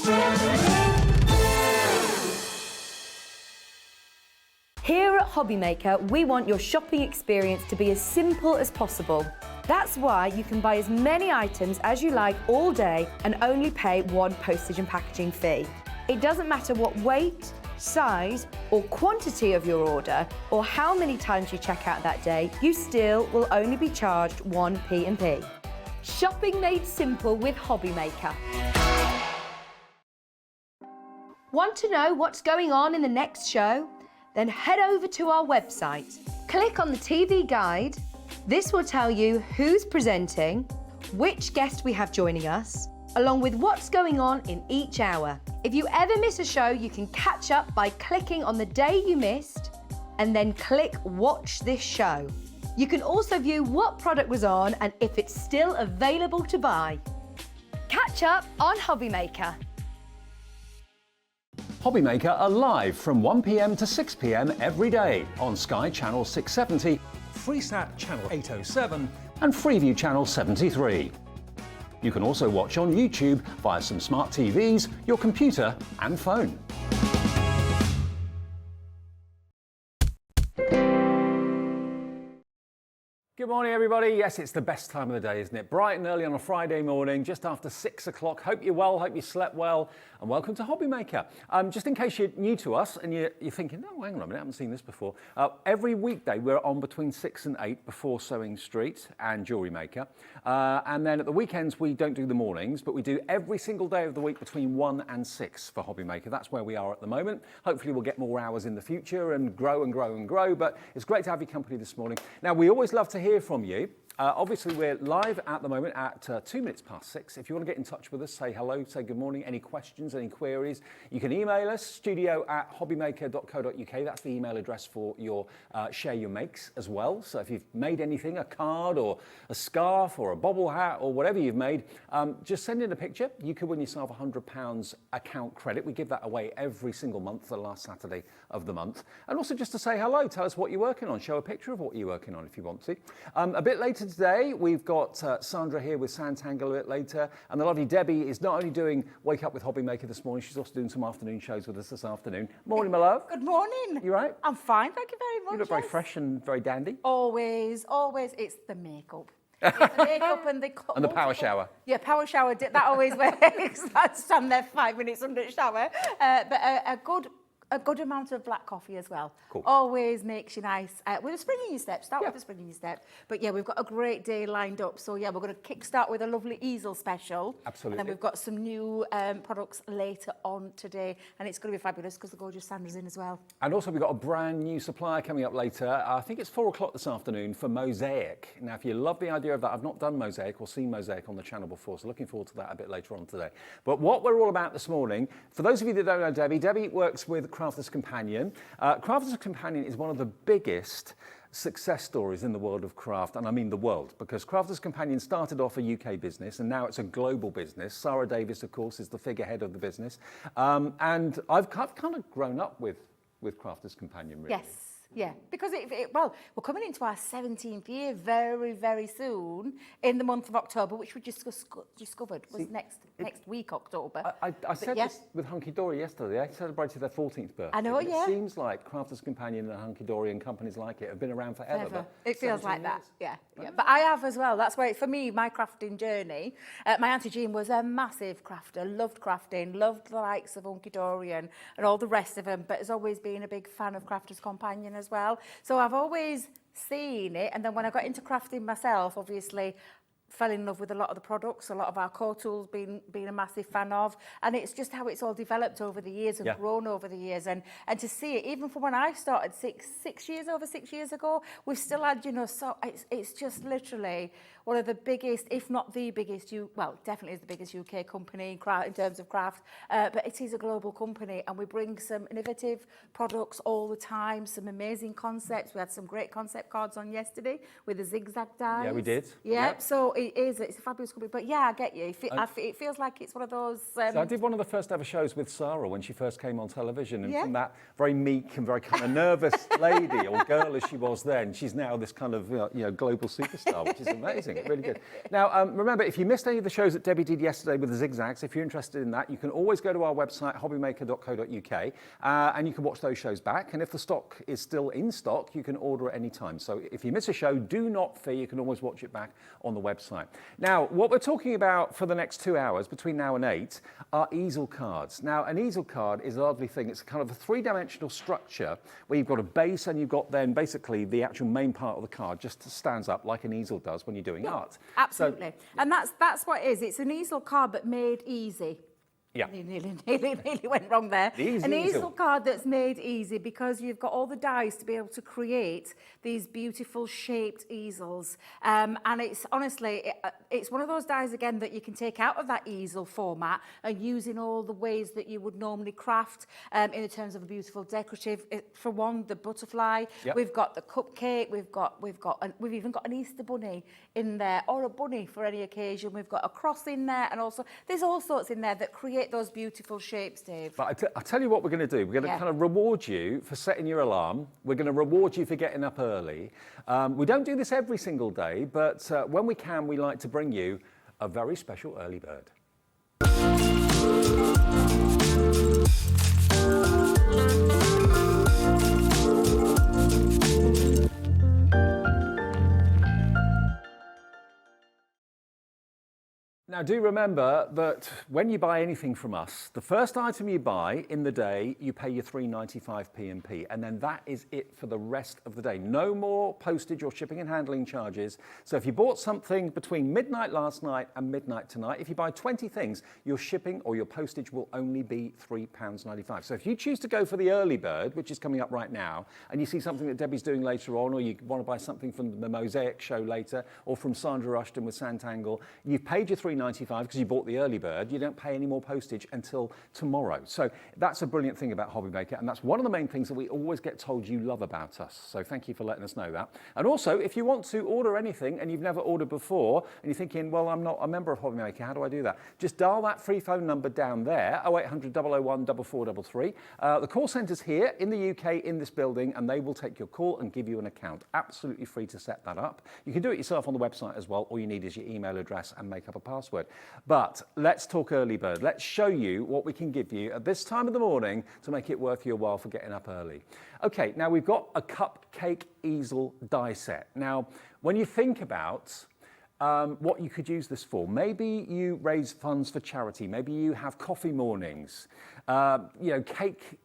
Here at Hobbymaker, we want your shopping experience to be as simple as possible. That's why you can buy as many items as you like all day and only pay one postage and packaging fee. It doesn't matter what weight, size or quantity of your order or how many times you check out that day, you still will only be charged one P&P. Shopping made simple with Hobbymaker. Want to know what's going on in the next show? Then head over to our website. Click on the TV guide. This will tell you who's presenting, which guest we have joining us, along with what's going on in each hour. If you ever miss a show, you can catch up by clicking on the day you missed and then click Watch This Show. You can also view what product was on and if it's still available to buy. Catch up on Hobbymaker. Hobbymaker are live from 1 p.m. to 6 p.m. every day on Sky Channel 670, Freesat Channel 807 and Freeview Channel 73. You can also watch on YouTube via some smart TVs, your computer and phone. Good morning, everybody. Yes, it's the best time of the day, isn't it? Bright and early on a Friday morning, just after 6 o'clock. Hope you're well, hope you slept well, and welcome to Hobbymaker. Just in case you're new to us and you're thinking, oh, hang on a minute, I haven't seen this before. Every weekday, we're on between 6 and 8 before Sewing Street and Jewellery Maker. And then at the weekends, we don't do the mornings, but we do every single day of the week between 1 and 6 for Hobbymaker. That's where we are at the moment. Hopefully, we'll get more hours in the future and grow and grow and grow, but it's great to have your company this morning. Now, we always love to hear from you. Obviously, we're live at the moment at 2 minutes past 6. If you want to get in touch with us, say hello, say good morning, any questions, any queries, you can email us, studio@hobbymaker.co.uk. That's the email address for your share your makes as well. So if you've made anything, a card or a scarf or a bobble hat or whatever you've made, just send in a picture. You could win yourself £100 account credit. We give that away every single month, the last Saturday of the month. And also just to say hello, tell us what you're working on. Show a picture of what you're working on if you want to. A bit later today, we've got Sandra here with Sandtangle a bit later, and the lovely Debbie is not only doing Wake Up with Hobbymaker this morning, she's also doing some afternoon shows with us this afternoon. Morning, my love. Good morning. You right? I'm fine, thank you very much. You look very fresh and very dandy. Always, always. It's the makeup. It's the makeup and the and the power shower. Yeah, power shower. That always works. I stand there 5 minutes under the shower. But a good amount of black coffee as well. Cool. Always makes you nice. With a spring in your step. Start with a spring in your step. But yeah, we've got a great day lined up. So yeah, we're going to kickstart with a lovely Easel special. Absolutely. And then we've got some new products later on today. And it's going to be fabulous because the gorgeous Sandra's in as well. And also we've got a brand new supplier coming up later. I think it's 4 o'clock this afternoon for Mosaic. Now, if you love the idea of that, I've not done Mosaic or seen Mosaic on the channel before. So looking forward to that a bit later on today. But what we're all about this morning, for those of you that don't know Debbie, Debbie works with Crafter's Companion. Crafter's Companion is one of the biggest success stories in the world of craft, and I mean the world, because Crafter's Companion started off a UK business and now it's a global business. Sarah Davis, of course, is the figurehead of the business. And I've kind of grown up with Crafter's Companion, really. Yes. Yeah, because well, we're coming into our 17th year very, very soon in the month of October, which we just discovered was next week, October. I said this with Hunky Dory yesterday. They celebrated their 14th birthday. I know, yeah. It seems like Crafter's Companion and Hunky Dory and companies like it have been around forever. But it feels like years. that, yeah. But I have as well. That's why, for me, my crafting journey, my Auntie Jean was a massive crafter, loved crafting, loved the likes of Hunky Dory and all the rest of them, but has always been a big fan of Crafter's Companion as well. So I've always seen it, and then when I got into crafting myself, obviously fell in love with a lot of the products, a lot of our core tools being a massive fan of, and it's just how it's all developed over the years and grown over the years, and to see it even from when I started over 6 years ago, we've still had, you know, so it's just literally one of the biggest, if not the biggest, well, definitely is the biggest UK company in terms of craft, but it is a global company, and we bring some innovative products all the time, some amazing concepts. We had some great concept cards on yesterday with the zigzag dies. Yeah, we did. Yeah, so it is. It's a fabulous company. But yeah, I get you. It feels like it's one of those. So I did one of the first ever shows with Sarah when she first came on television, and Yeah. from that very meek and very kind of nervous lady or girl as she was then, she's now this kind of global superstar, which is amazing. Really good. Now remember, if you missed any of the shows that Debbie did yesterday with the zigzags, if you're interested in that, you can always go to our website hobbymaker.co.uk and you can watch those shows back. And if the stock is still in stock, you can order at any time. So if you miss a show, do not fear. You can always watch it back on the website. Now, what we're talking about for the next 2 hours, between now and 8, are easel cards. Now, an easel card is a lovely thing. It's kind of a three-dimensional structure where you've got a base and you've got then basically the actual main part of the card just stands up like an easel does when you're doing art. Absolutely. And that's what it is. It's an easel card, but made easy. Yeah. Nearly went wrong there. An easel card that's made easy because you've got all the dies to be able to create these beautiful shaped easels. And it's honestly, it's one of those dies again that you can take out of that easel format and use in all the ways that you would normally craft in terms of a beautiful decorative. For one, the butterfly. Yep. We've got the cupcake. We've even got an Easter bunny in there, or a bunny for any occasion. We've got a cross in there, and also there's all sorts in there that create those beautiful shapes, Dave. But I'll tell you what we're going to do. We're going to kind of reward you for setting your alarm. We're going to reward you for getting up early. We don't do this every single day, but when we can, we like to bring you a very special early bird. Now, do remember that when you buy anything from us, the first item you buy in the day, you pay your £3.95 P&P, and then that is it for the rest of the day. No more postage or shipping and handling charges. So if you bought something between midnight last night and midnight tonight, if you buy 20 things, your shipping or your postage will only be £3.95. So if you choose to go for the early bird, which is coming up right now, and you see something that Debbie's doing later on, or you want to buy something from the Mosaic show later, or from Sandra Rushton with Santangle, you've paid your £3.95 because you bought the early bird. You don't pay any more postage until tomorrow. So that's a brilliant thing about Hobbymaker, and that's one of the main things that we always get told you love about us. So thank you for letting us know that. And also, if you want to order anything and you've never ordered before, and you're thinking, well, I'm not a member of Hobbymaker, how do I do that? Just dial that free phone number down there, 0800 001 4433. The call centre's here in the UK in this building, and they will take your call and give you an account. Absolutely free to set that up. You can do it yourself on the website as well. All you need is your email address and make up a password. But let's talk early bird. Let's show you what we can give you at this time of the morning to make it worth your while for getting up early. Okay, now we've got a cupcake easel die set. Now, when you think about what you could use this for, maybe you raise funds for charity, maybe you have coffee mornings, cake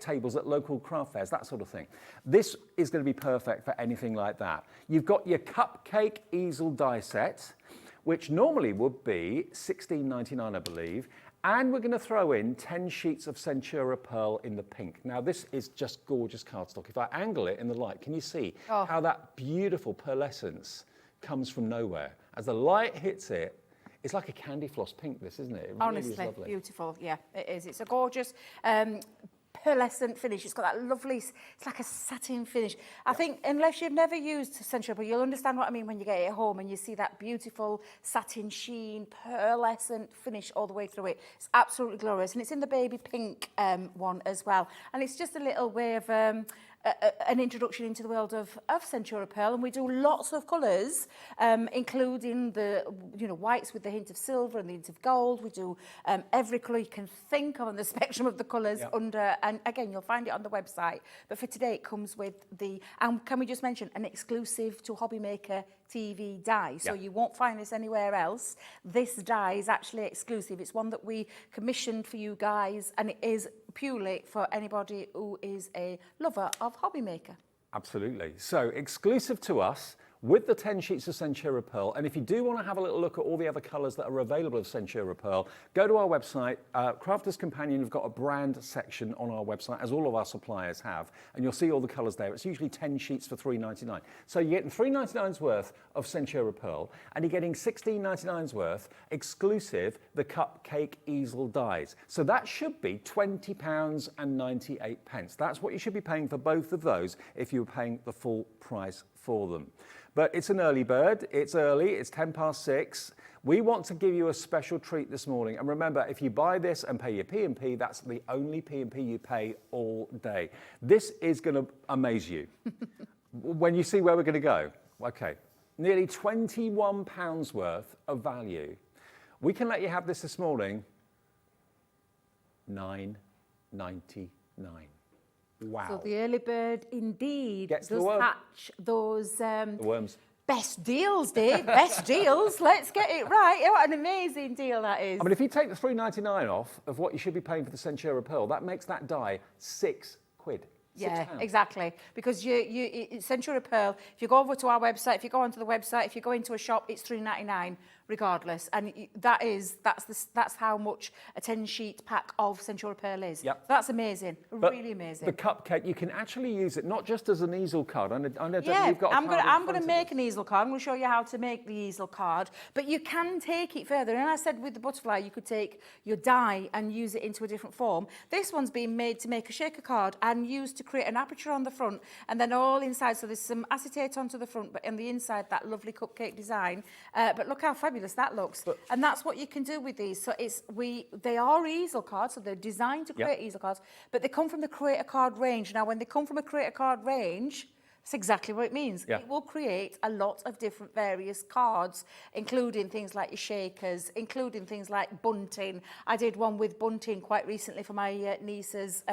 tables at local craft fairs, that sort of thing. This is going to be perfect for anything like that. You've got your cupcake easel die set, which normally would be $16.99, I believe. And we're going to throw in 10 sheets of Centura Pearl in the pink. Now, this is just gorgeous cardstock. If I angle it in the light, can you see how that beautiful pearlescence comes from nowhere? As the light hits it, it's like a candy floss pink, this, isn't it? It really is lovely. Beautiful. Yeah, it is. It's a gorgeous pearlescent finish. It's got that lovely, it's like a satin finish. I think unless you've never used Centura Pearl, you'll understand what I mean when you get it home and you see that beautiful satin sheen, pearlescent finish all the way through it. It's absolutely glorious. And it's in the baby pink one as well. And it's just a little way of an introduction into the world of Centura Pearl, and we do lots of colours, including the whites with the hint of silver and the hint of gold. We do every colour you can think of on the spectrum of the colours under, and again, you'll find it on the website. But for today, it comes with and can we just mention, an exclusive to Hobbymaker TV die. So you won't find this anywhere else. This die is actually exclusive. It's one that we commissioned for you guys, and it is purely for anybody who is a lover of Hobbymaker. Absolutely. So exclusive to us, with the 10 sheets of Centura Pearl. And if you do want to have a little look at all the other colours that are available of Centura Pearl, go to our website. Crafter's Companion have got a brand section on our website, as all of our suppliers have, and you'll see all the colours there. It's usually 10 sheets for $3.99. So you're getting $3.99's worth of Centura Pearl, and you're getting $16.99's worth exclusive the Cupcake Easel dies. So that should be £20.98. That's what you should be paying for both of those if you were paying the full price for them. But it's an early bird, it's early, it's 10 past 6. We want to give you a special treat this morning. And remember, if you buy this and pay your P&P, that's the only P&P you pay all day. This is going to amaze you when you see where we're going to go. Okay, nearly £21 worth of value. We can let you have this morning, $9.99. Wow. So the early bird indeed Gets the does worm. hatch those The worms. best deals, Dave. Best deals. Let's get it right. What an amazing deal that is. I mean, if you take the £3.99 off of what you should be paying for the Centura Pearl, that makes that die £6. Yeah, £6. exactly. Because Centura Pearl, if you go over to our website, if you go onto the website, if you go into a shop, it's $3.99 regardless. And that's how much a 10-sheet pack of Centura Pearl is. Yep. So that's amazing. But really amazing. the cupcake, you can actually use it not just as an easel card. I know Yeah, you've got a I'm card in going front to of make us. an easel card. I'm going to show you how to make the easel card. But you can take it further. And I said with the butterfly, you could take your die and use it into a different form. This one's been made to make a shaker card and used to create an aperture on the front and then all inside. So there's some acetate onto the front, but on the inside, that lovely cupcake design. But look how fabulous that looks. And that's what you can do with these. So they are easel cards, so they're designed to create easel cards, but they come from the Create a Card range. Now, when they come from a Create a Card range, that's exactly what it means. Yeah. It will create a lot of different various cards, including things like your shakers, including things like bunting. I did one with bunting quite recently for my niece's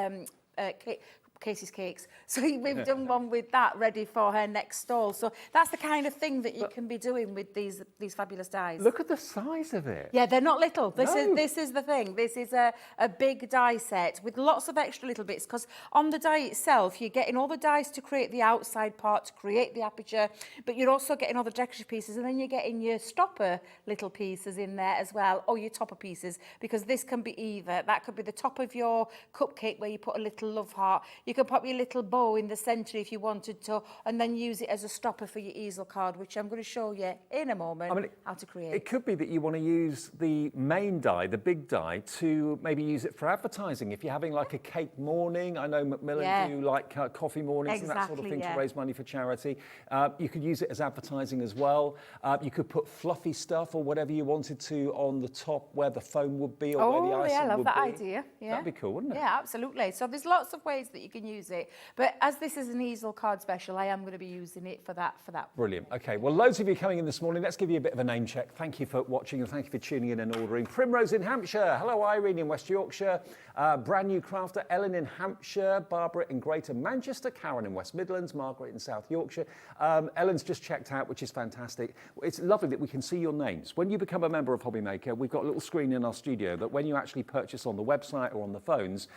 Casey's cakes. So we've done one with that ready for her next stall. So that's the kind of thing that you can be doing with these fabulous dies. Look at the size of it. Yeah, they're not little. This No. is the thing. This is a big die set with lots of extra little bits, because on the die itself, you're getting all the dies to create the outside part, to create the aperture, but you're also getting all the decorative pieces, and then you're getting your stopper little pieces in there as well, or your topper pieces, because this can be either. That could be the top of your cupcake where you put a little love heart. You could pop your little bow in the centre if you wanted to, and then use it as a stopper for your easel card, which I'm going to show you in a moment how to create. It could be that you want to use the main die, the big die, to maybe use it for advertising. If you're having like a cake morning, I know Macmillan do like coffee mornings and that sort of thing to raise money for charity. You could use it as advertising as well. You could put fluffy stuff or whatever you wanted to on the top where the foam would be or where the icing would be. I love that idea. Yeah. That'd be cool, wouldn't it? Yeah, absolutely. So there's lots of ways that you can use it. But as this is an easel card special, I am going to be using it for that. Brilliant. Okay, well, loads of you coming in this morning. Let's give you a bit of a name check. Thank you for watching and thank you for tuning in and ordering. Primrose in Hampshire. Hello, Irene in West Yorkshire. Brand new crafter, Ellen in Hampshire. Barbara in Greater Manchester. Karen in West Midlands. Margaret in South Yorkshire. Ellen's just checked out, which is fantastic. It's lovely that we can see your names. When you become a member of Hobbymaker, we've got a little screen in our studio that when you actually purchase on the website or on the phones,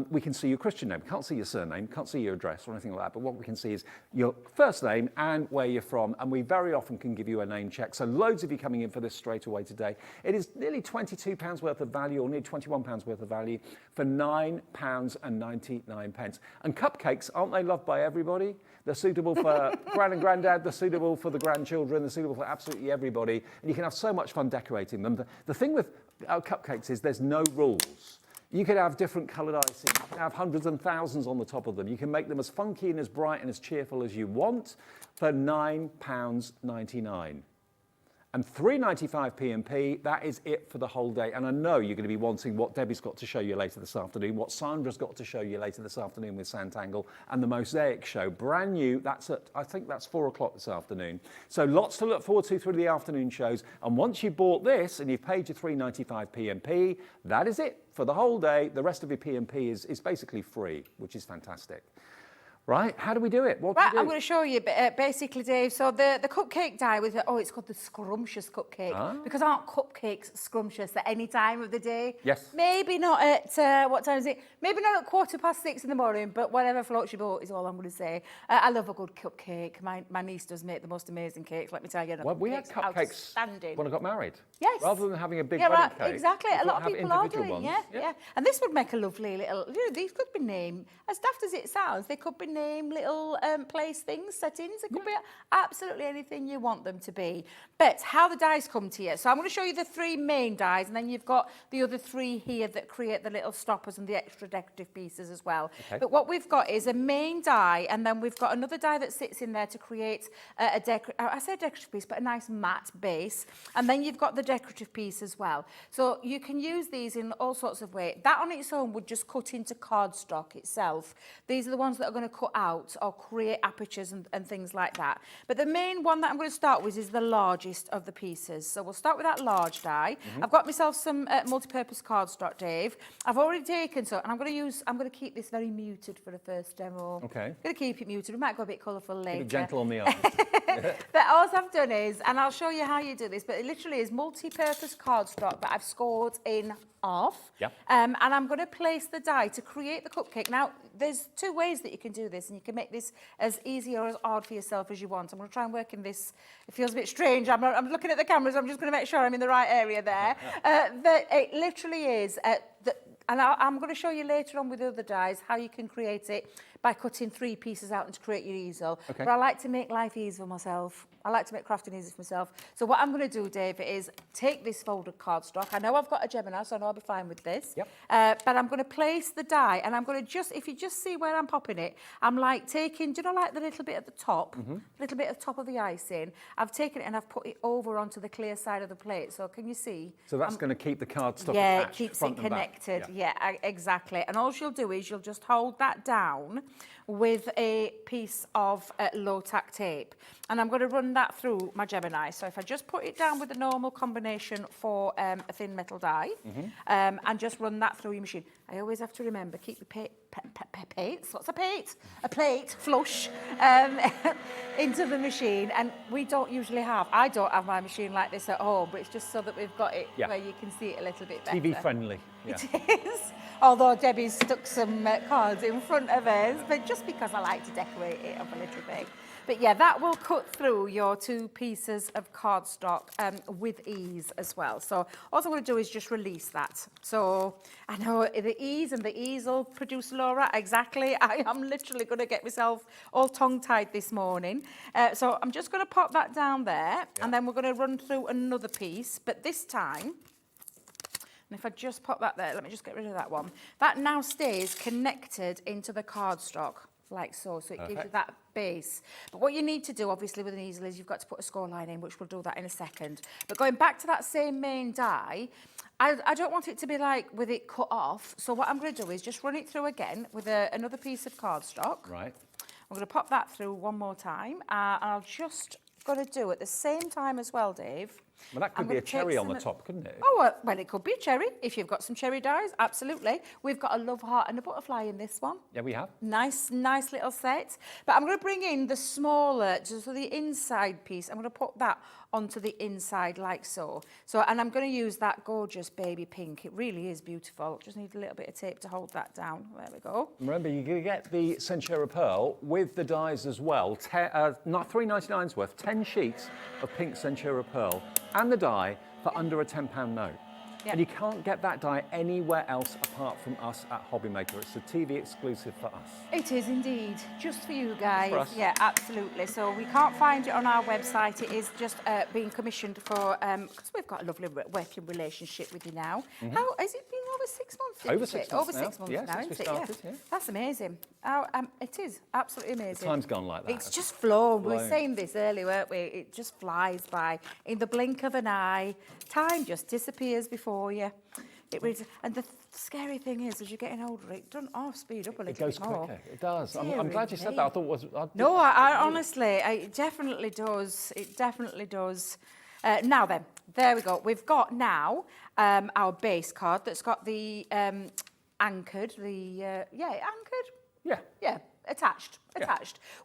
we can see your Christian name. Can't see your surname, can't see your address or anything like that, but what we can see is your first name and where you're from, and we very often can give you a name check. So loads of you coming in for this straight away today. It is nearly £22 worth of value, or nearly £21 worth of value for £9.99. And cupcakes, aren't they loved by everybody? They're suitable for gran and granddad, they're suitable for the grandchildren, they're suitable for absolutely everybody, and you can have so much fun decorating them. The thing with cupcakes is there's no rules. You could have different coloured icing. You can have hundreds and thousands on the top of them. You can make them as funky and as bright and as cheerful as you want for £9.99. And £3.95 P&P, that is it for the whole day. And I know you're going to be wanting what Debbie's got to show you later this afternoon, what Sandra's got to show you later this afternoon with Santangle, and the Mosaic show. Brand new, I think that's 4 o'clock this afternoon. So lots to look forward to through the afternoon shows. And once you bought this and you've paid your £3.95 P&P, that is it for the whole day. The rest of your P&P is basically free, which is fantastic. Right, how do we do it? What do we do? I'm going to show you basically, Dave. So the cupcake die with it's called the scrumptious cupcake because aren't cupcakes scrumptious at any time of the day? Yes. Maybe not at what time is it? Maybe not at 6:15 in the morning, but whatever floats your boat is all I'm going to say. I love a good cupcake. My niece does make the most amazing cakes. Let me tell you. Well, we had cupcakes outstanding. when I got married. Yes. Rather than having a big wedding cake. Exactly. A lot of people are doing. Ones. Yeah. And this would make a lovely little. These could be named, as daft as it sounds, they could be named name little place things, settings. It could be absolutely anything you want them to be. But how the dies come to you. So I'm going to show you the 3 main dies, and then you've got the other 3 here that create the little stoppers and the extra decorative pieces as well. Okay. But what we've got is a main die, and then we've got another die that sits in there to create a decorative piece, but a nice matte base. And then you've got the decorative piece as well. So you can use these in all sorts of ways. That on its own would just cut into cardstock itself. These are the ones that are going to cut out or create apertures and things like that. But the main one that I'm going to start with is the largest of the pieces. So we'll start with that large die. I've got myself some multi-purpose cardstock, Dave. I've already taken some, and I'm going to keep this very muted for the first demo. Okay. I'm going to keep it muted. We might go a bit colourful later. Be gentle on the eyes. But all I've done is, and I'll show you how you do this, but it literally is multi-purpose cardstock that I've scored in half. Yep. And I'm going to place the die to create the cupcake. Now, there's 2 ways that you can do this, and you can make this as easy or as hard for yourself as you want. I'm going to try and work in this. It feels a bit strange. I'm looking at the cameras. I'm just going to make sure I'm in the right area there. But it literally is. And I'm going to show you later on with the other dies how you can create it by cutting 3 pieces out and to create your easel. Okay. But I like to make life easy for myself. I like to make crafting easy for myself. So what I'm going to do, Dave, is take this folded cardstock. I know I've got a Gemini, so I know I'll be fine with this. Yep. But I'm going to place the die, and I'm going to just, if you just see where I'm popping it, I'm like taking, do you know, like the little bit at the top, little bit at the top of the icing. I've taken it and I've put it over onto the clear side of the plate. So can you see? So that's going to keep the cardstock Yeah, it attached, keeps front it and back. connected. Exactly. And all you'll do is you'll just hold that down with a piece of low-tack tape. And I'm going to run that through my Gemini. So if I just put it down with the normal combination for a thin metal die, and just run that through your machine. I always have to remember, keep your plates, what's a plate? A plate flush into the machine. And we don't usually have, I don't have my machine like this at home, but it's just so that we've got it where you can see it a little bit better. TV friendly. Yeah. It is. Although Debbie's stuck some cards in front of us, but just because I like to decorate it up a little bit. But yeah, that will cut through your 2 pieces of cardstock with ease as well. So all I'm going to do is just release that. So I know the ease and the easel, producer Laura, exactly. I am literally going to get myself all tongue-tied this morning. So I'm just going to pop that down there, and then we're going to run through another piece. But this time, and if I just pop that there, let me just get rid of that one. That now stays connected into the cardstock, like so. So it gives you that base. But what you need to do, obviously, with an easel is you've got to put a score line in, which we'll do that in a second. But going back to that same main die, I don't want it to be like with it cut off. So what I'm going to do is just run it through again with another piece of cardstock. Right. I'm going to pop that through one more time. And I'll just going to do at the same time as well, Dave. Well, that could be a cherry on the top, couldn't it? Oh, well, it could be a cherry. If you've got some cherry dies, absolutely. We've got a love heart and a butterfly in this one. Yeah, we have. Nice little set. But I'm going to bring in the smaller, so the inside piece. I'm going to put that onto the inside like so. And I'm going to use that gorgeous baby pink. It really is beautiful. Just need a little bit of tape to hold that down. There we go. Remember, you can get the Centura Pearl with the dies as well. Not $3.99's worth, 10 sheets of pink Centura Pearl and the die for under a £10 note. Yep. And you can't get that die anywhere else apart from us at Hobbymaker. It's a TV exclusive for us. It is indeed, just for you guys. For us. Yeah, absolutely. So we can't find it on our website. It is just being commissioned for, because we've got a lovely working relationship with you now. How has it been over 6 months? Over 6 months Over now. 6 months Yeah, now, since we isn't started, it? yeah. That's amazing. It is absolutely amazing. Time's gone like that. It's just flown. We were Flown. saying this earlier, weren't we? It just flies by in the blink of an eye. Time just disappears before you. It really, and the scary thing is, as you're getting older, it doesn't speed up a little It goes bit more. quicker. It does. I'm Dear glad you said me. that. I thought it was... No, I honestly, it definitely does. It definitely does. Now then, there we go. We've got now our base card that's got the anchored, anchored? Yeah. Attached.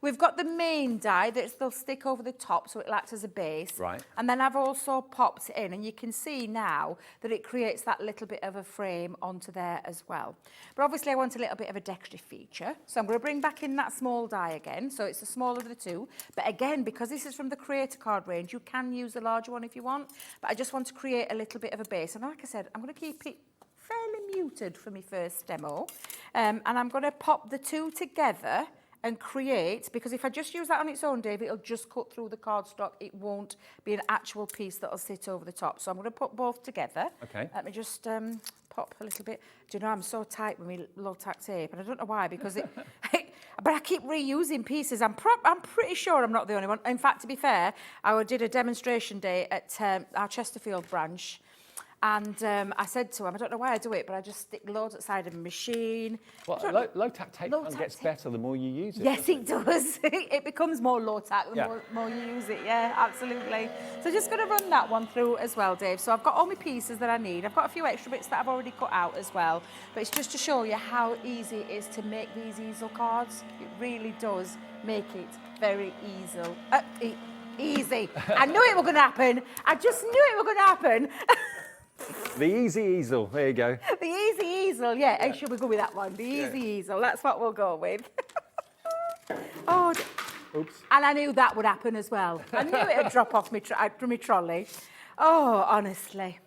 We've got the main die that'll stick over the top, so it'll act as a base. Right. And then I've also popped it in, and you can see now that it creates that little bit of a frame onto there as well. But obviously I want a little bit of a decorative feature, so I'm going to bring back in that small die again, so it's the smaller of the 2. But again, because this is from the Creator Card range, you can use the larger one if you want, but I just want to create a little bit of a base. And like I said, I'm going to keep it fairly muted for my first demo. And I'm going to pop the 2 together and create, because if I just use that on its own, Dave, it'll just cut through the cardstock. It won't be an actual piece that'll sit over the top. So I'm going to put both together. Okay. Let me just pop a little bit. Do you know, I'm so tight with my low-tack tape, and I don't know why, because it... But I keep reusing pieces. I'm pretty sure I'm not the only one. In fact, to be fair, I did a demonstration day at our Chesterfield branch. And I said to him, I don't know why I do it, but I just stick loads outside of a machine. Well, low-tack tape gets better the more you use it. Yes, it does. It becomes more low-tack the more you use it. Yeah, absolutely. So just going to run that one through as well, Dave. So I've got all my pieces that I need. I've got a few extra bits that I've already cut out as well. But it's just to show you how easy it is to make these easel cards. It really does make it very easy. I knew it was going to happen. I just knew it was going to happen. The easy easel, there you go. The easy easel, yeah. Should we go with that one? The easy easel, that's what we'll go with. Oh, oops. And I knew that would happen as well. I knew it would drop off from my trolley. Oh, honestly.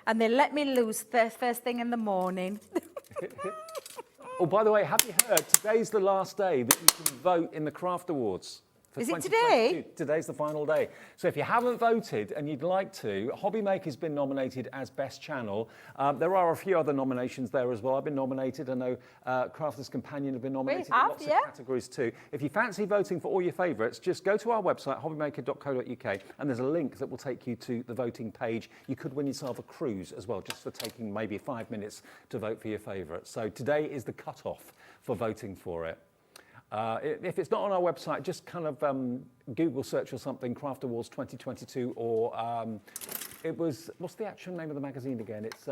And they let me loose the first thing in the morning. Oh, by the way, have you heard, today's the last day that you can vote in the Craft Awards. Is it today? Today's the final day. So if you haven't voted and you'd like to, Hobbymaker's been nominated as Best Channel. There are a few other nominations there as well. I've been nominated. I know Crafter's Companion have been nominated in lots of categories too. If you fancy voting for all your favourites, just go to our website, hobbymaker.co.uk, and there's a link that will take you to the voting page. You could win yourself a cruise as well, just for taking maybe 5 minutes to vote for your favourites. So today is the cut-off for voting for it. If it's not on our website, just kind of Google search or something, Craft Awards 2022, or it was, what's the actual name of the magazine again? It's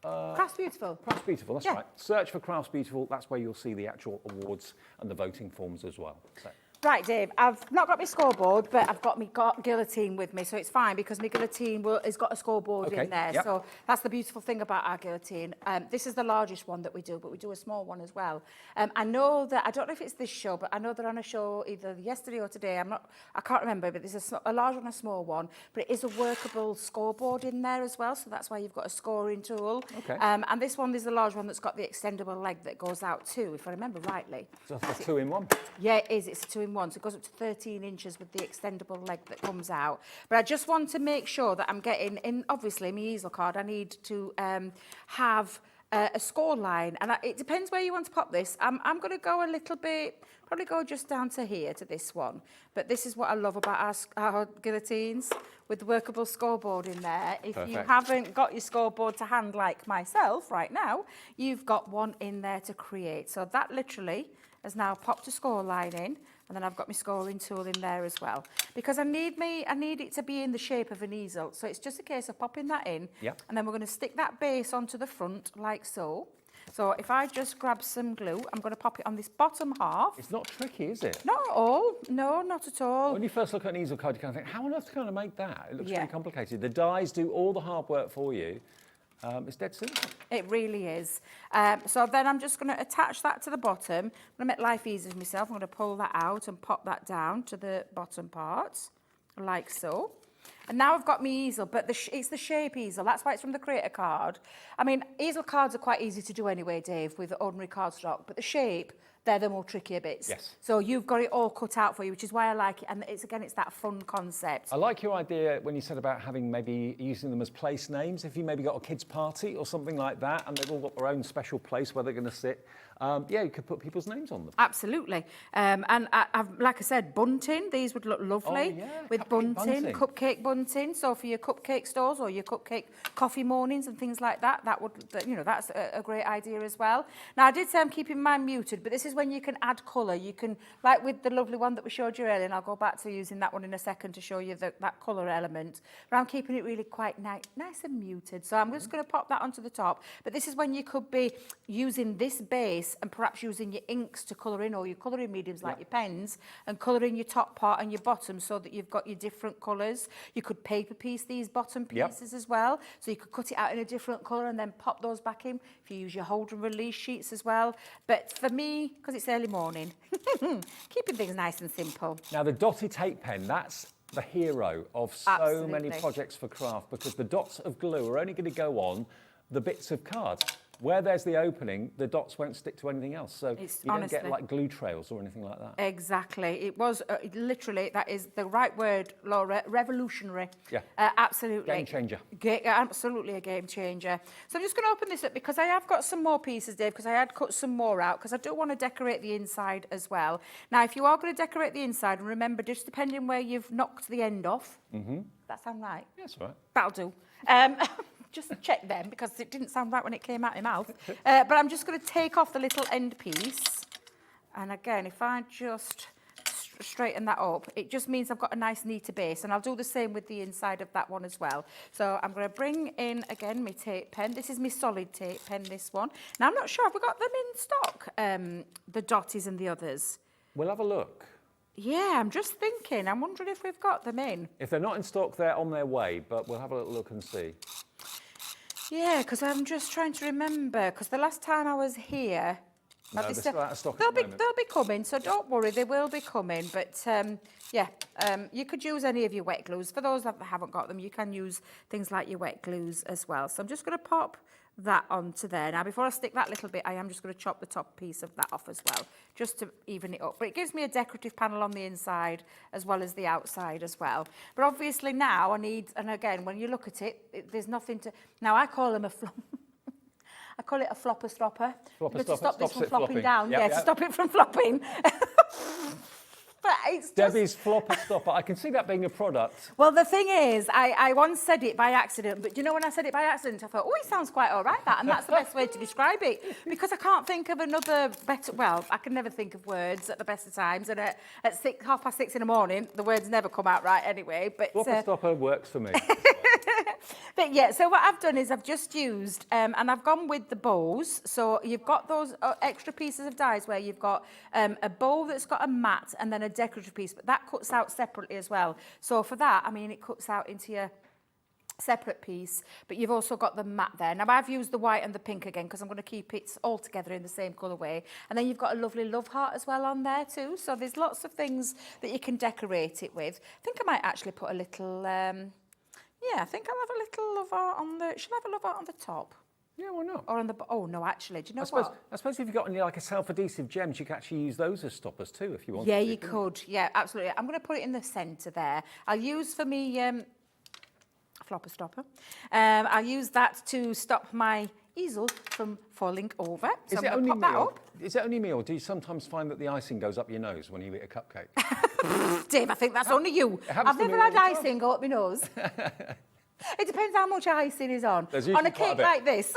Crafts Beautiful. Crafts Beautiful, that's right. Search for Crafts Beautiful, that's where you'll see the actual awards and the voting forms as well. So. Right, Dave, I've not got my scoreboard, but I've got my guillotine with me, so it's fine because my guillotine has got a scoreboard in there. Yep. So that's the beautiful thing about our guillotine. This is the largest one that we do, but we do a small one as well. I know that, I don't know if it's this show, but I know they're on a show either yesterday or today. I can't remember, but there's a large one and a small one, but it is a workable scoreboard in there as well, so that's why you've got a scoring tool. Okay. And this one is the large one that's got the extendable leg that goes out too, if I remember rightly. So that's a 2-in-1? Yeah, it is. It's a 2-in-1. So it goes up to 13 inches with the extendable leg that comes out. But I just want to make sure that I'm getting in, obviously, my easel card, I need to have a score line. And it depends where you want to pop this. I'm going to go a little bit, probably go just down to here, to this one. But this is what I love about our guillotines, with the workable scoreboard in there. If you haven't got your scoreboard to hand like myself right now, you've got one in there to create. So that literally has now popped a score line in, and then I've got my scoring tool in there as well. Because I need it to be in the shape of an easel. So it's just a case of popping that in, and then we're going to stick that base onto the front like so. So if I just grab some glue, I'm going to pop it on this bottom half. It's not tricky, is it? Not at all. No, not at all. When you first look at an easel card, you kind of think, how on earth can I make that? It looks really complicated. The dies do all the hard work for you. It's dead simple. It really is. So then I'm just going to attach that to the bottom. I'm going to make life easy for myself. I'm going to pull that out and pop that down to the bottom part, like so. And now I've got my easel, but it's the shape easel. That's why it's from the Creator card. I mean, easel cards are quite easy to do anyway, Dave, with ordinary cardstock, but the shape, they're the more trickier bits. Yes. So you've got it all cut out for you, which is why I like it. And it's that fun concept. I like your idea when you said about having maybe using them as place names. If you maybe got a kid's party or something like that, and they've all got their own special place where they're going to sit, you could put people's names on them. Absolutely. And like I said, bunting, these would look lovely with cupcake bunting. So for your cupcake stores or your cupcake coffee mornings and things like that, that's a great idea as well. Now, I did say I'm keeping mine muted, but this is when you can add colour. You can, like with the lovely one that we showed you earlier, and I'll go back to using that one in a second to show you that colour element. But I'm keeping it really quite nice and muted. So I'm just going to pop that onto the top. But this is when you could be using this base and perhaps using your inks to colour in, or your colouring mediums like your pens, and colouring your top part and your bottom so that you've got your different colours. You could paper piece these bottom pieces as well. So you could cut it out in a different colour and then pop those back in if you use your hold and release sheets as well. But for me, because it's early morning, keeping things nice and simple. Now, the dotty tape pen, that's the hero of so many projects for craft, because the dots of glue are only going to go on the bits of cards. where there's the opening, the dots won't stick to anything else. So It's you don't honestly- get like glue trails or anything like that. Exactly. It was literally, that is the right word, Laura, revolutionary. Yeah. Absolutely. Game changer. Absolutely a game changer. So I'm just going to open this up because I have got some more pieces, Dave, because I had cut some more out because I do want to decorate the inside as well. Now, if you are going to decorate the inside, remember, just depending where you've knocked the end off. Mm-hmm. That sound right? Yeah, that's all right. That'll do. Just check them because it didn't sound right when it came out of my mouth. But I'm just going to take off the little end piece. And again, if I just straighten that up, it just means I've got a nice neater base. And I'll do the same with the inside of that one as well. So I'm going to bring in, again, my tape pen. This is my solid tape pen, this one. Now, I'm not sure, have we got them in stock, the dotties and the others? We'll have a look. Yeah, I'm just thinking. I'm wondering if we've got them in. If they're not in stock, they're on their way, but we'll have a little look and see. Yeah, because I'm just trying to remember, because the last time I was here... No, they're still out of stock at the moment. They'll be coming, so don't worry, they will be coming. But you could use any of your wet glues. For those that haven't got them, you can use things like your wet glues as well. So I'm just going to pop that onto there. Now, before I stick that little bit, I am just going to chop the top piece of that off as well, just to even it up. But it gives me a decorative panel on the inside as well as the outside as well. But obviously now I need, and again, when you look at it, there's nothing to... Now, I call them a flop. I call it a flopper stopper. Flopper To stop this from stops it flopping flopping. down. Yep, Yeah, yep. to stop it from flopping. But it's just... Debbie's flopper stopper. I can see that being a product. Well, the thing is, I once said it by accident, but you know, when I said it by accident, I thought, oh, it sounds quite all right, that, and that's the best way to describe it, because I can't think of another better, well, I can never think of words at the best of times, and at 6:30 in the morning, the words never come out right anyway, but... Flopper stopper works for me. But yeah, so what I've done is I've just used, and I've gone with the bows. So you've got those extra pieces of dies where you've got a bow that's got a mat and then a decorative piece, but that cuts out separately as well. So for that, I mean, it cuts out into your separate piece, but you've also got the mat there. Now, I've used the white and the pink again because I'm going to keep it all together in the same colourway. And then you've got a lovely love heart as well on there too. So there's lots of things that you can decorate it with. I think I might actually put a little... yeah, I think I'll have a little love art on the... Shall I have a love art on the top? Yeah, why not? Or on the... Oh, no, actually, do you know I suppose if you've got any like a self-adhesive gems, you can actually use those as stoppers too if you want. Yeah, you could. Yeah, absolutely. I'm going to put it in the centre there. I'll use for me flopper stopper. I'll use that to stop my easel from falling over. So I'm going to pop that up. Is it only me, or do you sometimes find that the icing goes up your nose when you eat a cupcake? Dave, I think that's only you. happens I've to me never all had the time. icing go up my nose. It depends how much icing is on. There's On usually a quite a cake bit. like this.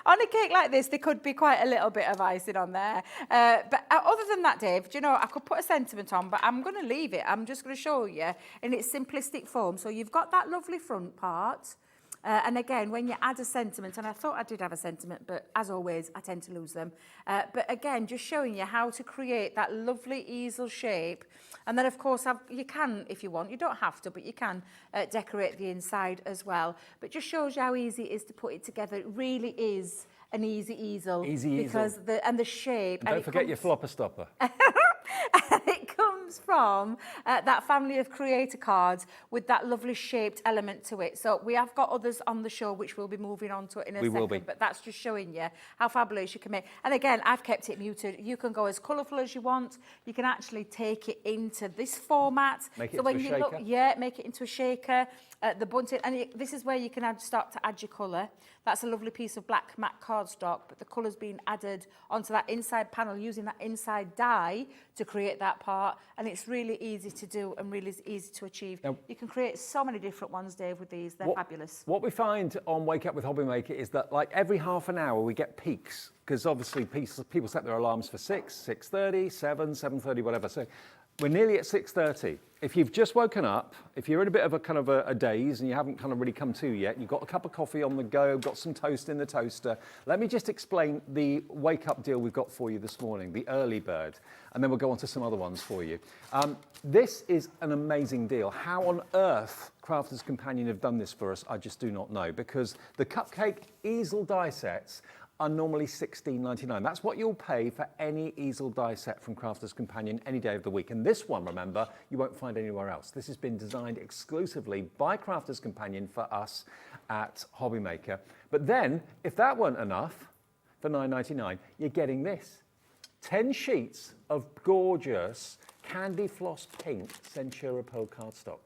On a cake like this, there could be quite a little bit of icing on there. But other than that, Dave, do you know, I could put a sentiment on, but I'm going to leave it. I'm just going to show you in its simplistic form. So you've got that lovely front part. And again, when you add a sentiment, and I thought I did have a sentiment, but as always, I tend to lose them. But again, just showing you how to create that lovely easel shape. And then, of course, you can, if you want, you don't have to, but you can decorate the inside as well. But just shows you how easy it is to put it together. It really is an easy easel. Easy easel. Because the shape. And don't forget your flopper stopper. It comes from that family of creator cards with that lovely shaped element to it. So we have got others on the show which we'll be moving on to in a second. Will be. But that's just showing you how fabulous you can make. And again, I've kept it muted. You can go as colourful as you want. You can actually take it into this format. Make it so when into a you look, shaker. yeah, make it into a shaker. The bunting, and this is where you can start to add your colour. That's a lovely piece of black matte cardstock, but the colour's been added onto that inside panel using that inside die to create that part, and it's really easy to do and really easy to achieve. Now, you can create so many different ones, Dave, with these. They're fabulous. What we find on Wake Up with Hobbymaker is that like every half an hour we get peaks, because obviously people set their alarms for 6, 6:30, 7, 7:30, whatever. So we're nearly at 6:30. If you've just woken up, if you're in a bit of a kind of a daze and you haven't kind of really come to yet, you've got a cup of coffee on the go, got some toast in the toaster, let me just explain the wake up deal we've got for you this morning, the early bird, and then we'll go on to some other ones for you. This is an amazing deal. How on earth Crafter's Companion have done this for us, I just do not know, because the Cupcake easel die sets are normally $16.99. That's what you'll pay for any easel die set from Crafter's Companion any day of the week. And this one, remember, you won't find anywhere else. This has been designed exclusively by Crafter's Companion for us at Hobbymaker. But then, if that weren't enough, for $9.99, you're getting this. 10 sheets of gorgeous candy floss pink Centura Pearl cardstock.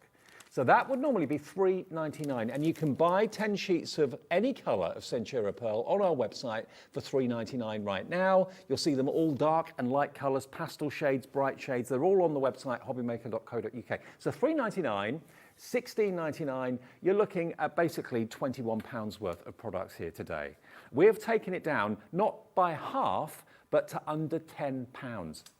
So that would normally be $3.99, and you can buy 10 sheets of any colour of Centura Pearl on our website for $3.99 right now. You'll see them all dark and light colours, pastel shades, bright shades. They're all on the website, hobbymaker.co.uk. So $3.99, $16.99, you're looking at basically £21 worth of products here today. We have taken it down, not by half, but to under £10,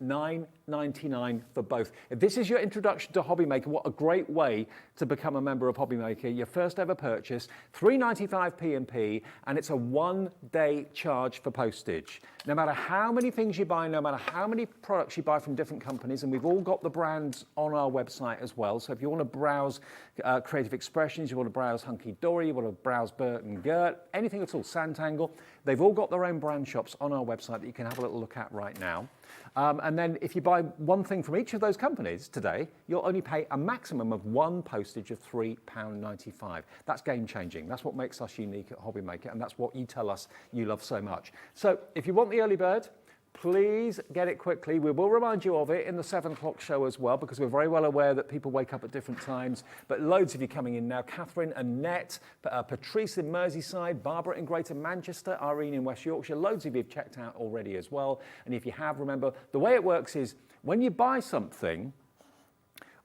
$9.99 for both. If this is your introduction to Hobbymaker, what a great way to become a member of Hobbymaker. Your first ever purchase, $3.95 P&P, and it's a one-day charge for postage. No matter how many things you buy, no matter how many products you buy from different companies, and we've all got the brands on our website as well. So if you want to browse Creative Expressions, you want to browse Hunky Dory, you want to browse Burt and Gert, anything at all, Santangle, they've all got their own brand shops on our website that you can have a little look at right now. And then if you buy one thing from each of those companies today, you'll only pay a maximum of one postage of £3.95. That's game changing. That's what makes us unique at Hobbymaker, and that's what you tell us you love so much. So if you want the early bird, please get it quickly. We will remind you of it in the 7 o'clock show as well, because we're very well aware that people wake up at different times. But loads of you coming in now. Catherine, Annette, Patrice in Merseyside, Barbara in Greater Manchester, Irene in West Yorkshire. Loads of you have checked out already as well. And if you have, remember, the way it works is when you buy something,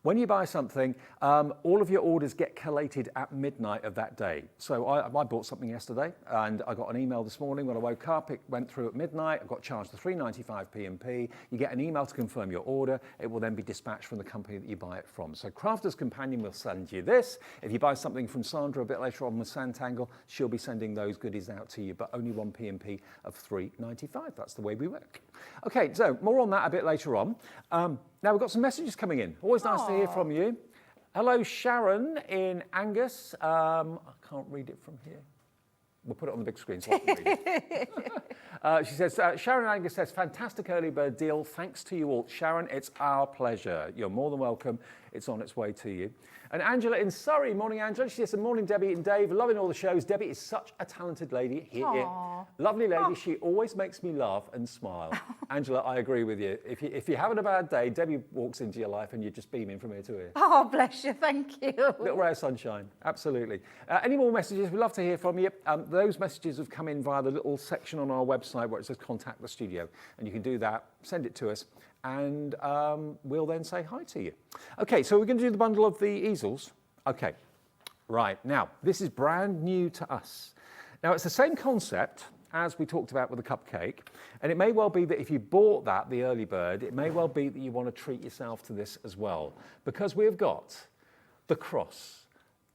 all of your orders get collated at midnight of that day. So I bought something yesterday, and I got an email this morning when I woke up. It went through at midnight. I got charged the $3.95 P&P. You get an email to confirm your order. It will then be dispatched from the company that you buy it from. So Crafter's Companion will send you this. If you buy something from Sandra a bit later on with Santangle, she'll be sending those goodies out to you, but only one P&P of $3.95. That's the way we work. Okay, so more on that a bit later on. Now we've got some messages coming in. Always nice to hear from you. Hello, Sharon in Angus. I can't read it from here. We'll put it on the big screen so I can read it. She says, Sharon Angus says, fantastic early bird deal. Thanks to you all. Sharon, it's our pleasure. You're more than welcome. It's on its way to you. And Angela in Surrey, morning Angela. She says, morning Debbie and Dave, loving all the shows. Debbie is such a talented lady. Here. Lovely lady. She always makes me laugh and smile. Angela, I agree with you. If you're having a bad day, Debbie walks into your life and you're just beaming from ear to ear. Oh, bless you, thank you. Little ray of sunshine, absolutely. Any more messages? We'd love to hear from you. Those messages have come in via the little section on our website where it says contact the studio, and you can do that, send it to us, and we'll then say hi to you. Okay, so we're going to do the bundle of the easels. Okay, right, now, this is brand new to us. Now, it's the same concept as we talked about with the cupcake, and it may well be that if you bought that, the early bird, it may well be that you want to treat yourself to this as well, because we've got the cross,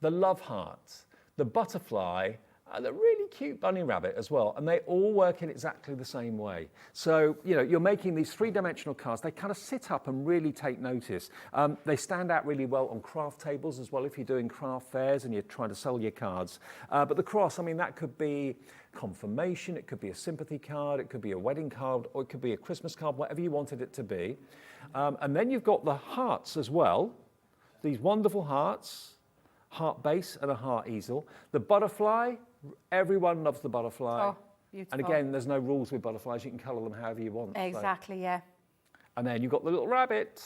the love heart, the butterfly, and a really cute bunny rabbit as well, and they all work in exactly the same way. So, you know, you're making these three-dimensional cards. They kind of sit up and really take notice. They stand out really well on craft tables as well if you're doing craft fairs and you're trying to sell your cards. But the cross, I mean, that could be confirmation, it could be a sympathy card, it could be a wedding card, or it could be a Christmas card, whatever you wanted it to be. And then you've got the hearts as well, these wonderful hearts, heart base and a heart easel. The butterfly, everyone loves the butterfly. Oh, beautiful. And again, there's no rules with butterflies. You can colour them however you want. Exactly, so. yeah. And then you've got the little rabbit,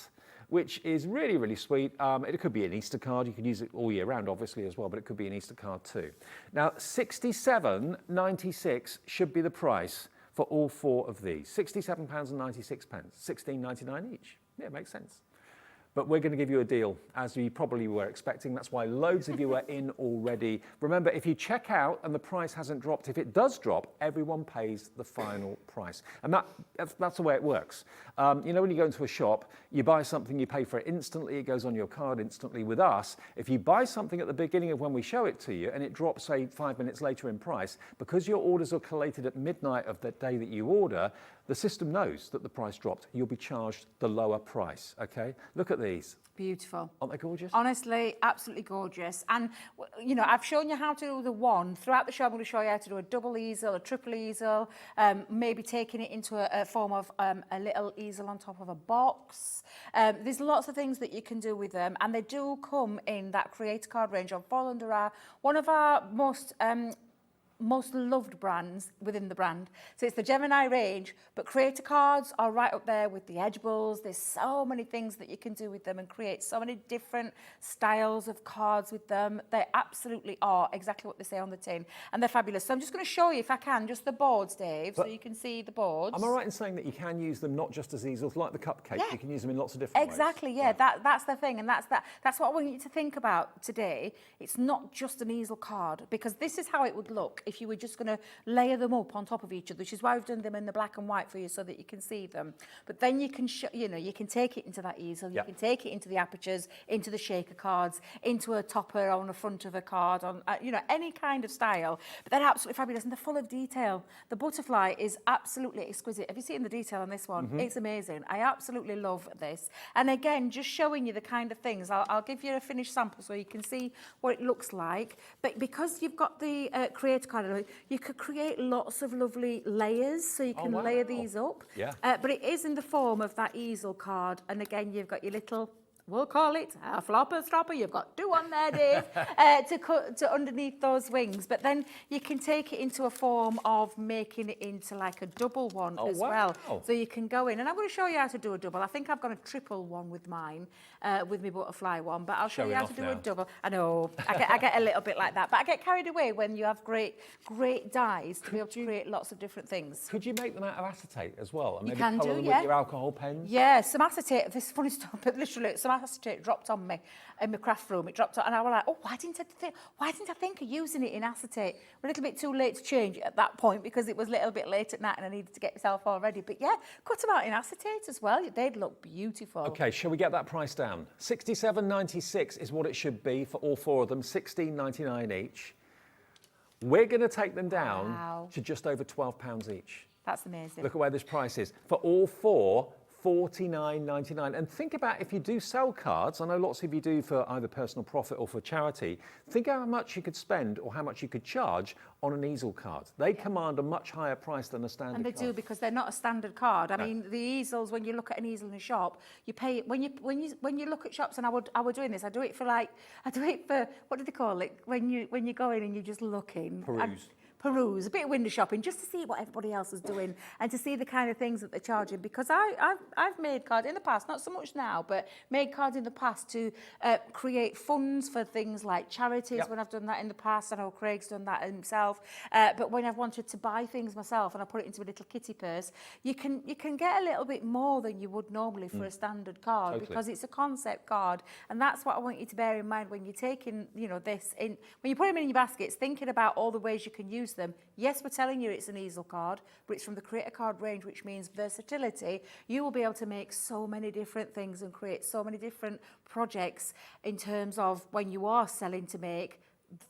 which is really, really sweet. It could be an Easter card. You could use it all year round, obviously, as well, but it could be an Easter card too. Now, £67.96 should be the price for all four of these. £67.96, £16.99 each. Yeah, it makes sense. But we're going to give you a deal, as you probably were expecting. That's why loads of you are in already. Remember, if you check out and the price hasn't dropped, if it does drop, everyone pays the final price. And that's the way it works. You know, when you go into a shop, you buy something, you pay for it instantly, it goes on your card instantly. With us, if you buy something at the beginning of when we show it to you and it drops, say, 5 minutes later in price, because your orders are collated at midnight of the day that you order, the system knows that the price dropped. You'll be charged the lower price, okay? Look at these. Beautiful. Aren't they gorgeous? Honestly, absolutely gorgeous. And, you know, I've shown you how to do the one. Throughout the show, I'm going to show you how to do a double easel, a triple easel, maybe taking it into a form of a little easel on top of a box. There's lots of things that you can do with them. And they do come in that creator card range or fall under one of our most loved brands within the brand. So it's the Gemini range, but creator cards are right up there with the edge balls. There's so many things that you can do with them and create so many different styles of cards with them. They absolutely are exactly what they say on the tin, and they're fabulous. So I'm just going to show you, if I can, just the boards, Dave, so you can see the boards. Am I right in saying that you can use them not just as easels, like the cupcake? Yeah. You can use them in lots of different ways. Exactly, yeah. Right. That's the thing, and that's what I want you to think about today. It's not just an easel card, because this is how it would look if you were just going to layer them up on top of each other, which is why we've done them in the black and white for you so that you can see them. But then you can, you can take it into that easel, you can take it into the apertures, into the shaker cards, into a topper on the front of a card, on any kind of style. But they're absolutely fabulous and they're full of detail. The butterfly is absolutely exquisite. Have you seen the detail on this one? It's amazing. I absolutely love this. And again, just showing you the kind of things. I'll give you a finished sample so you can see what it looks like. But because you've got the creator card, you could create lots of lovely layers, so you can layer these up. Yeah. But it is in the form of that easel card. And again, you've got your little, we'll call it a flopper stopper. You've got two on there, Dave, to cut to underneath those wings. But then you can take it into a form of making it into like a double one as well. So you can go in, and I'm going to show you how to do a double. I think I've got a triple one with mine, with my butterfly one, but I'll show you how to do a double. I know, I get a little bit like that, but I get carried away when you have great dies to be able to create lots of different things. Could you make them out of acetate as well? And you maybe can colour do, them yeah. with your alcohol pens? Yeah, some acetate, this is funny stuff, but literally some acetate dropped on me in my craft room. It dropped on, and I was like, oh, why didn't I think of using it in acetate? We're a little bit too late to change it at that point because it was a little bit late at night and I needed to get myself all ready. But yeah, cut them out in acetate as well. They'd look beautiful. Okay, shall we get that price down? $67.96 is what it should be for all four of them, $16.99 each. We're going to take them down to just over £12 each. That's amazing. Look at where this price is. For all four, $49.99. And think about if you do sell cards, I know lots of you do for either personal profit or for charity, think how much you could spend or how much you could charge on an easel card. They command a much higher price than a standard card. And they do, because they're not a standard card. I mean, the easels, when you look at an easel in a shop, you pay when you look at shops, and I were doing this, I do it for what do they call it? When you go in and you're just looking. Peruse, a bit of window shopping, just to see what everybody else is doing and to see the kind of things that they're charging. Because I've made cards in the past, not so much now, but made cards in the past to create funds for things like charities. When I've done that in the past, I know Craig's done that himself. But when I've wanted to buy things myself and I put it into a little kitty purse, you can get a little bit more than you would normally for a standard card, because it's a concept card. And that's what I want you to bear in mind when you're taking, this in, when you put them in your baskets, thinking about all the ways you can use them. Yes, we're telling you it's an easel card, but it's from the creator card range, which means versatility. You will be able to make so many different things and create so many different projects in terms of when you are selling to make.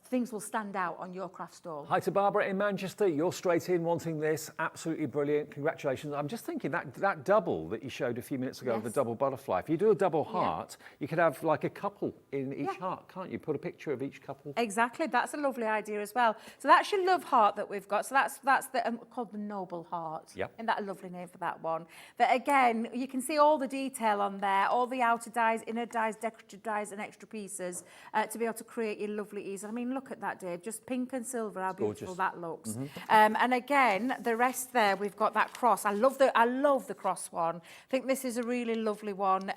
Things will stand out on your craft stall. Hi to Barbara in Manchester. You're straight in wanting this. Absolutely brilliant. Congratulations. I'm just thinking that double that you showed a few minutes ago, the double butterfly. If you do a double heart, you could have like a couple in each heart, can't you? Put a picture of each couple. Exactly. That's a lovely idea as well. So that's your love heart that we've got. So that's the called the noble heart. Yep. Isn't that a lovely name for that one? But again, you can see all the detail on there, all the outer dies, inner dies, decorative dies and extra pieces to be able to create your lovely easel. I mean, look at that, Dave, just pink and silver, how beautiful that looks. And again, the rest there, we've got that cross. I love the cross one. I think this is a really lovely one.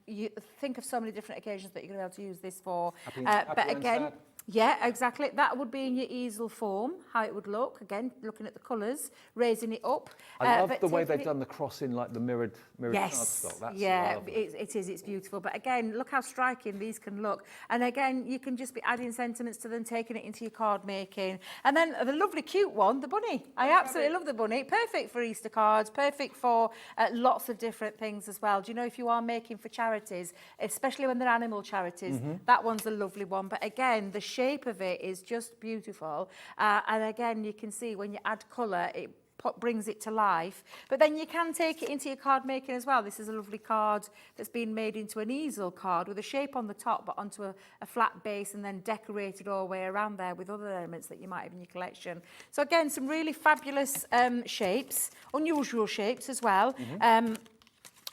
You think of so many different occasions that you're going to be able to use this for. But again, yeah, exactly. That would be in your easel form, how it would look. Again, looking at the colours, raising it up. I love the way they've done the cross in like the mirrored cardstock. That's lovely. It is. It's beautiful. But again, look how striking these can look. And again, you can just be adding sentiments to them, taking it into your card making. And then the lovely cute one, the bunny. I absolutely love the bunny. Perfect for Easter cards, perfect for lots of different things as well. Do you know, if you are making for charities, especially when they're animal charities, that one's a lovely one. But again, the shape of it is just beautiful. And again, you can see when you add colour, it brings it to life. But then you can take it into your card making as well. This is a lovely card that's been made into an easel card with a shape on the top but onto a flat base and then decorated all the way around there with other elements that you might have in your collection. So again, some really fabulous shapes, unusual shapes as well.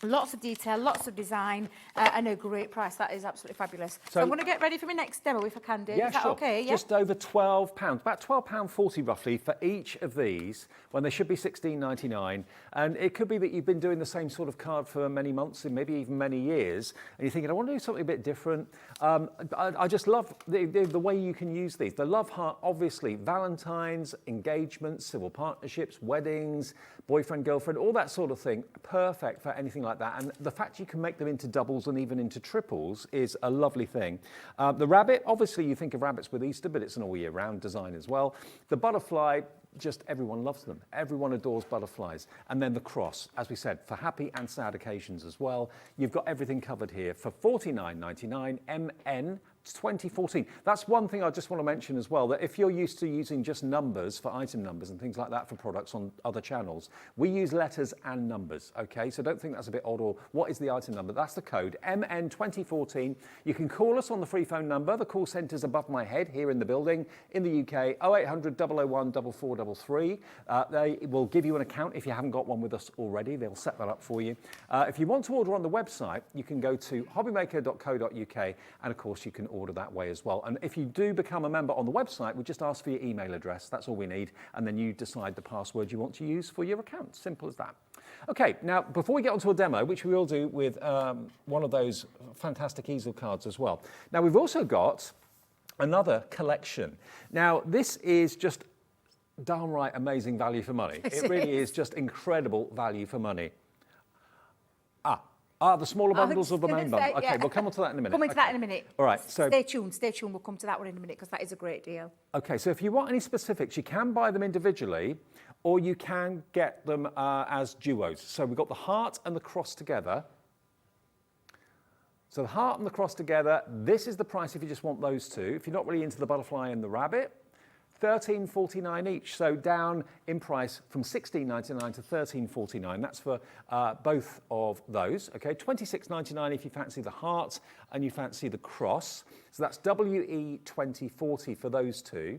Lots of detail, lots of design, and a great price. That is absolutely fabulous. So I'm going to get ready for my next demo if I can, Dave. Is that okay? Yeah. Just over £12, about £12.40 roughly for each of these, when they should be £16.99. And it could be that you've been doing the same sort of card for many months and maybe even many years, and you're thinking, I want to do something a bit different. I just love the way you can use these. The love heart, obviously, Valentine's, engagements, civil partnerships, weddings, boyfriend, girlfriend, all that sort of thing. Perfect for anything like that. And the fact you can make them into doubles and even into triples is a lovely thing. The rabbit, obviously you think of rabbits with Easter, but it's an all year round design as well. The butterfly, just everyone loves them. Everyone adores butterflies. And then the cross, as we said, for happy and sad occasions as well. You've got everything covered here for $49.99 MN 2014. That's one thing I just want to mention as well, that if you're used to using just numbers for item numbers and things like that for products on other channels, we use letters and numbers, okay? So don't think that's a bit odd, or what is the item number? That's the code, MN 2014. You can call us on the free phone number. The call centre's above my head here in the building in the UK, 0800 001 4433. They will give you an account if you haven't got one with us already. They'll set that up for you. If you want to order on the website, you can go to hobbymaker.co.uk, and of course you can order that way as well. And if you do become a member on the website, we just ask for your email address. That's all we need. And then you decide the password you want to use for your account. Simple as that. Okay, now before we get onto a demo, which we will do with one of those fantastic easel cards as well. Now we've also got another collection. Now this is just downright amazing value for money. It really is just incredible value for money. The smaller bundles of the main bundle. Okay, we'll come on to that in a minute. Come into that in a minute. All right, so stay tuned. We'll come to that one in a minute because that is a great deal. Okay, so if you want any specifics, you can buy them individually or you can get them as duos. So we've got the heart and the cross together. So the heart and the cross together, this is the price if you just want those two. If you're not really into the butterfly and the rabbit, $13.49 each, so down in price from $16.99 to $13.49. That's for both of those. Okay, $26.99 if you fancy the heart and you fancy the cross. So that's WE2040 for those two.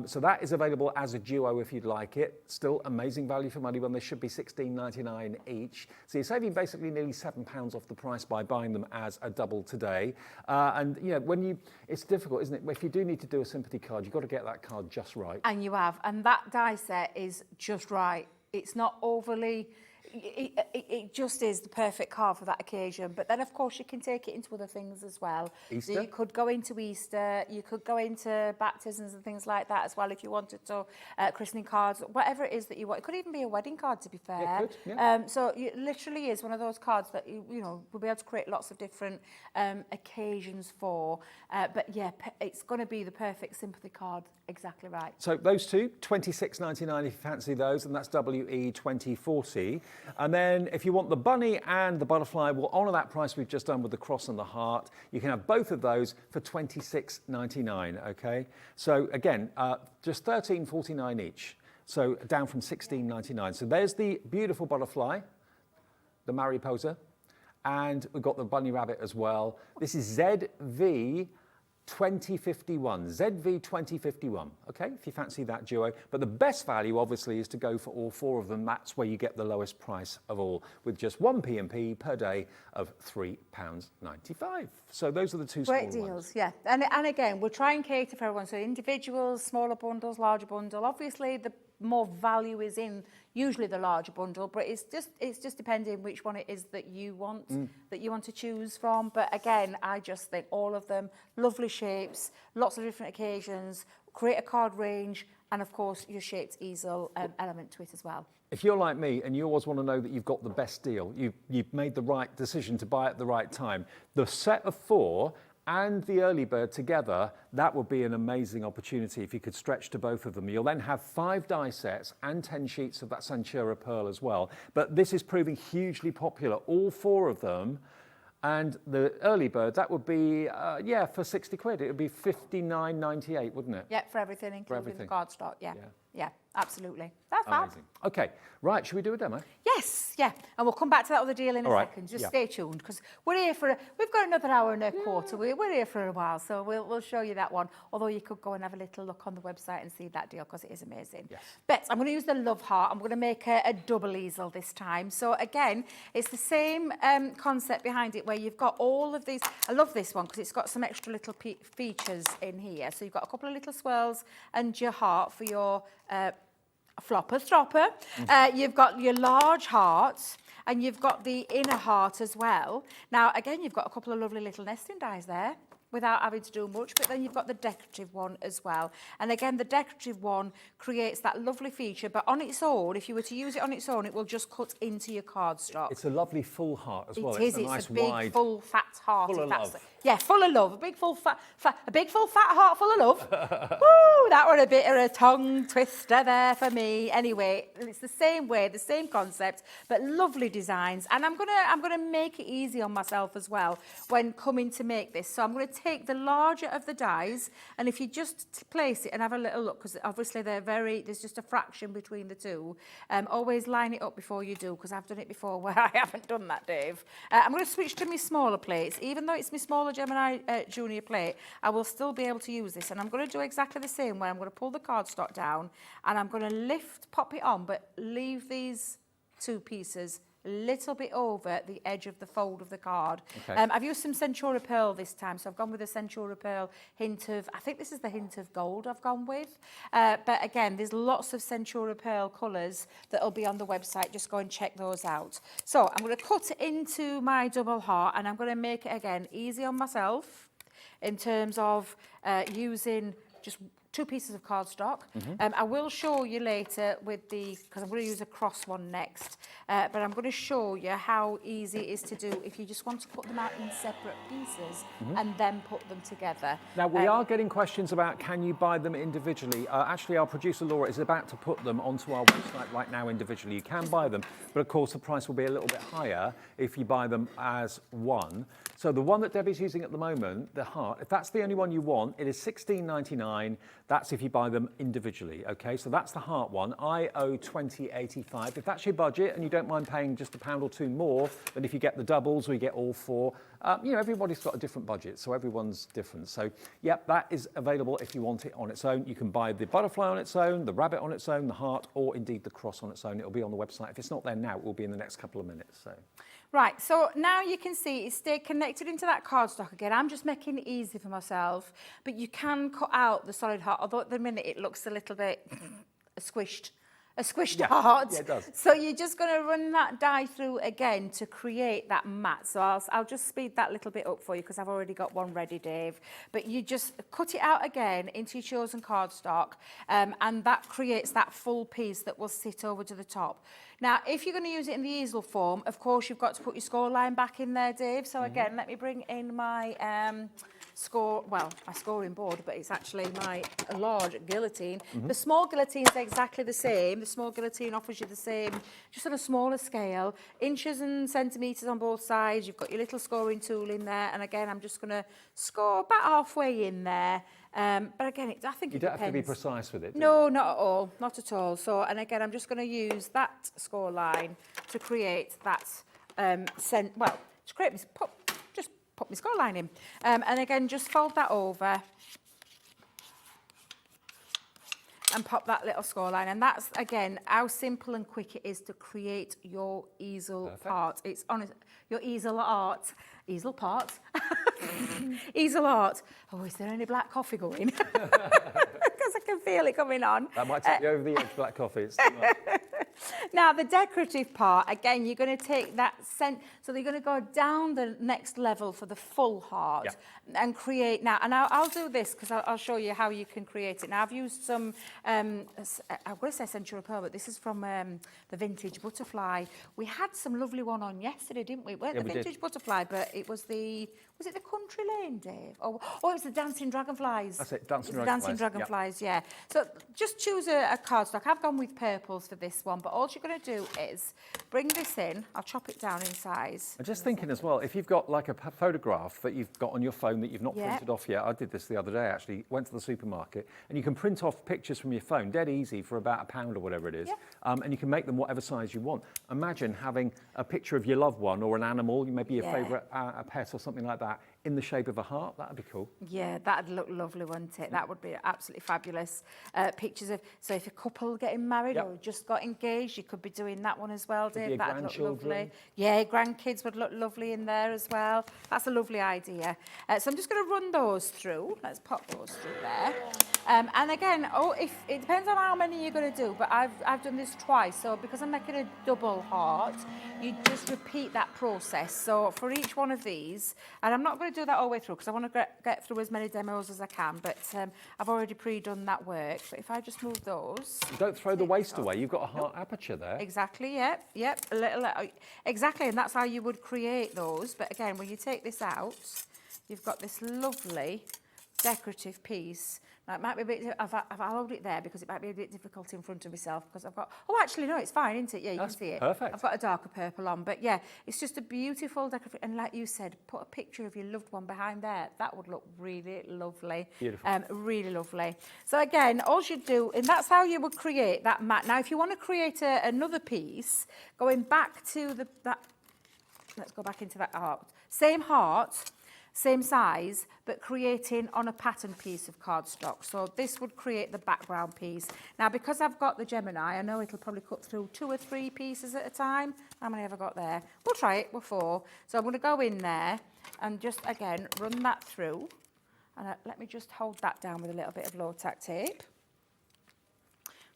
So that is available as a duo if you'd like it. Still amazing value for money when they should be $16.99 each. So you're saving basically nearly £7 off the price by buying them as a double today. And you know, it's difficult, isn't it? If you do need to do a sympathy card, you've got to get that card just right. And you have, and that die set is just right. It's not overly. It just is the perfect card for that occasion. But then, of course, you can take it into other things as well. Easter? So you could go into Easter, you could go into baptisms and things like that as well if you wanted to, christening cards, whatever it is that you want. It could even be a wedding card, to be fair. It could, yeah. So it literally is one of those cards that, you know, we'll be able to create lots of different occasions for. But, yeah, it's going to be the perfect sympathy card. Exactly right. So those two, $26.99 if you fancy those, and that's WE2040. And then if you want the bunny and the butterfly, we'll honour that price we've just done with the cross and the heart. You can have both of those for $26.99, okay? So again, just $13.49 each. So down from $16.99. So there's the beautiful butterfly, the Mariposa, and we've got the bunny rabbit as well. This is ZV 2051, ZV 2051, okay, if you fancy that duo. But the best value, obviously, is to go for all four of them. That's where you get the lowest price of all, with just one P&P per day of £3.95. So those are the two great small deals, ones. yeah. And again, we'll try and cater for everyone. So individuals, smaller bundles, larger bundle. Obviously, the more value is in usually the larger bundle, but it's just depending which one it is that you want to choose from. But again, I just think all of them lovely shapes, lots of different occasions, create a card range, and of course your shaped easel element to it as well. If you're like me and you always want to know that you've got the best deal, you've made the right decision to buy at the right time, the set of four and the early bird together, that would be an amazing opportunity if you could stretch to both of them. You'll then have 5 die sets and 10 sheets of that Sanchura pearl as well. But this is proving hugely popular, all 4 of them. And the early bird, that would be, for 60 quid. It would be $59.98, wouldn't it? Yeah, for everything, including the cardstock, yeah. Yeah, absolutely. That's fab. Amazing. Okay, right, should we do a demo? Yes, yeah, and we'll come back to that other deal in a All right, second. Just yeah. stay tuned because we're here for. We've got another hour and a quarter. We're here for a while, so we'll show you that one. Although you could go and have a little look on the website and see that deal because it is amazing. Yes. But I'm going to use the love heart. I'm going to make a double easel this time. So again, it's the same concept behind it where you've got all of these. I love this one because it's got some extra little features in here. So you've got a couple of little swirls and your heart for your flopper stropper. You've got your large heart and you've got the inner heart as well. Now, again, you've got a couple of lovely little nesting dies there without having to do much, but then you've got the decorative one as well. And again, the decorative one creates that lovely feature, but on its own, if you were to use it on its own, it will just cut into your cardstock. It's a lovely full heart as well. It is. A nice, It's a big, wide, full, fat heart. full if of that's love. Yeah, full of love. A big, full, fat heart full of love. Woo! That was a bit of a tongue twister there for me. Anyway, it's the same way, the same concept, but lovely designs. And I'm gonna make it easy on myself as well when coming to make this. So I'm gonna take the larger of the dies, and if you just place it and have a little look, because obviously there's just a fraction between the two. Always line it up before you do, because I've done it before where I haven't done that, Dave. I'm going to switch to my smaller plates. Even though it's my smaller Gemini Junior plate, I will still be able to use this. And I'm going to do exactly the same way. I'm going to pull the cardstock down and I'm going to pop it on, but leave these two pieces a little bit over the edge of the fold of the card. Okay. I've used some Centura Pearl this time, so I've gone with a Centura Pearl hint of, I think this is the hint of gold I've gone with. But again, there's lots of Centura Pearl colours that'll be on the website. Just go and check those out. So I'm going to cut into my double heart and I'm going to make it again easy on myself in terms of using just two pieces of cardstock. I will show you later with because I'm going to use a cross one next, but I'm going to show you how easy it is to do if you just want to put them out in separate pieces and then put them together. Now, we are getting questions about can you buy them individually. Actually, our producer Laura is about to put them onto our website right now individually. You can buy them, but of course the price will be a little bit higher if you buy them as one. So the one that Debbie's using at the moment, the heart, if that's the only one you want, it is $16.99. That's if you buy them individually, okay? So that's the heart one, IO 2085. If that's your budget and you don't mind paying just £1 or $2 more than if you get the doubles or you get all four, you know, everybody's got a different budget, so everyone's different. So, yep, that is available if you want it on its own. You can buy the butterfly on its own, the rabbit on its own, the heart, or indeed the cross on its own. It'll be on the website. If it's not there now, it will be in the next couple of minutes. So. Right, so now you can see it's stayed connected into that cardstock again. I'm just making it easy for myself, but you can cut out the solid heart, although at the minute it looks a little bit squished. A squished heart. Yeah, it does. So you're just going to run that die through again to create that mat. So I'll just speed that little bit up for you because I've already got one ready, Dave. But you just cut it out again into your chosen cardstock, and that creates that full piece that will sit over to the top. Now, if you're going to use it in the easel form, of course, you've got to put your score line back in there, Dave. So again, let me bring in my my scoring board, but it's actually my large guillotine. The small guillotine is exactly the same. The small guillotine offers you the same, just on a smaller scale, inches and centimetres on both sides. You've got your little scoring tool in there, and again, I'm just going to score about halfway in there. But again, I think you don't have to be precise with it. No, not at all, not at all. So, and again, I'm just going to use that score line to create that to create this. Put my score line in. And again, just fold that over and pop that little score line. And that's, again, how simple and quick it is to create your easel part. It's honest, your easel art. Easel part. Easel art. Oh, is there any black coffee going? Because I can feel it coming on. That might take you over the edge, black coffee. It's too much. Now, the decorative part, again, you're going to take that so you're going to go down the next level for the full heart and create now. And I'll do this because I'll show you how you can create it. Now, I've used some, I'm going to say Centura Pearl, but this is from the Vintage Butterfly. We had some lovely one on yesterday, didn't we? Weren't the Vintage Butterfly, but it was was it the Country Lane, Dave? Oh, it was the Dancing Dragonflies. That's it, Dancing Dragonflies, yeah. So just choose a cardstock. I've gone with purples for this one, but but all you're going to do is bring this in. I'll chop it down in size. I'm just thinking as well, if you've got like a photograph that you've got on your phone that you've not printed off yet, I did this the other day actually, went to the supermarket, and you can print off pictures from your phone, dead easy, for about £1 or whatever it is, and you can make them whatever size you want. Imagine having a picture of your loved one or an animal, maybe your favourite a pet or something like that, in the shape of a heart. That'd be cool. Yeah, that'd look lovely, wouldn't it? That would be absolutely fabulous. Pictures of, so if a couple getting married or just got engaged, you could be doing that one as well, Dave. That'd look lovely. Yeah, grandkids would look lovely in there as well. That's a lovely idea. So I'm just going to run those through. Let's pop those through there. And again, if it depends on how many you're going to do, but I've done this twice. So because I'm making a double heart, you just repeat that process. So for each one of these, and I'm not going to do that all the way through because I want to get through as many demos as I can, but I've already pre-done that work. But if I just move those. You don't throw the waste away. You've got a heart aperture there. Exactly, yep. A little, exactly, and that's how you would create those. But again, when you take this out, you've got this lovely decorative piece. Now, it might be a bit, I'll hold it there because it might be a bit difficult in front of myself because I've got, oh, actually, no, it's fine, isn't it? Yeah, you can see it. Perfect. I've got a darker purple on, but yeah, it's just a beautiful decorative, and like you said, put a picture of your loved one behind there. That would look really lovely. Beautiful. Really lovely. So again, all you do, and that's how you would create that mat. Now, if you want to create another piece, going back to let's go back into that heart. Same heart, same size, but creating on a pattern piece of cardstock. So this would create the background piece. Now, because I've got the Gemini, I know it'll probably cut through 2 or 3 pieces at a time. How many have I got there? We'll try it, we're 4. So I'm going to go in there and just, again, run that through. And let me just hold that down with a little bit of low-tack tape.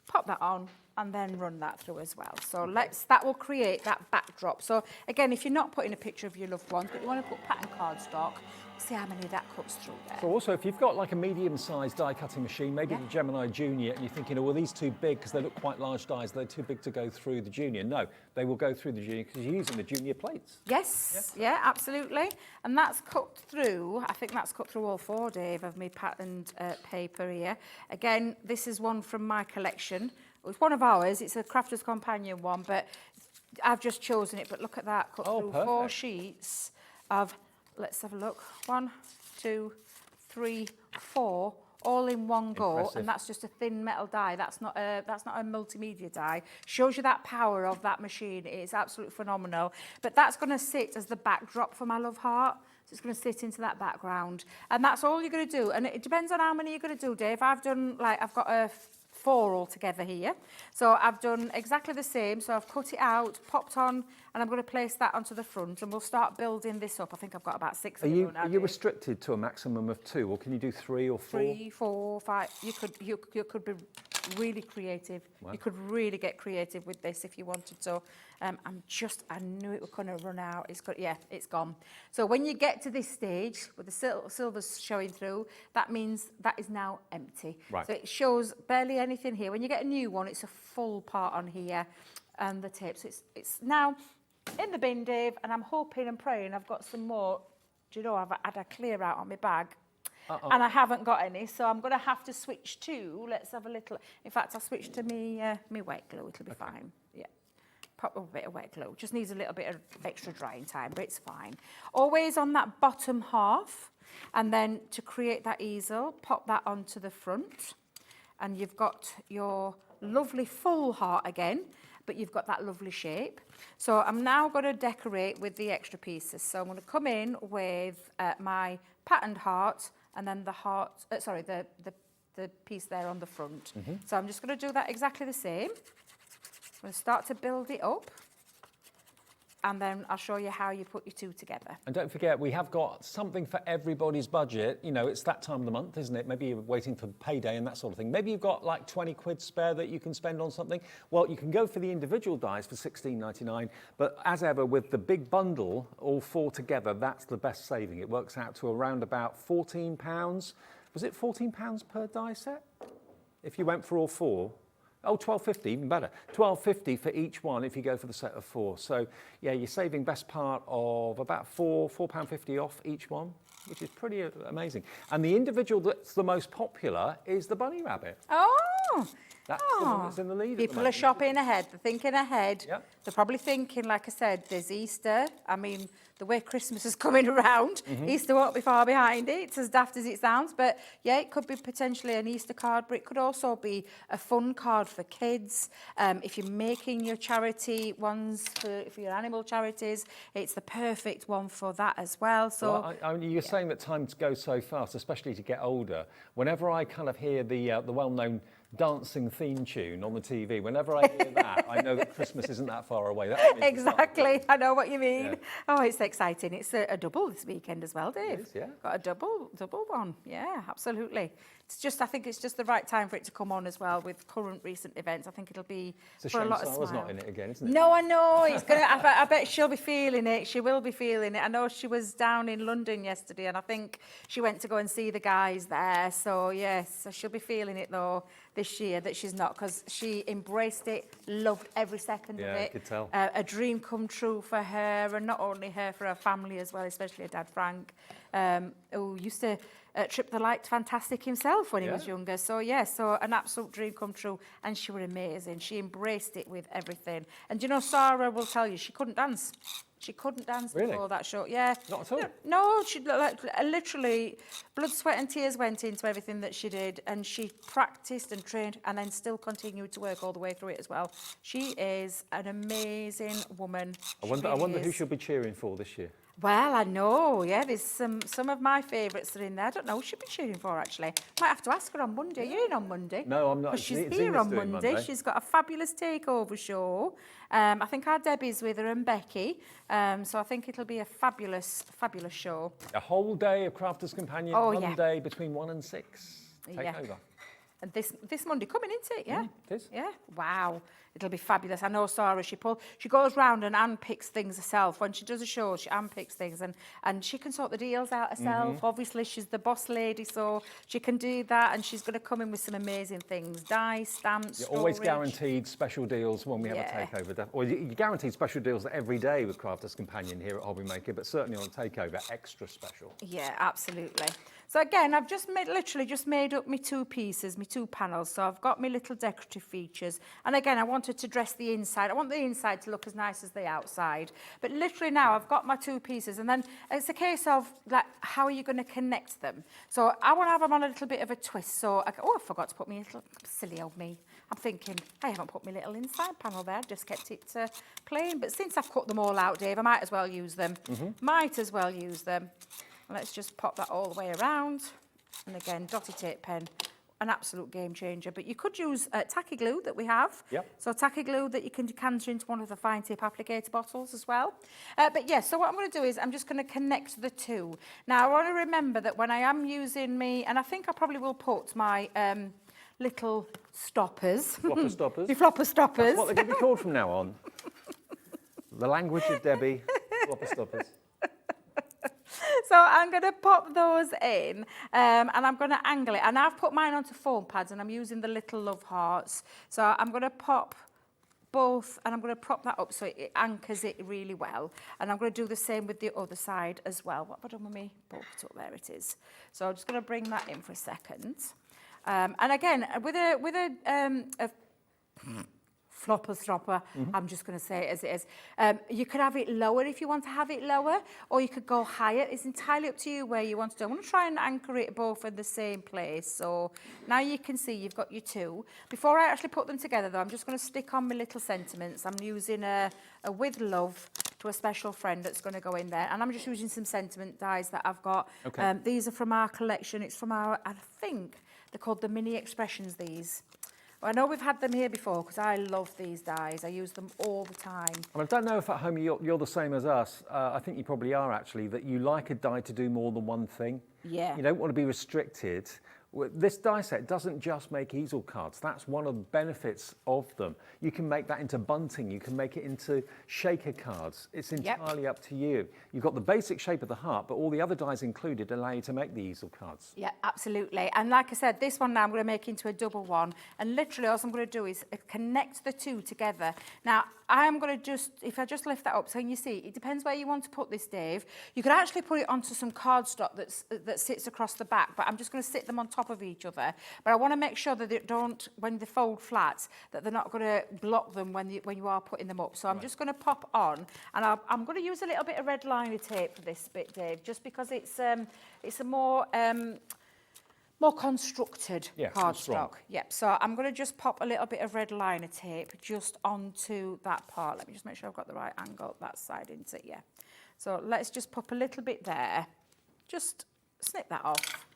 Pop that on and then run that through as well. So that will create that backdrop. So again, if you're not putting a picture of your loved ones, but you want to put pattern cardstock, see how many that cuts through there. So also, if you've got like a medium-sized die cutting machine, maybe the Gemini Junior, and you're thinking, oh, well, these too big because they look quite large dies, they're too big to go through the Junior. No, they will go through the Junior because you're using the Junior plates. Yes, yeah, absolutely. And that's cut through, I think that's cut through all 4, Dave, of me patterned paper here. Again, this is one from my collection. It's one of ours, it's a Crafter's Companion one, but I've just chosen it. But look at that, cut through perfect. 4 sheets of, let's have a look, 1, 2, 3, 4, all in one go. Impressive. And that's just a thin metal die. That's not a multimedia die. Shows you that power of that machine. It's absolutely phenomenal. But that's going to sit as the backdrop for my love heart. So it's going to sit into that background. And that's all you're going to do. And it depends on how many you're going to do, Dave. I've got a 4 altogether here. So I've done exactly the same. So I've cut it out, popped on, and I'm going to place that onto the front, and we'll start building this up. I think I've got about 6 of them. Are you restricted to a maximum of 2, or can you do 3 or 4? 3, 4, 5. You could be really creative. Wow. You could really get creative with this if you wanted to. I knew it was going to run out. It's gone. So when you get to this stage with the silvers showing through, that means that is now empty. Right. So it shows barely anything here. When you get a new one, it's a full part on here and the tape. So it's now in the bin, Dave, and I'm hoping and praying I've got some more. Do you know, I've had a clear out on my bag. And I haven't got any, so I'm going to have to switch to, let's have a little, in fact, I'll switch to me wet glue, it'll be fine. Yeah, pop a bit of wet glue. Just needs a little bit of extra drying time, but it's fine. Always on that bottom half, and then to create that easel, pop that onto the front, and you've got your lovely full heart again, but you've got that lovely shape. So I'm now going to decorate with the extra pieces. So I'm going to come in with my patterned heart, and then the heart, the piece there on the front. So I'm just going to do that exactly the same. I'm going to start to build it up, and then I'll show you how you put your 2 together. And don't forget, we have got something for everybody's budget. You know, it's that time of the month, isn't it? Maybe you're waiting for payday and that sort of thing. Maybe you've got like 20 quid spare that you can spend on something. Well, you can go for the individual dies for $16.99, but as ever, with the big bundle, all 4 together, that's the best saving. It works out to around about £14. Was it £14 per die set? If you went for all 4? Oh, $12.50, even better. $12.50 for each one if you go for the set of 4. So, yeah, you're saving best part of about £4.50 off each one, which is pretty amazing. And the individual that's the most popular is the bunny rabbit. Oh, That's the one that's in the lead. People are shopping ahead. They're thinking ahead. Yep. They're probably thinking, like I said, there's Easter. I mean, the way Christmas is coming around, Easter won't be far behind it. It's as daft as it sounds. But yeah, it could be potentially an Easter card, but it could also be a fun card for kids. If you're making your charity ones for your animal charities, it's the perfect one for that as well. So I mean, you're saying that time goes so fast, especially to get older. Whenever I kind of hear the well-known dancing theme tune on the TV, whenever I hear that, I know that Christmas isn't that far away. That exactly, I know what you mean. Yeah. Oh, it's exciting. It's a double this weekend as well, Dave. It is, yeah. Got a double one. Yeah, absolutely. I think it's just the right time for it to come on as well with current recent events. I think it'll be It's a for a shame lot of Sarah's smile. not in it again, isn't it? No, I know. It's gonna. I bet she'll be feeling it. She will be feeling it. I know she was down in London yesterday, and I think she went to go and see the guys there. So yes, so she'll be feeling it though this year that she's not, because she embraced it, loved every second of Yeah, it. I could tell. A dream come true for her, and not only her, for her family as well, especially her dad Frank, who used to trip the light fantastic himself when he was younger. So yeah, so an absolute dream come true, and she was amazing. She embraced it with everything. And you know, Sarah will tell you she couldn't dance. She couldn't dance Really? before that show. Yeah. Not at all? No, she literally blood, sweat and tears went into everything that she did, and she practiced and trained and then still continued to work all the way through it as well. She is an amazing woman. I wonder who she'll be cheering for this year. Well, I know, yeah, there's some of my favourites that are in there. I don't know who she'll be cheering for, actually. Might have to ask her on Monday. You're in on Monday? No, I'm not. 'Cause she's Zina's here on doing Monday. Monday. She's got a fabulous takeover show. I think our Debbie's with her and Becky. So I think it'll be a fabulous, fabulous show. A whole day of Crafters Companion, Oh, one yeah. day between 1 and 6. Take Yeah. over. And this Monday coming, isn't it? Yeah. It is. Yeah. Wow. It'll be fabulous. I know Sarah, she goes round and handpicks things herself. When she does a show, she handpicks things, and she can sort the deals out herself. Obviously, she's the boss lady, so she can do that, and she's going to come in with some amazing things. Dice, stamps, You're always storage. guaranteed special deals when we have Yeah. a takeover. Or you're guaranteed special deals every day with Crafters Companion here at Hobbymaker, but certainly on a takeover, extra special. Yeah, absolutely. So again, I've literally just made up my two pieces, my two panels. So I've got my little decorative features. And again, I wanted to dress the inside. I want the inside to look as nice as the outside. But literally now I've got my two pieces, and then it's a case of like, how are you going to connect them? So I want to have them on a little bit of a twist. So, I forgot to put my little, silly old me. I'm thinking, I haven't put my little inside panel there, just kept it plain. But since I've cut them all out, Dave, I might as well use them. Might as well use them. Let's just pop that all the way around. And again, dotty tape pen, an absolute game changer. But you could use tacky glue that we have. Yep. So tacky glue that you can decanter into one of the fine tip applicator bottles as well. But yeah, so what I'm going to do is I'm just going to connect the two. Now, I want to remember that when I am using and I think I probably will put my little stoppers. Flopper stoppers. My flopper stoppers. That's what they're going to be called from now on. The language of Debbie, flopper stoppers. So I'm going to pop those in and I'm going to angle it. And I've put mine onto foam pads and I'm using the little love hearts. So I'm going to pop both and I'm going to prop that up so it anchors it really well. And I'm going to do the same with the other side as well. What have I done with me? Both up, there it is. So I'm just going to bring that in for a second. And again, with a flopper stopper, I'm just going to say it as it is. You could have it lower if you want to have it lower, or you could go higher. It's entirely up to you where you want to do. I'm going to try and anchor it both in the same place. So now you can see you've got your two. Before I actually put them together though, I'm just going to stick on my little sentiments. I'm using a with love to a special friend that's going to go in there. And I'm just using some sentiment dies that I've got. Okay. These are from our collection. It's from I think they're called the Mini Expressions, these. I know we've had them here before because I love these dies. I use them all the time. And I don't know if at home you're the same as us. I think you probably are actually, that you like a die to do more than one thing. Yeah. You don't want to be restricted. This die set doesn't just make easel cards. That's one of the benefits of them. You can make that into bunting. You can make it into shaker cards. It's entirely up to you. You've got the basic shape of the heart, but all the other dies included allow you to make the easel cards. Yeah, absolutely. And like I said, this one now I'm going to make into a double one. And literally all I'm going to do is connect the two together. Now, I'm going to if I just lift that up, so you see, it depends where you want to put this, Dave. You could actually put it onto some cardstock that sits across the back, but I'm just going to sit them on top top of each other, but I want to make sure that they don't, when they fold flat, that they're not going to block them when you are putting them up. So I'm just going to pop on, and I'm going to use a little bit of red liner tape for this bit, Dave, just because it's a more constructed cardstock. Yep. So I'm going to just pop a little bit of red liner tape just onto that part. Let me just make sure I've got the right angle. That side into it. Yeah. So let's just pop a little bit there. Just snip that off.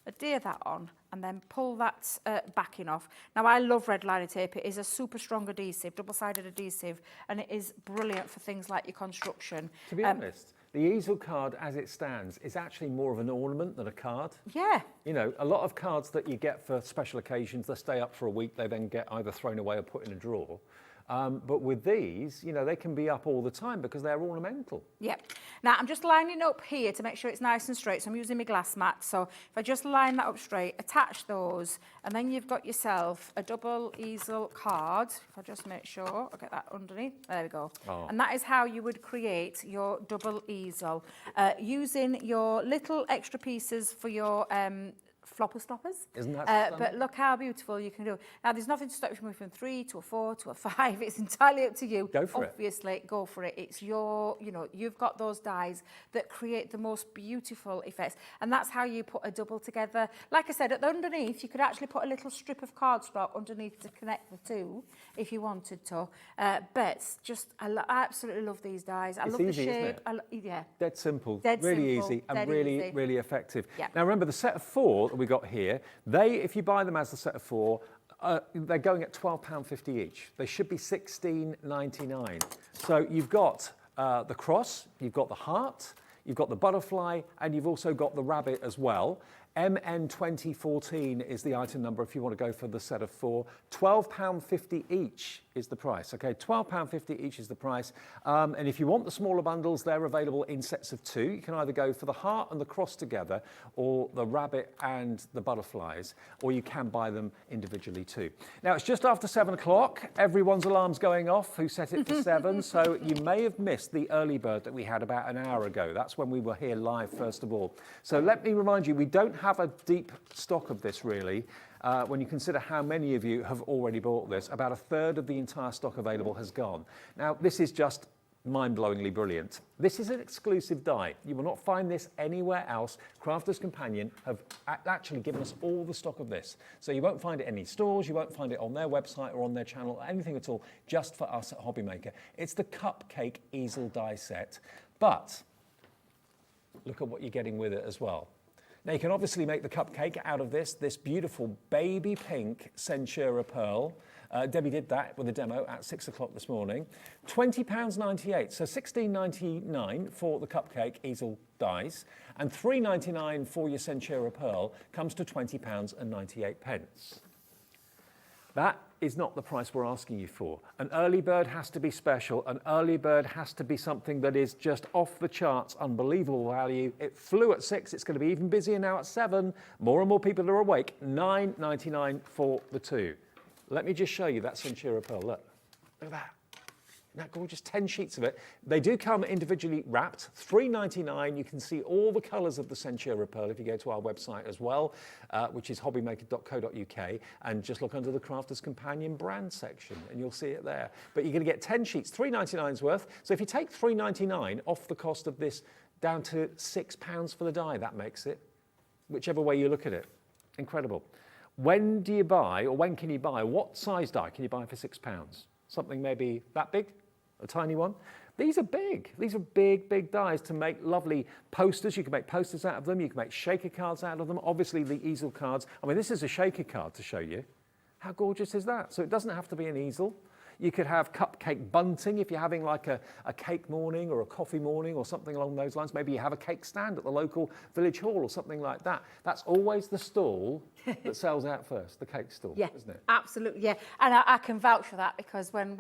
Adhere that on, and then pull that backing off. Now, I love red liner tape. It is a super strong adhesive, double-sided adhesive, and it is brilliant for things like your construction. To be honest, the easel card as it stands is actually more of an ornament than a card. Yeah. You know, a lot of cards that you get for special occasions, they stay up for a week, they then get either thrown away or put in a drawer. But with these, you know, they can be up all the time because they're ornamental. Yep. Now, I'm just lining up here to make sure it's nice and straight. So I'm using my glass mat. So if I just line that up straight, attach those, and then you've got yourself a double easel card. If I just make sure I get that underneath. There we go. Oh. And that is how you would create your double easel. Using your little extra pieces for your flopper stoppers. Isn't that fun? But look how beautiful you can do. Now, there's nothing to stop you from moving from 3 to a 4 to a 5. It's entirely up to you. Go for it. Obviously, go for it. It's your, you know, you've got those dies that create the most beautiful effects. And that's how you put a double together. Like I said, at the underneath, you could actually put a little strip of cardstock underneath to connect the two if you wanted to. But just, I absolutely love these dies. I love the shape. Isn't it? Yeah. Dead simple, Dead really simple, easy, and dead really, easy. really effective. Yeah. Now remember, the set of 4 that we got here, if you buy them as the set of 4, they're going at £12.50 each. They should be £16.99. So you've got the cross, you've got the heart, you've got the butterfly, and you've also got the rabbit as well. MN2014 is the item number if you want to go for the set of 4. £12.50 each is the price, okay? £12.50 each is the price. And if you want the smaller bundles, they're available in sets of 2. You can either go for the heart and the cross together, or the rabbit and the butterflies, or you can buy them individually too. Now, it's just after 7 o'clock. Everyone's alarm's going off who set it for 7, so you may have missed the early bird that we had about an hour ago. That's when we were here live, first of all. So let me remind you, we don't have a deep stock of this really. When you consider how many of you have already bought this, about a third of the entire stock available has gone. Now, this is just mind-blowingly brilliant. This is an exclusive die. You will not find this anywhere else. Crafters Companion have actually given us all the stock of this. So you won't find it in any stores, you won't find it on their website or on their channel, anything at all, just for us at Hobbymaker. It's the Cupcake Easel die set, but look at what you're getting with it as well. Now, you can obviously make the cupcake out of this beautiful baby pink Centura pearl. Debbie did that with a demo at 6 o'clock this morning. £20.98, so £16.99 for the cupcake easel dies, and £3.99 for your Centura pearl comes to £20.98. That is not the price we're asking you for. An early bird has to be special. An early bird has to be something that is just off the charts, unbelievable value. It flew at 6, it's going to be even busier now at 7. More and more people are awake. £9.99 for the 2. Let me just show you that Centura pearl. Look at that. Isn't that gorgeous? 10 sheets of it. They do come individually wrapped. £3.99. You can see all the colours of the Centura pearl if you go to our website as well, which is hobbymaker.co.uk, and just look under the Crafters Companion brand section and you'll see it there. But you're going to get 10 sheets, £3.99's worth. So if you take £3.99 off the cost of this down to £6 for the die, that makes it, whichever way you look at it. Incredible. When do you buy, or when can you buy, what size die can you buy for £6? Something maybe that big? A tiny one? These are big. These are big, big dies to make lovely posters. You can make posters out of them. You can make shaker cards out of them. Obviously, the easel cards. I mean, this is a shaker card to show you. How gorgeous is that? So it doesn't have to be an easel. You could have cupcake bunting if you're having like a cake morning or a coffee morning or something along those lines. Maybe you have a cake stand at the local village hall or something like that. That's always the stall that sells out first, the cake stall, isn't it? Absolutely, yeah. And I can vouch for that because when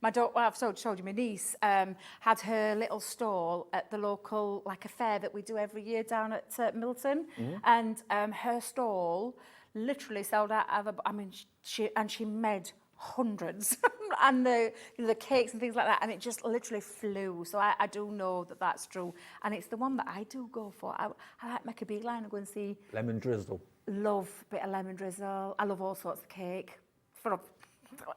my daughter, well, I've told you, my niece had her little stall at the local, like a fair that we do every year down at Milton. Mm-hmm. And her stall literally sold out of, she made hundreds and the cakes and things like that, and it just literally flew. So I do know that that's true, and it's the one that I do go for. I like make a beeline and go and see lemon drizzle. love a bit of lemon drizzle. I love all sorts of cake.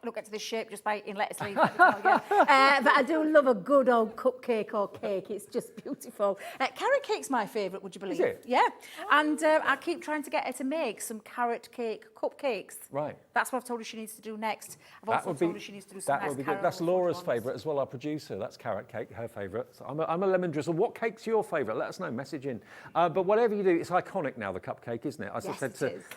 Look at the shape just by eating lettuce leaves. But I do love a good old cupcake or cake. It's just beautiful. Carrot cake's my favourite, would you believe? Is it? Yeah. And I keep trying to get her to make some carrot cake cupcakes. Right. That's what I've told her she needs to do next. I've also told her she needs to do some That nice would be carrot good. That's waffle Laura's ones. favourite as well, our producer. That's carrot cake, her favourite. So I'm a lemon drizzle. What cake's your favourite? Let us know. Message in. But whatever you do, it's iconic now, the cupcake, isn't it? Yes,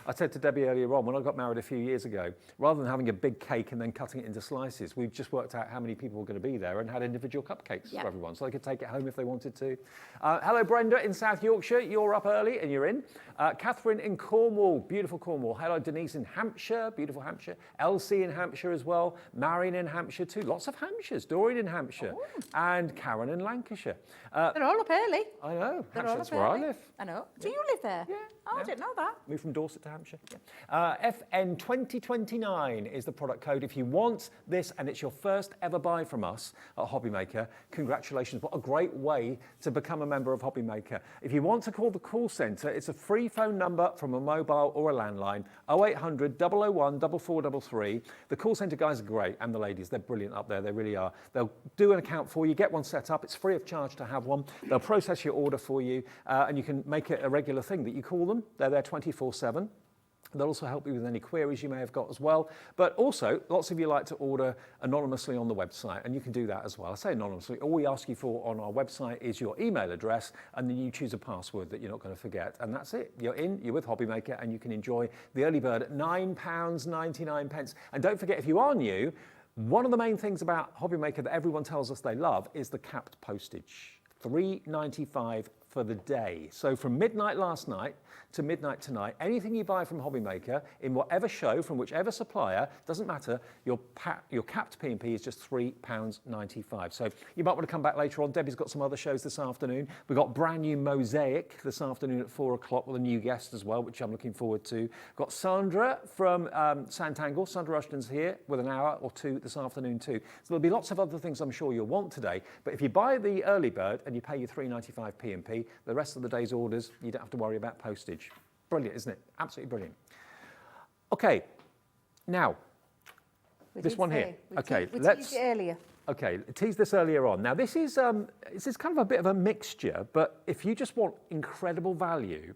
I said to Debbie earlier on, when I got married a few years ago, rather than having a big cake and then cutting it into slices, we've just worked out how many people were going to be there and had individual cupcakes for everyone, so they could take it home if they wanted to. Hello, Brenda in South Yorkshire. You're up early and you're in. Catherine in Cornwall, beautiful Cornwall. Hello, Denise in Hampshire, beautiful Hampshire. Elsie in Hampshire as well. Marion in Hampshire too. Lots of Hampshires. Doreen in Hampshire. And Karen in Lancashire. They're all up early. I know. They're all Hampshire's up where I early. live. I know. Do you live there? Yeah. Oh, I didn't know that. Moved from Dorset to Hampshire. Yeah. FN 2029 is the product code. If you want this and it's your first ever buy from us at Hobbymaker, congratulations. What a great way to become a member of Hobbymaker. If you want to call the call centre, it's a free phone number from a mobile or a landline, 0800 001 4433. The call centre guys are great, and the ladies, they're brilliant up there, they really are. They'll do an account for you, get one set up, it's free of charge to have one. They'll process your order for you, and you can make it a regular thing that you call them. They're there 24/7. They'll also help you with any queries you may have got as well. But also, lots of you like to order anonymously on the website, and you can do that as well. I say anonymously. All we ask you for on our website is your email address, and then you choose a password that you're not going to forget. And that's it. You're in, you're with Hobbymaker, and you can enjoy the early bird at £9.99. And don't forget, if you are new, one of the main things about Hobbymaker that everyone tells us they love is the capped postage. £3.95 for the day. So from midnight last night to midnight tonight, anything you buy from Hobbymaker in whatever show, from whichever supplier, doesn't matter, your capped P&P is just £3.95. So you might want to come back later on. Debbie's got some other shows this afternoon. We've got brand new Mosaic this afternoon at 4 o'clock with a new guest as well, which I'm looking forward to. Got Sandra from Santangle. Sandra Rushton's here with an hour or two this afternoon too. So there'll be lots of other things I'm sure you'll want today. But if you buy the early bird and you pay your £3.95 P&P, the rest of the day's orders, you don't have to worry about postage. Brilliant, isn't it? Absolutely brilliant. Okay, now, this one here. Okay, let's. Earlier. Okay, teased this earlier on. Now, this is kind of a bit of a mixture, but if you just want incredible value,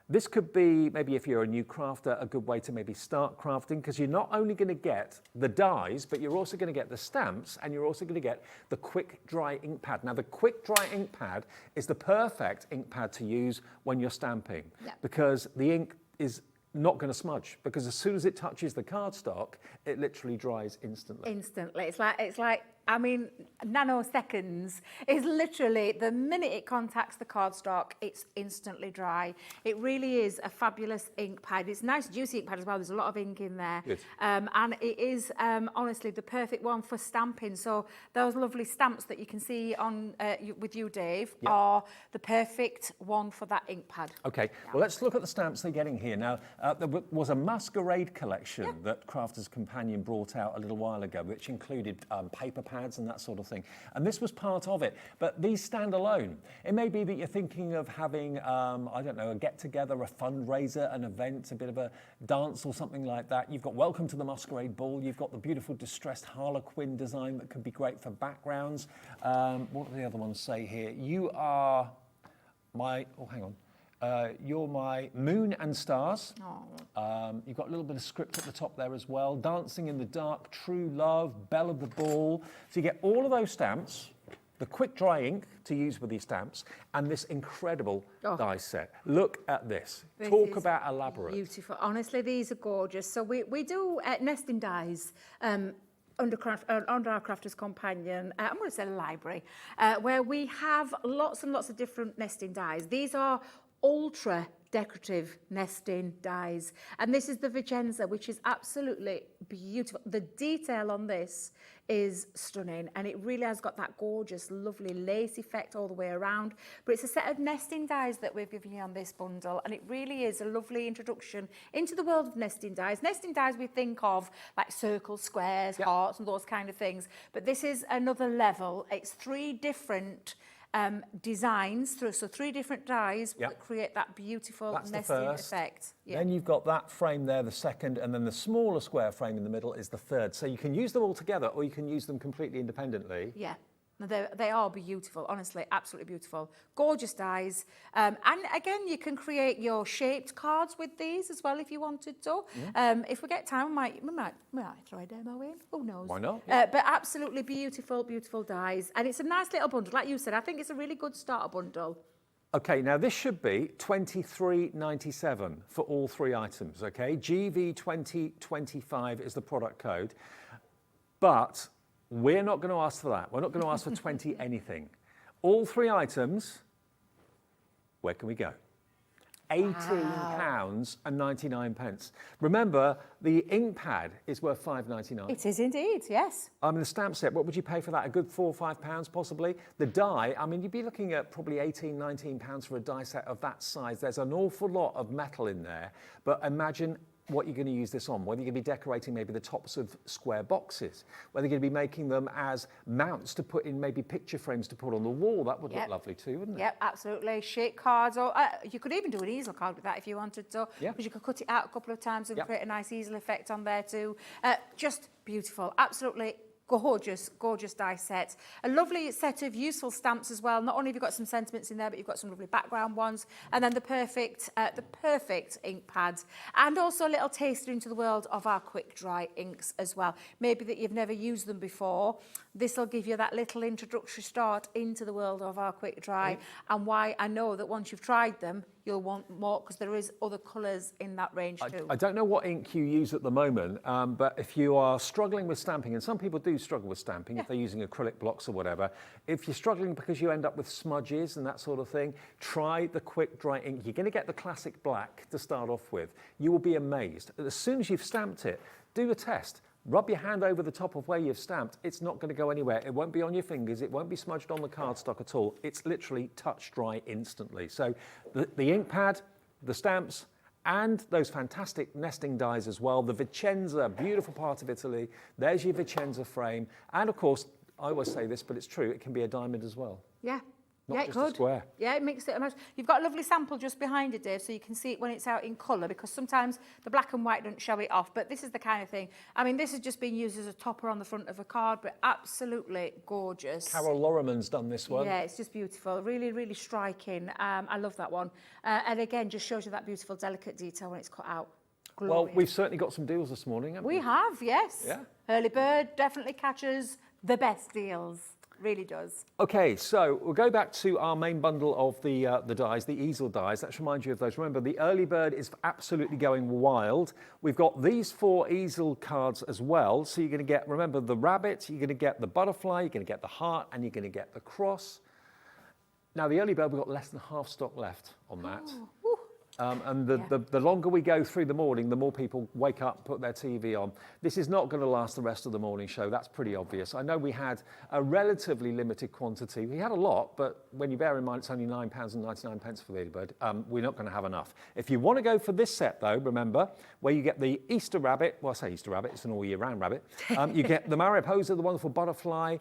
this could be, maybe if you're a new crafter, a good way to maybe start crafting, because you're not only going to get the dies, but you're also going to get the stamps, and you're also going to get the quick dry ink pad. Now, the quick dry ink pad is the perfect ink pad to use when you're stamping, because the ink is not going to smudge, because as soon as it touches the cardstock, it literally dries instantly. Instantly. It's like, I mean, nanoseconds is literally the minute it contacts the cardstock, it's instantly dry. It really is a fabulous ink pad. It's a nice juicy ink pad as well. There's a lot of ink in there. And it is honestly the perfect one for stamping. So those lovely stamps that you can see on with you, Dave, are the perfect one for that ink pad. Okay, well, let's look at the stamps they're getting here. Now, there was a Masquerade collection that Crafters Companion brought out a little while ago, which included paper pads and that sort of thing. And this was part of it. But these stand alone. It may be that you're thinking of having, I don't know, a get-together, a fundraiser, an event, a bit of a dance or something like that. You've got Welcome to the Masquerade Ball. You've got the beautiful distressed Harlequin design that could be great for backgrounds. What do the other ones say here? You are my, oh, hang on. You're my moon and stars. You've got a little bit of script at the top there as well. Dancing in the dark, true love, belle of the ball. So you get all of those stamps, the quick dry ink to use with these stamps, and this incredible die set. Look at this. Talk about elaborate. Beautiful. Honestly, these are gorgeous. So we do nesting dies. Under our Crafters Companion, I'm going to say library, where we have lots and lots of different nesting dies. These are ultra decorative nesting dies, and this is the Vicenza, which is absolutely beautiful. The detail on this is stunning, and it really has got that gorgeous, lovely lace effect all the way around. But it's a set of nesting dies that we've given you on this bundle, and it really is a lovely introduction into the world of nesting dies. Nesting dies we think of like circles, squares, hearts, and those kind of things, but this is another level. It's 3 different designs through, so 3 different dies Yep. that create that beautiful That's the nesting first. effect. Yeah. Then you've got that frame there, the second, and then the smaller square frame in the middle is the third. So you can use them all together or you can use them completely independently. Yeah. No, they are beautiful, honestly, absolutely beautiful. Gorgeous dies. And again, you can create your shaped cards with these as well if you wanted to. If we get time, we might throw a demo in. Who knows? Why not? But absolutely beautiful, beautiful dies. And it's a nice little bundle. Like you said, I think it's a really good starter bundle. Okay, now this should be $23.97 for all 3 items, okay? GV2025 is the product code. But we're not going to ask for that. We're not going to ask for 20 anything. All 3 items, where can we go? £18.99. Remember, the ink pad is worth £5.99. It is indeed, yes. I mean, the stamp set, what would you pay for that? A good £4 or £5 possibly? The die, I mean, you'd be looking at probably £18, £19 for a die set of that size. There's an awful lot of metal in there, but imagine what you're going to use this on, whether you're going to be decorating maybe the tops of square boxes, whether you're going to be making them as mounts to put in maybe picture frames to put on the wall. That would look lovely too, wouldn't it? Yep, absolutely. Shape cards, or you could even do an easel card with that if you wanted to, because you could cut it out a couple of times and create a nice easel effect on there too. Just beautiful, absolutely gorgeous, gorgeous die set. A lovely set of useful stamps as well. Not only have you got some sentiments in there, but you've got some lovely background ones, and then the perfect ink pads, and also a little taster into the world of our quick dry inks as well. Maybe that you've never used them before. This will give you that little introductory start into the world of our quick dry, and why I know that once you've tried them, you'll want more, because there is other colours in that range too. I don't know what ink you use at the moment, but if you are struggling with stamping, and some people do struggle with stamping if they're using acrylic blocks or whatever, if you're struggling because you end up with smudges and that sort of thing, try the quick dry ink. You're going to get the classic black to start off with. You will be amazed. As soon as you've stamped it, do a test. Rub your hand over the top of where you've stamped. It's not going to go anywhere. It won't be on your fingers. It won't be smudged on the cardstock at all. It's literally touch dry instantly. So the ink pad, the stamps, and those fantastic nesting dies as well. The Vicenza, beautiful part of Italy. There's your Vicenza frame. And of course, I always say this, but it's true, it can be a diamond as well. Yeah. Not just a square. Yeah, it makes it a nice. You've got a lovely sample just behind it, Dave, so you can see it when it's out in colour, because sometimes the black and white don't show it off, but this is the kind of thing. I mean, this has just been used as a topper on the front of a card, but absolutely gorgeous. Carol Lorriman's done this one. Yeah, it's just beautiful. Really, really striking. I love that one. And again, just shows you that beautiful, delicate detail when it's cut out. Glorious. Well, we've certainly got some deals this morning, haven't we? We have, yes. Yeah. Early bird definitely catches the best deals. Really does. Okay, so we'll go back to our main bundle of the dies, the easel dies. Let's remind you of those. Remember, the early bird is absolutely going wild. We've got these 4 easel cards as well. So you're going to get, remember, the rabbit, you're going to get the butterfly, you're going to get the heart, and you're going to get the cross. Now, the early bird, we've got less than half stock left on that. Ooh. And the longer we go through the morning, the more people wake up, put their TV on. This is not going to last the rest of the morning show. That's pretty obvious. I know we had a relatively limited quantity. We had a lot, but when you bear in mind it's only £9.99 for the early bird, we're not going to have enough. If you want to go for this set, though, remember, where you get the Easter rabbit, well, I say Easter rabbit, it's an all-year-round rabbit. You get the Mariposa, the wonderful butterfly,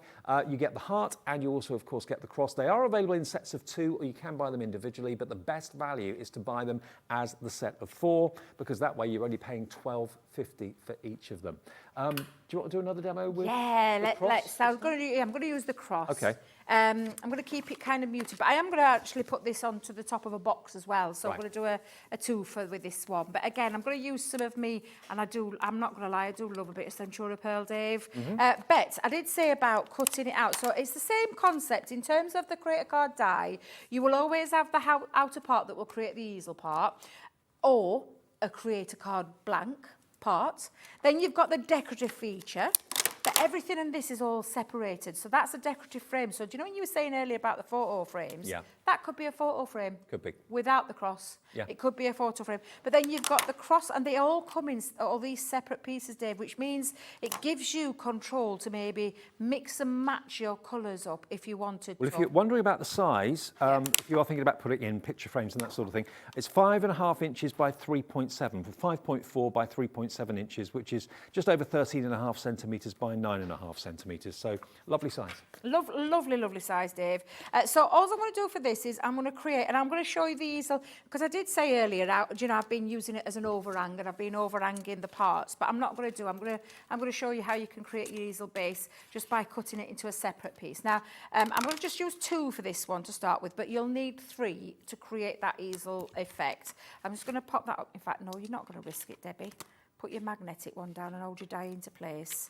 you get the heart, and you also, of course, get the cross. They are available in sets of 2, or you can buy them individually, but the best value is to buy them as the set of 4, because that way you're only paying £12.50 for each of them. Do you want to do another demo with the cross? Let's. So I'm going to use the cross. Okay. I'm going to keep it kind of muted, but I am going to actually put this onto the top of a box as well. So I'm going to do a 2 with this one. But again, I'm going to use some of me, and I'm not going to lie, I do love a bit of Centura Pearl, Dave. But I did say about cutting it out. So it's the same concept in terms of the create a card die. You will always have the outer part that will create the easel part, or a create a card blank part. Then you've got the decorative feature, but everything in this is all separated. So that's a decorative frame. So do you know when you were saying earlier about the photo frames? Yeah. That could be a photo frame. Could be. Without the cross. Yeah. It could be a photo frame. But then you've got the cross, and they all come in all these separate pieces, Dave, which means it gives you control to maybe mix and match your colours up if you wanted Well, to. if you're wondering about the size, if you are thinking about putting in picture frames and that sort of thing, it's 5.5 inches by 3.7, 5.4 by 3.7 inches, which is just over 13.5 centimetres by 9.5 centimetres. So lovely size. Lovely, lovely size, Dave. So all I'm going to do for this is I'm going to create, and I'm going to show you the easel, because I did say earlier, I've been using it as an overhang, and I've been overhanging the parts, but I'm not going to do. I'm going to show you how you can create your easel base just by cutting it into a separate piece. Now, I'm going to just use 2 for this one to start with, but you'll need 3 to create that easel effect. I'm just going to pop that up. In fact, no, you're not going to risk it, Debbie. Put your magnetic one down and hold your die into place.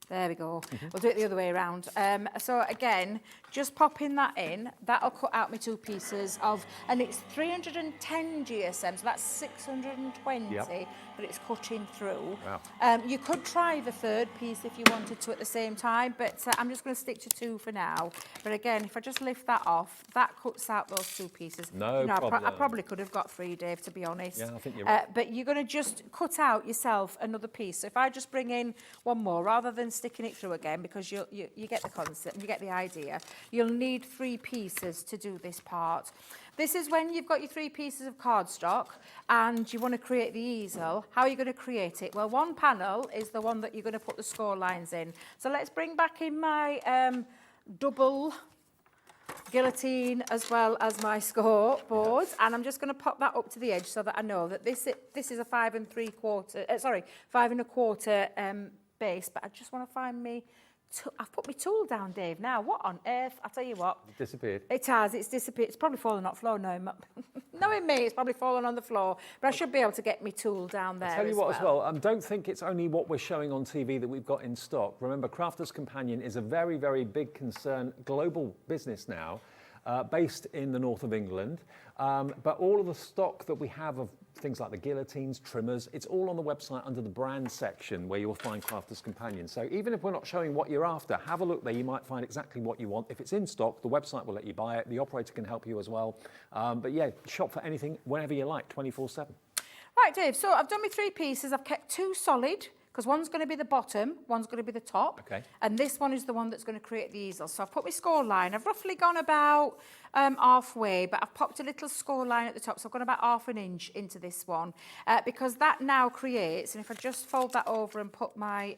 There we go. We'll do it the other way around. So again, just popping that in, that'll cut out my 2 pieces of, and it's 310 GSM, so that's 620 that it's cutting through. Wow. You could try the 3rd piece if you wanted to at the same time, but I'm just going to stick to 2 for now. But again, if I just lift that off, that cuts out those 2 pieces. No problem. I probably could have got 3, Dave, to be honest. Yeah, I think you're right. But you're going to just cut out yourself another piece. So if I just bring in one more, rather than sticking it through again, because you get the concept, you get the idea, you'll need 3 pieces to do this part. This is when you've got your 3 pieces of cardstock and you want to create the easel. How are you going to create it? Well, one panel is the one that you're going to put the score lines in. So let's bring back in my double guillotine as well as my score board, and I'm just going to pop that up to the edge so that I know that this is a 5 1/4 base, but I just want to find me. I've put my tool down, Dave. Now, what on earth? I'll tell you what. It disappeared. It has. It's disappeared. It's probably fallen on the floor now. Knowing me, it's probably fallen on the floor. But I should be able to get my tool down there. I'll tell you what as well, don't think it's only what we're showing on TV that we've got in stock. Remember, Crafter's Companion is a very, very big concern, global business now, based in the north of England. But all of the stock that we have of things like the guillotines, trimmers, it's all on the website under the brand section where you'll find Crafter's Companion. So even if we're not showing what you're after, have a look there. You might find exactly what you want. If it's in stock, the website will let you buy it. The operator can help you as well. But yeah, shop for anything whenever you like, 24/7. Right, Dave, so I've done my 3 pieces. I've kept 2 solid, because one's going to be the bottom, one's going to be the top. Okay. And this one is the one that's going to create the easel. So I've put my score line. I've roughly gone about halfway, but I've popped a little score line at the top. So I've gone about 1/2 inch into this one, because that now creates, and if I just fold that over and put my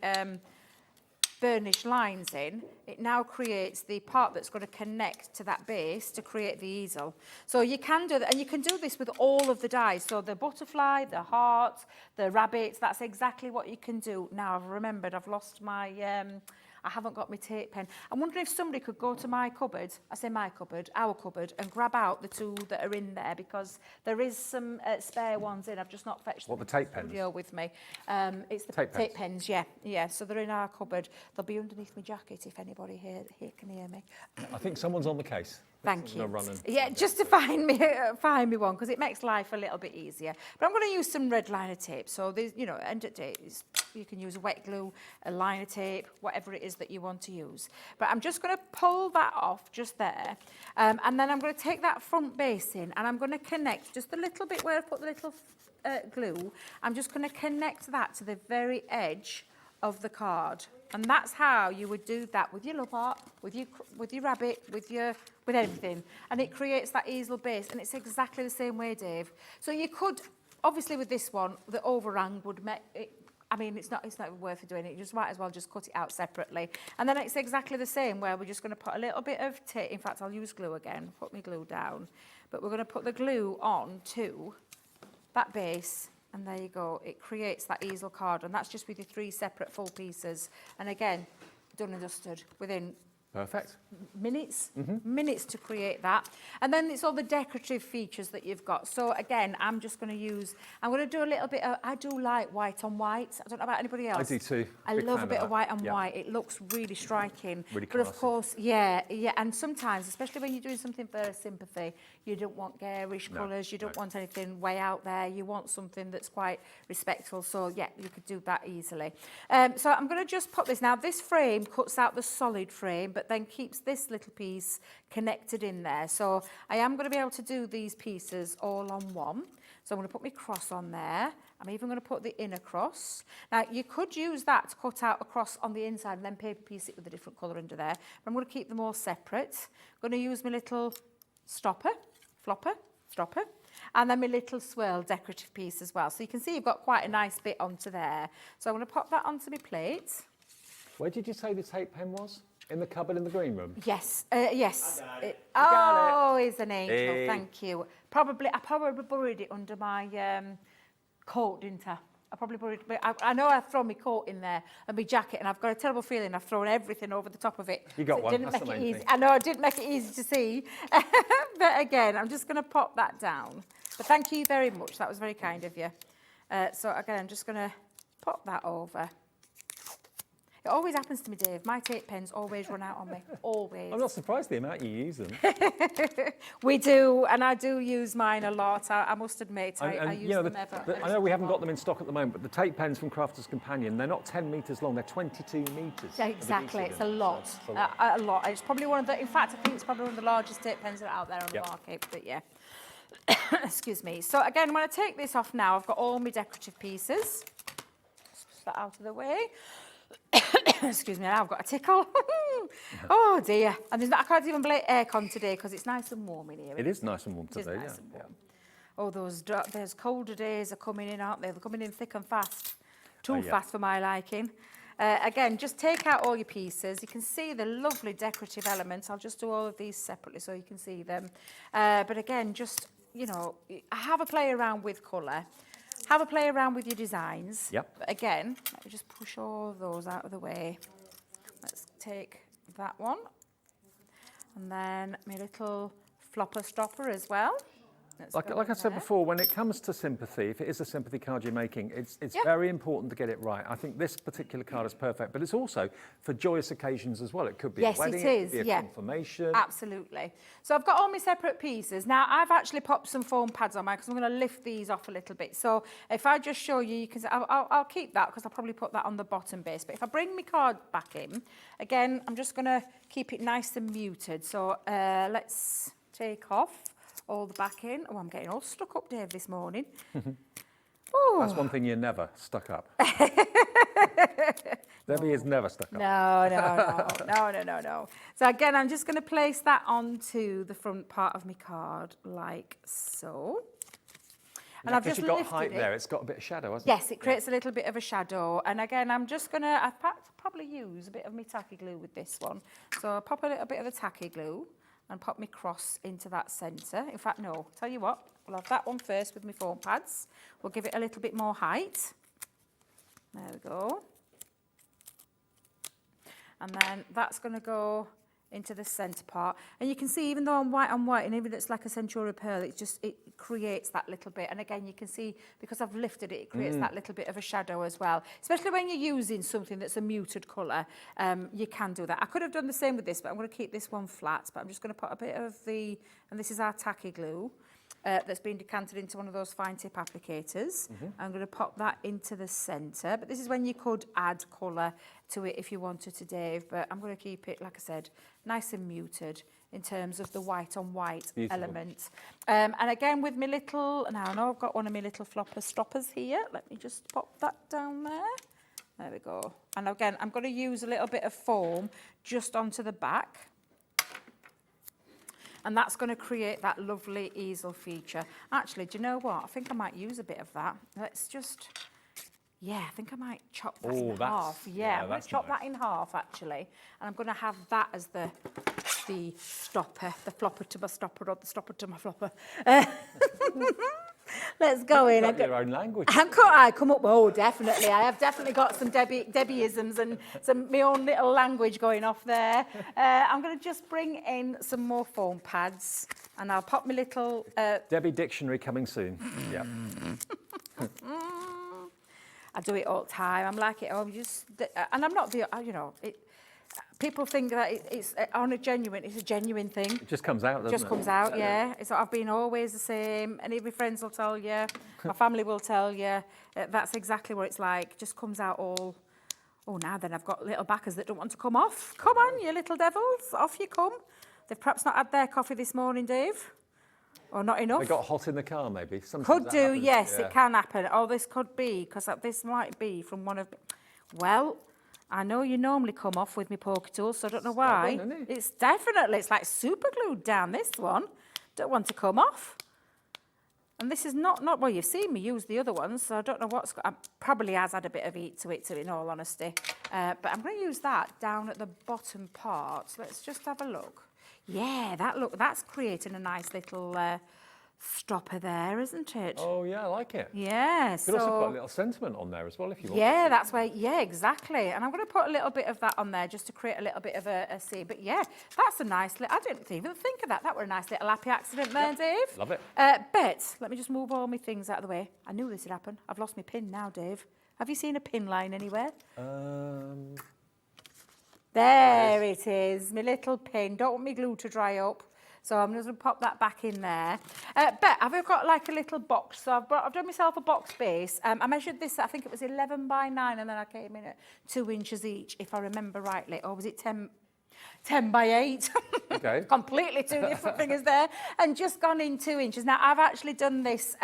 burnished lines in, it now creates the part that's going to connect to that base to create the easel. So you can do that, and you can do this with all of the dies. So the butterfly, the heart, the rabbits, that's exactly what you can do. Now I've remembered I've lost my, I haven't got my tape pen. I'm wondering if somebody could go to my cupboard, I say my cupboard, our cupboard, and grab out the 2 that are in there, because there is some spare ones in. I've just not fetched them. What, the tape pens? With me. It's the Tape pens, yeah. So they're in our cupboard. They'll be underneath my jacket if anybody here can hear me. I think someone's on the case. Thank you. Run and Yeah, just to find me one, because it makes life a little bit easier. But I'm going to use some red liner tape. So there's, end of the day, you can use a wet glue, a liner tape, whatever it is that you want to use. But I'm just going to pull that off just there, and then I'm going to take that front base in, and I'm going to connect just a little bit where I've put the little glue. I'm just going to connect that to the very edge of the card. And that's how you would do that with your love art, with your rabbit, with everything. And it creates that easel base, and it's exactly the same way, Dave. So you could, obviously with this one, the overhang would make it, I mean, it's not even worth doing it. You just might as well just cut it out separately. And then it's exactly the same, where we're just going to put a little bit of tape. In fact, I'll use glue again, put my glue down. But we're going to put the glue on to that base. And there you go, it creates that easel card, and that's just with your 3 separate full pieces. And again, done and dusted within Perfect. Minutes to create that. And then it's all the decorative features that you've got. So again, I'm just going to use, I'm going to do a little bit of, I do like white on white. I don't know about anybody else. I do too. I Big love fan a bit of white on Yeah. white. It looks really striking. Really but of classy. course, yeah. And sometimes, especially when you're doing something for sympathy, you don't want garish colours. You don't want anything way out there. You want something that's quite respectful. So yeah, you could do that easily. So I'm going to just put this. Now this frame cuts out the solid frame, but then keeps this little piece connected in there. So I am going to be able to do these pieces all on one. So I'm going to put my cross on there. I'm even going to put the inner cross. Now, you could use that to cut out a cross on the inside and then paper piece it with a different colour under there. But I'm going to keep them all separate. I'm going to use my little stopper, flopper, stopper, and then my little swirl decorative piece as well. So you can see you've got quite a nice bit onto there. So I'm going to pop that onto my plate. Where did you say the tape pen was? In the cupboard in the green room? Yes, yes. got it. He's an angel, Hey. thank you. I probably buried it under my coat, didn't I? I probably buried it. I know I've thrown my coat in there and my jacket, and I've got a terrible feeling I've thrown everything over the top of it. You got So it one, didn't that's make the it main easy. thing. I know, it didn't make it easy to see. But again, I'm just going to pop that down. But thank you very much. That was very kind of you. So again, I'm just going to pop that over. It always happens to me, Dave. My tape pens always run out on me. Always. I'm not surprised the amount you use them. We do, and I do use mine a lot. I must admit, I And, use you know, them ever. I know we haven't got them in stock at the moment, but the tape pens from Crafter's Companion, they're not 10 metres long, they're 22 metres. Yeah, exactly, it's a adhesive in. lot. So it's a lot. A lot. It's probably one of the, in fact, I think it's probably one of the largest tape pens that are out there on Yep. the market, but yeah. Excuse me. So again, when I take this off now, I've got all my decorative pieces. Just push that out of the way. Excuse me, now I've got a tickle. Oh dear. And I can't even blame aircon today because it's nice and warm in here. It is nice and warm It is today, nice yeah. and warm. Oh, those colder days are coming in, aren't they? They're coming in thick and fast. Too yeah. fast for my liking. Again, just take out all your pieces. You can see the lovely decorative elements. I'll just do all of these separately so you can see them. But again, just, you know, have a play around with colour. Have a play around with your designs. Yep. But again, let me just push all of those out of the way. Let's take that one. And then my little flopper stopper as well. Let's go Like I in said there. before, when it comes to sympathy, if it is a sympathy card you're making, it's Yeah. very important to get it right. I think this particular card is perfect, but it's also for joyous occasions as well. It could be Yes, a wedding, it it is, could be a yeah. confirmation. Absolutely. So I've got all my separate pieces. Now I've actually popped some foam pads on mine because I'm going to lift these off a little bit. So if I just show you, you can. I'll keep that because I'll probably put that on the bottom base. But if I bring my card back in, again, I'm just going to keep it nice and muted. So let's take off all the backing. Oh, I'm getting all stuck up, Dave, this morning. That's one thing you're never stuck up. Debbie is never stuck up. No. So again, I'm just going to place that onto the front part of my card like so. And I've Because just you've got lifted height it. there, it's got a bit of shadow, hasn't it? Yes, it creates a little bit of a shadow. And again, I'm just going to, probably use a bit of my tacky glue with this one. So I'll pop a little bit of the tacky glue and pop my cross into that centre. In fact, no, tell you what, we'll have that one first with my foam pads. We'll give it a little bit more height. There we go. And then that's going to go into the centre part. And you can see, even though I'm white on white, and even though it's like a Centura pearl, it creates that little bit. And again, you can see, because I've lifted it, it creates that little bit of a shadow as well. Especially when you're using something that's a muted colour, you can do that. I could have done the same with this, but I'm going to keep this one flat. But I'm just going to put a bit of the, and this is our tacky glue, that's been decanted into one of those fine tip applicators. I'm going to pop that into the centre. But this is when you could add colour to it if you wanted to, Dave. But I'm going to keep it, like I said, nice and muted in terms of the white on white element. And again, with my little, now I know I've got one of my little flopper stoppers here. Let me just pop that down there. There we go. And again, I'm going to use a little bit of foam just onto the back. And that's going to create that lovely easel feature. Actually, do you know what? I think I might use a bit of that. Let's just, yeah, I think I might chop that in half. Yeah, I'm going to chop that in half, actually. And I'm going to have that as the stopper, the flopper to my stopper, or the stopper to my flopper. Let's go in. You've got your own language. I come up, oh, definitely. I have definitely got some Debbie-isms and some my own little language going off there. I'm going to just bring in some more foam pads, and I'll pop my little... Debbie Dictionary coming soon. Yeah. I do it all the time. I'm like it. And I'm not the, you know, people think that it's a genuine thing. It just comes out, doesn't it? Just comes out, yeah. It's, I've been always the same. Any of my friends will tell you, my family will tell you. That's exactly what it's like. Just comes out all Oh, now then, I've got little backers that don't want to come off. Come on, you little devils, off you come. They've perhaps not had their coffee this morning, Dave. Or not enough. They got hot in the car, maybe. Sometimes Could that do, happens. yes, Yeah. it can happen. Oh, this could be, because this might be from one of... Well, I know you normally come off with me poker tools, so I don't know why. Stubborn, isn't it? It's definitely, it's like super glued down, this one. Don't want to come off. And this is not well, you've seen me use the other ones, so I don't know what's... probably has had a bit of heat to it, in all honesty. But I'm going to use that down at the bottom part. So let's just have a look. Yeah, that's creating a nice little stopper there, isn't it? Oh, yeah, I like it. Yeah, You could also put a little sentiment on there as well if you want. yeah, that's why. Yeah, exactly. And I'm going to put a little bit of that on there just to create a little bit of a scene. But yeah, that's a nice little... I didn't even think of that. That were a nice little happy accident there, Dave. Love it. But let me just move all my things out of the way. I knew this would happen. I've lost my pin now, Dave. Have you seen a pin line anywhere? There it is, my little pin. Don't want my glue to dry up. So I'm just going to pop that back in there. But I've got like a little box. So I've done myself a box base. I measured this, I think it was 11 by 9, and then I came in at 2 inches each, if I remember rightly. Or was it 10 by 8? Okay. Completely two different fingers there. And just gone in 2 inches. Now, I've actually done this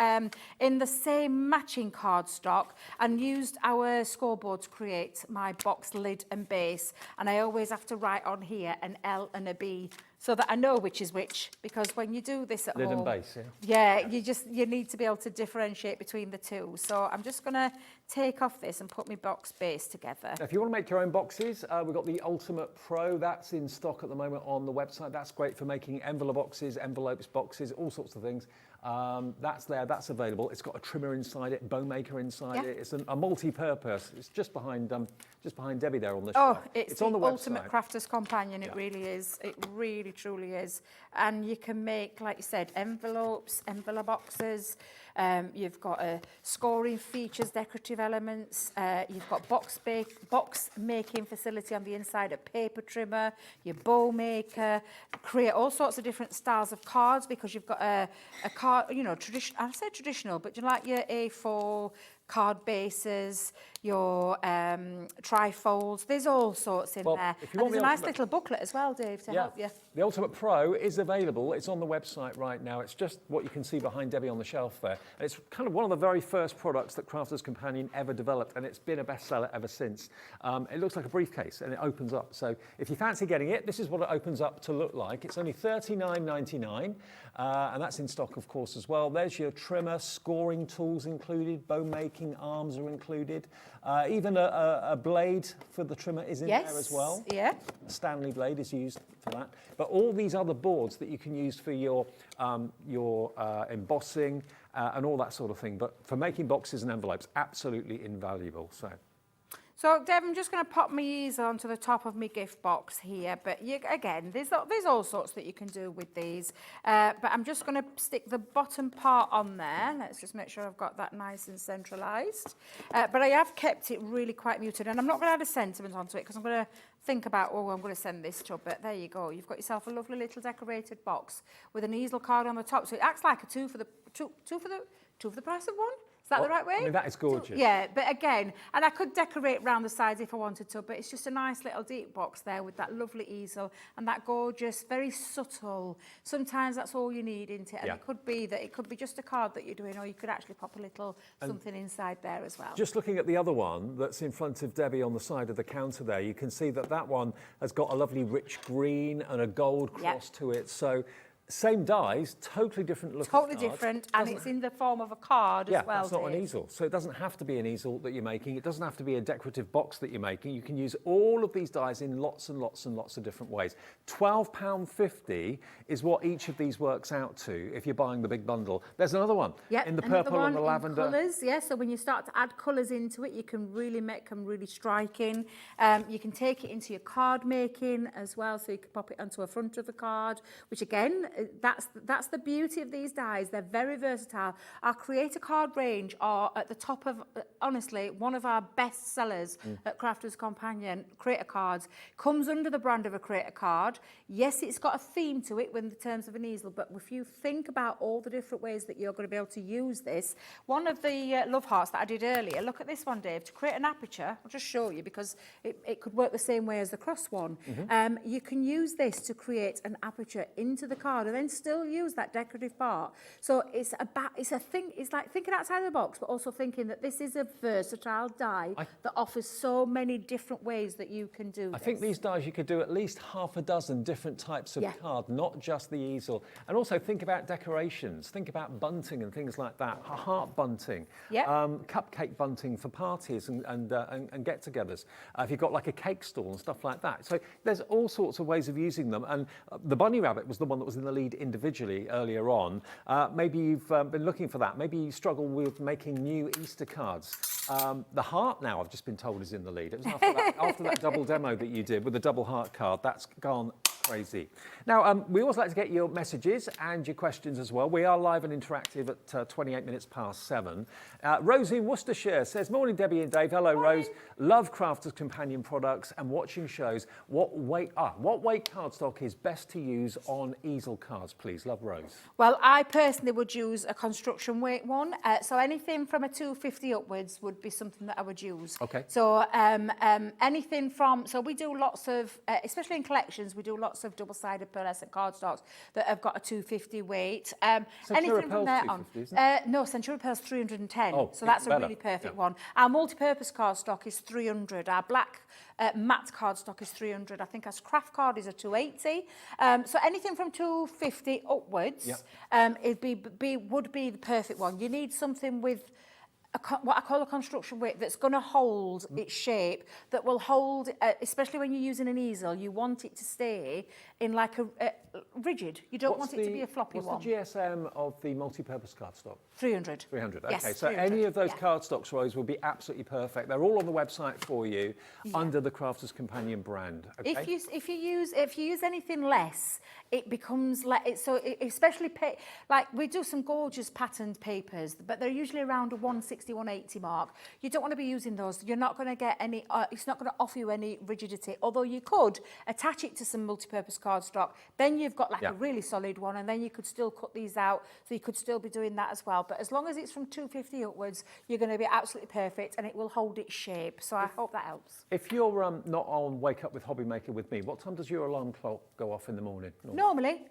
in the same matching cardstock and used our scoreboard to create my box lid and base. And I always have to write on here an L and a B, so that I know which is which, because when you do this at Lid home... and base, yeah. Yeah, you need to be able to differentiate between the two. So I'm just going to take off this and put my box base together. Now, if you want to make your own boxes, we've got the Ultimate Pro. That's in stock at the moment on the website. That's great for making envelope boxes, envelopes boxes, all sorts of things. That's there, that's available. It's got a trimmer inside it, Bowmaker inside it. It's a multi-purpose. It's just behind Debbie there on the Oh, shelf. it's on the the ultimate website. crafter's companion. It really is. It really, truly is. And you can make, like you said, envelopes, envelope boxes. You've got scoring features, decorative elements. You've got box making facility on the inside, a paper trimmer, your bow maker. Create all sorts of different styles of cards, because you've got a card, you know, traditional. I say traditional, but you like your A4 card bases, your trifolds. There's all sorts in there. If you And want there's a the nice ultimate- little booklet as well, Dave, to help you. The Ultimate Pro is available. It's on the website right now. It's just what you can see behind Debbie on the shelf there. And it's kind of one of the very first products that Crafter's Companion ever developed, and it's been a bestseller ever since. It looks like a briefcase, and it opens up. So if you fancy getting it, this is what it opens up to look like. It's only $39.99, and that's in stock, of course, as well. There's your trimmer, scoring tools included, bow making arms are included. Even a blade for the trimmer is in there as well. Yeah. A Stanley blade is used for that. But all these other boards that you can use for your embossing and all that sort of thing. But for making boxes and envelopes, absolutely invaluable. So, Deb, I'm just going to pop my easel onto the top of my gift box here. But again, there's all sorts that you can do with these. But I'm just going to stick the bottom part on there. Let's just make sure I've got that nice and centralised. But I have kept it really quite muted. And I'm not going to add a sentiment onto it, because I'm going to think about, oh, I'm going to send this to. But there you go. You've got yourself a lovely little decorated box with an easel card on the top. So it acts like a two for the price of one. Is that the right way? I mean, that is gorgeous. Yeah, but again, and I could decorate around the sides if I wanted to, but it's just a nice little deep box there with that lovely easel and that gorgeous, very subtle. Sometimes that's all you need, isn't it? And it could be just a card that you're doing, or you could actually pop a little something inside there as well. Just looking at the other one that's in front of Debbie on the side of the counter there, you can see that one has got a lovely rich green and a gold cross to it. So same dies, totally different look. Totally different, and it's in the form of a card as well. Yeah, that's not an easel. So it doesn't have to be an easel that you're making. It doesn't have to be a decorative box that you're making. You can use all of these dies in lots and lots and lots of different ways. £12.50 is what each of these works out to if you're buying the big bundle. There's another one in the purple and the lavender. Colours, so when you start to add colours into it, you can really make them really striking. You can take it into your card making as well, so you can pop it onto a front of the card, which again, that's the beauty of these dies. They're very versatile. Our Creator Card range are at the top of, honestly, one of our best sellers at Crafters Companion. Creator Cards comes under the brand of a Creator Card. Yes, it's got a theme to it in the terms of an easel, but if you think about all the different ways that you're going to be able to use this, one of the love hearts that I did earlier, look at this one, Dave, to create an aperture. I'll just show you because it could work the same way as the cross one. You can use this to create an aperture into the card and then still use that decorative part. So it's like thinking outside the box, but also thinking that this is a versatile die that offers so many different ways that you can do this. I think these dies you could do at least half a dozen different types of card, not just the easel. And also think about decorations, think about bunting and things like that, heart bunting, cupcake bunting for parties and get-togethers. If you've got like a cake stall and stuff like that. So there's all sorts of ways of using them. And the bunny rabbit was the one that was in the lead individually earlier on. Maybe you've been looking for that. Maybe you struggle with making new Easter cards. The heart now, I've just been told, is in the lead. It was after that double demo that you did with the double heart card. That's gone crazy. Now, we always like to get your messages and your questions as well. We are live and interactive at 28 minutes past 7. Rosie in Worcestershire says, morning, Debbie and Dave. Hello, morning. Rose. Love Crafters Companion products and watching shows. What weight cardstock is best to use on easel cards, please? Love, Rose. Well, I personally would use a construction weight one. So anything from a 250 upwards would be something that I would use. Okay. So anything from, so we do lots of, especially in collections, we do lots of double-sided pearlescent cardstocks that have got a 250 weight. Anything from there on. No, Centura Pearl's 310. So that's a really perfect one. Our multi-purpose cardstock is 300. Our black matte cardstock is 300. I think our craft card is a 280. So anything from 250 upwards would be the perfect one. You need something with what I call a construction weight that's going to hold its shape, that will hold, especially when you're using an easel, you want it to stay in like a rigid. You don't want it to be a floppy one. What's the GSM of the multi-purpose cardstock? 300. 300, okay. Yes, so 300. any of those cardstocks, Rose, will be absolutely perfect. They're all on the website for you under the Crafters Companion brand. Okay? If you use anything less, it becomes especially like we do some gorgeous patterned papers, but they're usually around a 160, 180 mark. You don't want to be using those. You're not going to get any. It's not going to offer you any rigidity. Although you could attach it to some multi-purpose cardstock, then you've got like a really solid one, and then you could still cut these out. So you could still be doing that as well. But as long as it's from 250 upwards, you're going to be absolutely perfect, and it will hold its shape. So I hope that helps. If you're not on Wake Up with Hobbymaker with me, what time does your alarm clock go off in the morning? Normally,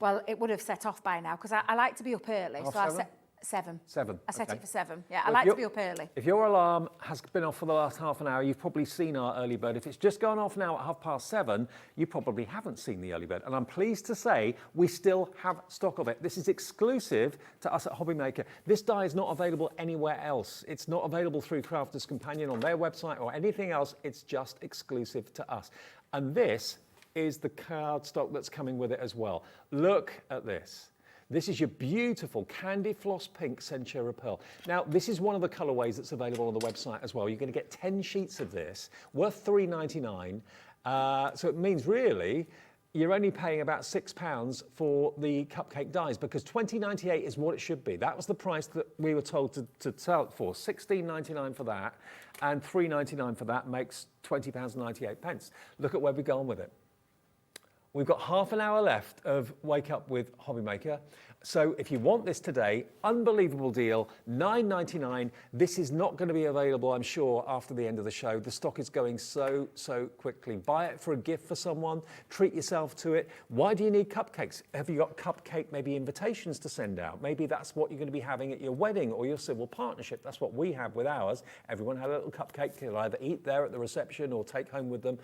well, it would have set off by now because I like to be up early. Half so seven? I set 7. 7. I set okay. it for 7. Yeah, I like to be up early. If your alarm has been off for the last half an hour, you've probably seen our early bird. If it's just gone off now at 7:30, you probably haven't seen the early bird. And I'm pleased to say we still have stock of it. This is exclusive to us at Hobbymaker. This die is not available anywhere else. It's not available through Crafters Companion on their website or anything else. It's just exclusive to us. And this is the cardstock that's coming with it as well. Look at this. This is your beautiful candy floss pink Centura Pearl. Now, this is one of the colorways that's available on the website as well. You're going to get 10 sheets of this, worth $3.99. So it means really you're only paying about £6 for the cupcake dies because $20.98 is what it should be. That was the price that we were told to sell it for. $16.99 for that and $3.99 for that makes £20.98. Look at where we've gone with it. We've got half an hour left of Wake Up with Hobbymaker. So if you want this today, unbelievable deal, $9.99. This is not going to be available, I'm sure, after the end of the show. The stock is going so quickly. Buy it for a gift for someone. Treat yourself to it. Why do you need cupcakes? Have you got cupcake, maybe invitations to send out? Maybe that's what you're going to be having at your wedding or your civil partnership. That's what we have with ours. Everyone had a little cupcake. You'll either eat there at the reception or take home with them.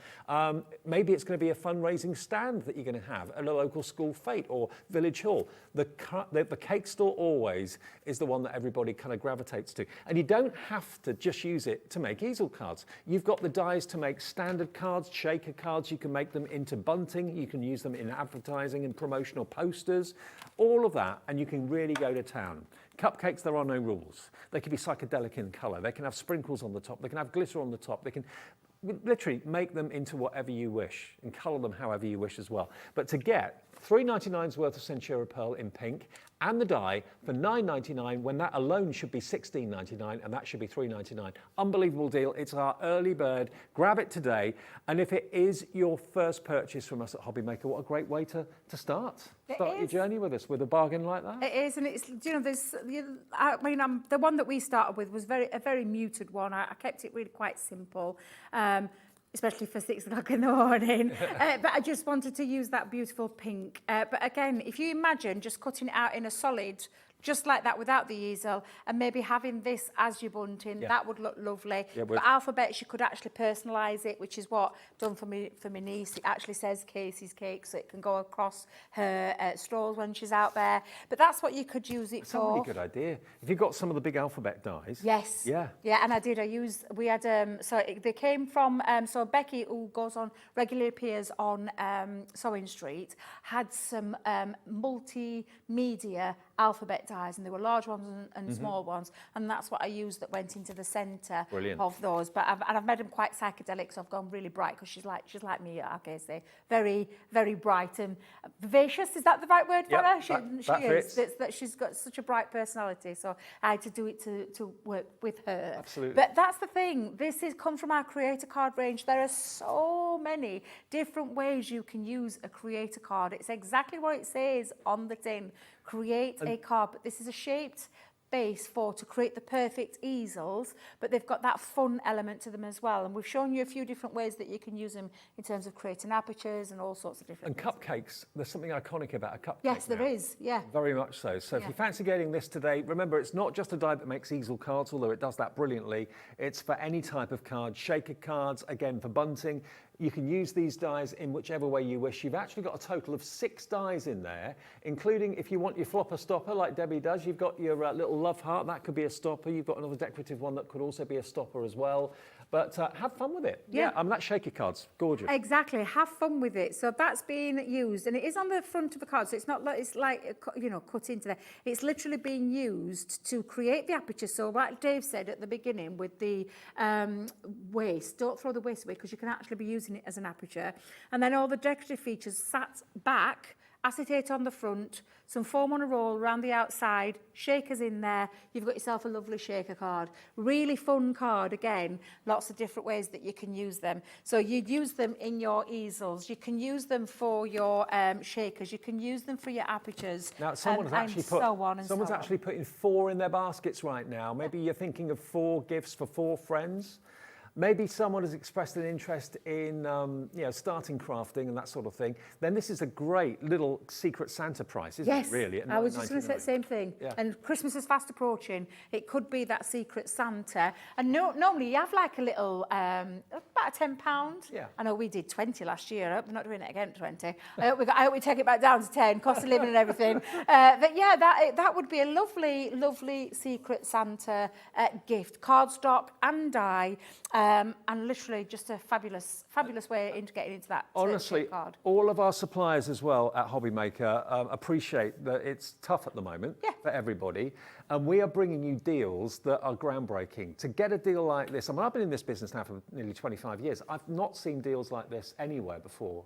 Maybe it's going to be a fundraising stand that you're going to have at a local school fete or village hall. The cake store always is the one that everybody kind of gravitates to. And you don't have to just use it to make easel cards. You've got the dies to make standard cards, shaker cards. You can make them into bunting. You can use them in advertising and promotional posters, all of that. And you can really go to town. Cupcakes, there are no rules. They can be psychedelic in colour. They can have sprinkles on the top. They can have glitter on the top. They can literally make them into whatever you wish and colour them however you wish as well. But to get $3.99's worth of Centura Pearl in pink and the die for $9.99 when that alone should be $16.99 and that should be $3.99. Unbelievable deal. It's our early bird. Grab it today. And if it is your first purchase from us at Hobbymaker, what a great way to start. Start your journey with us with a bargain like that. It is, and it's, you know, there's, I mean, the one that we started with was a very muted one. I kept it really quite simple. Especially for 6 o'clock in the morning. But I just wanted to use that beautiful pink. But again, if you imagine just cutting it out in a solid, just like that without the easel, and maybe having this as your bunting, that would look lovely. Yeah, but alphabets, you could actually personalise it, which is what I've done for my niece. It actually says Casey's Cake, so it can go across her stalls when she's out there. But that's what you could use it That's for. a really good idea. If you've got some of the big alphabet dies. Yes. Yeah. Yeah, and I did. We had, they came from, so Becky, who regularly appears on Sewing Street, had some multimedia alphabet dies, and there were large ones and small ones, and that's what I used that went into the centre of those. But I've made them quite psychedelic, so I've gone really bright because she's like me, I say, very, very bright and vivacious. Is that the right word for her? She is. She's got such a bright personality, so I had to do it to work with her. Absolutely. But that's the thing. This has come from our creator card range. There are so many different ways you can use a creator card. It's exactly what it says on the tin. Create a card, but this is a shaped base to create the perfect easels, but they've got that fun element to them as well. And we've shown you a few different ways that you can use them in terms of creating apertures and all sorts of different things. Cupcakes, there's something iconic about a cupcake. Yes, there is, yeah. Very much so. So if you fancy getting this today, remember it's not just a die that makes easel cards, although it does that brilliantly. It's for any type of card, shaker cards, again for bunting. You can use these dies in whichever way you wish. You've actually got a total of 6 dies in there, including if you want your flopper stopper like Debbie does, you've got your little love heart, that could be a stopper. You've got another decorative one that could also be a stopper as well. But have fun with it. Yeah, I mean, that shaker card's gorgeous. Exactly, have fun with it. So that's being used, and it is on the front of the card, so it's not like, it's like, you know, cut into there. It's literally being used to create the aperture. So what Dave said at the beginning with the waist, don't throw the waist away because you can actually be using it as an aperture. And then all the decorative features sat back, acetate on the front, some foam on a roll around the outside, shakers in there. You've got yourself a lovely shaker card. Really fun card, again, lots of different ways that you can use them. So you'd use them in your easels. You can use them for your shakers. You can use them for your apertures. Now, someone's actually putting 4 in their baskets right now. Maybe you're thinking of 4 gifts for 4 friends. Maybe someone has expressed an interest in starting crafting and that sort of thing. Then this is a great little Secret Santa price, isn't it, really? I was just going to say the same thing. Yeah. And Christmas is fast approaching. It could be that Secret Santa. And normally you have like a little, about £10. Yeah. I know we did 20 last year. I hope we're not doing it again at 20. I hope we take it back down to 10, cost of living and everything. But yeah, that would be a lovely, lovely Secret Santa gift. Cardstock and die. And literally just a fabulous way into getting into that. Honestly, card. All of our suppliers as well at Hobbymaker appreciate that it's tough at the moment for everybody. And we are bringing you deals that are groundbreaking. To get a deal like this, I mean, I've been in this business now for nearly 25 years. I've not seen deals like this anywhere before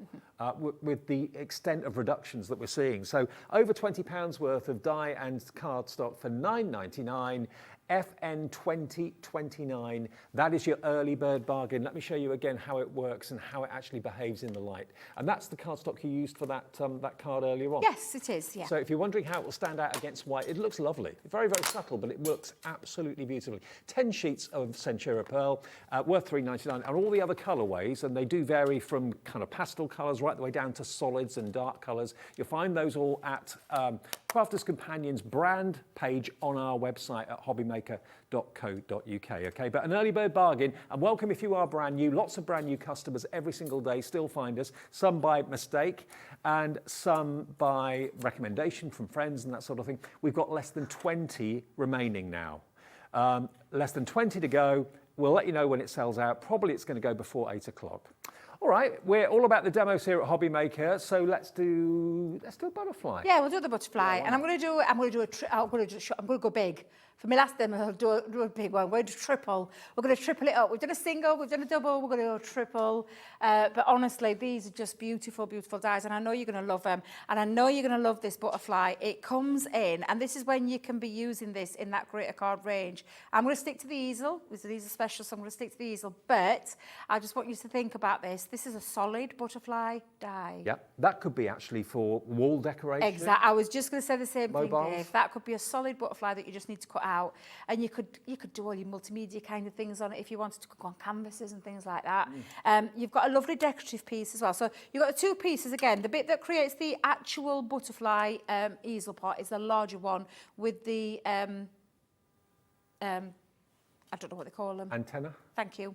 with the extent of reductions that we're seeing. So over £20 worth of die and cardstock for $9.99. FN 2029. That is your early bird bargain. Let me show you again how it works and how it actually behaves in the light. And that's the cardstock you used for that card earlier on. Yes, it is, yeah. So if you're wondering how it will stand out against white, it looks lovely. Very, very subtle, but it works absolutely beautifully. 10 sheets of Centura Pearl, worth $3.99, and all the other colourways, and they do vary from kind of pastel colours right the way down to solids and dark colours. You'll find those all at Crafters Companion's brand page on our website at hobbymaker.co.uk. Okay, but an early bird bargain, and welcome if you are brand new. Lots of brand new customers every single day still find us, some by mistake and some by recommendation from friends and that sort of thing. We've got less than 20 remaining now. Less than 20 to go. We'll let you know when it sells out. Probably it's going to go before 8 o'clock. All right, we're all about the demos here at Hobbymaker, so let's do a butterfly. Yeah, we'll do the butterfly, and I'm going to go big. For my last demo, I'll do a big one. We're going to triple. We're going to triple it up. We've done a single, we've done a double, we're going to go triple. But honestly, these are just beautiful, beautiful dies, and I know you're going to love them. And I know you're going to love this butterfly. It comes in, and this is when you can be using this in that greater card range. I'm going to stick to the easel. This is an easel special, so I'm going to stick to the easel. But I just want you to think about this. This is a solid butterfly die. Yeah, that could be actually for wall decoration. Exactly. I was just going to say the same Mobiles. thing, Dave. That could be a solid butterfly that you just need to cut out, and you could do all your multimedia kind of things on it if you wanted to go on canvases and things like that. You've got a lovely decorative piece as well. So you've got the two pieces again. The bit that creates the actual butterfly easel part is the larger one with the I don't know what they call them. Antenna? Thank you.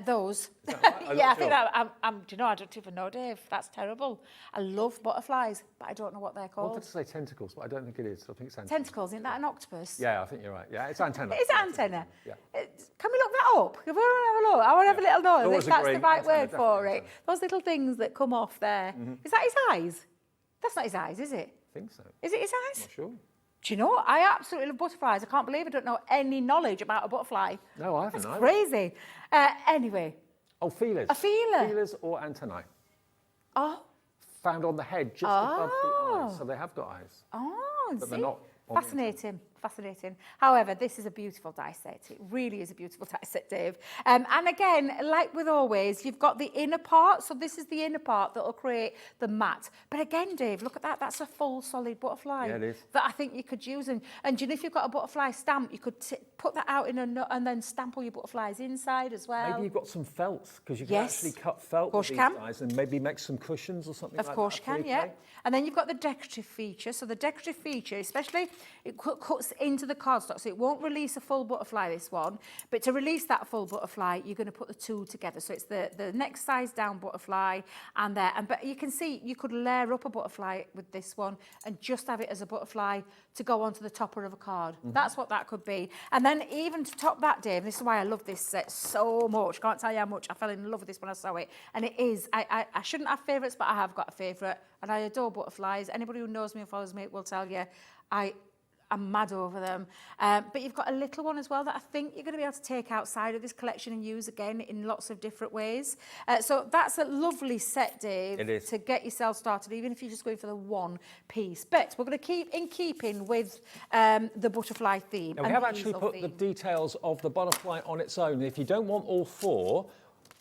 Those. Right? Yeah, I think that, do you know, I don't even know, Dave. That's terrible. I love butterflies, but I don't know what they're I called. wanted to say tentacles, but I don't think it is. I think it's antenna. Tentacles, isn't that an octopus? Yeah, I think you're right. Yeah, it's antenna. Is it antenna? Yeah. Can we look that up? If we want to have a look, I want to have a little I know always if that's agree. the right Antenna, word for definitely it. antenna. Those little things that come off there. Is that his eyes? That's not his eyes, is it? I think so. Is it his eyes? Not sure. Do you know what? I absolutely love butterflies. I can't believe I don't know any knowledge about a butterfly. No, I haven't That's either. crazy. Anyway. Oh, feelers. A feeler. Feelers or antennae. Oh. Found on the head, just above the eyes. So they have got eyes. Oh, But see? they're not on the Fascinating, fascinating. However, this is a beautiful die set. It really is a beautiful die set, Dave. And again, like with always, you've got the inner part. So this is the inner part that will create the mat. But again, Dave, look at that. That's a full solid butterfly. Yeah, it is. That I think you could use. And you know, if you've got a butterfly stamp, you could put that out in a nut and then stamp all your butterflies inside as well. Maybe you've got some felt, because you can Yes. actually cut felt Of course with you these can. guys and maybe make some cushions or something like that. Of course you can, 3K. yeah. And then you've got the decorative feature. So the decorative feature, especially, it cuts into the cardstock, so it won't release a full butterfly, this one. But to release that full butterfly, you're going to put the two together. So it's the next size down butterfly and there. But you can see you could layer up a butterfly with this one and just have it as a butterfly to go onto the topper of a card. That's what that could be. And then even to top that, Dave, this is why I love this set so much. Can't tell you how much I fell in love with this when I saw it. And it is, I shouldn't have favourites, but I have got a favourite. And I adore butterflies. Anybody who knows me and follows me will tell you I'm mad over them. But you've got a little one as well that I think you're going to be able to take outside of this collection and use again in lots of different ways. So that's a lovely set, Dave, It is. to get yourself started, even if you're just going for the one piece. But we're going to keep in keeping with the butterfly theme. Now, we and have the actually easel put the theme. details of the butterfly on its own. If you don't want all four,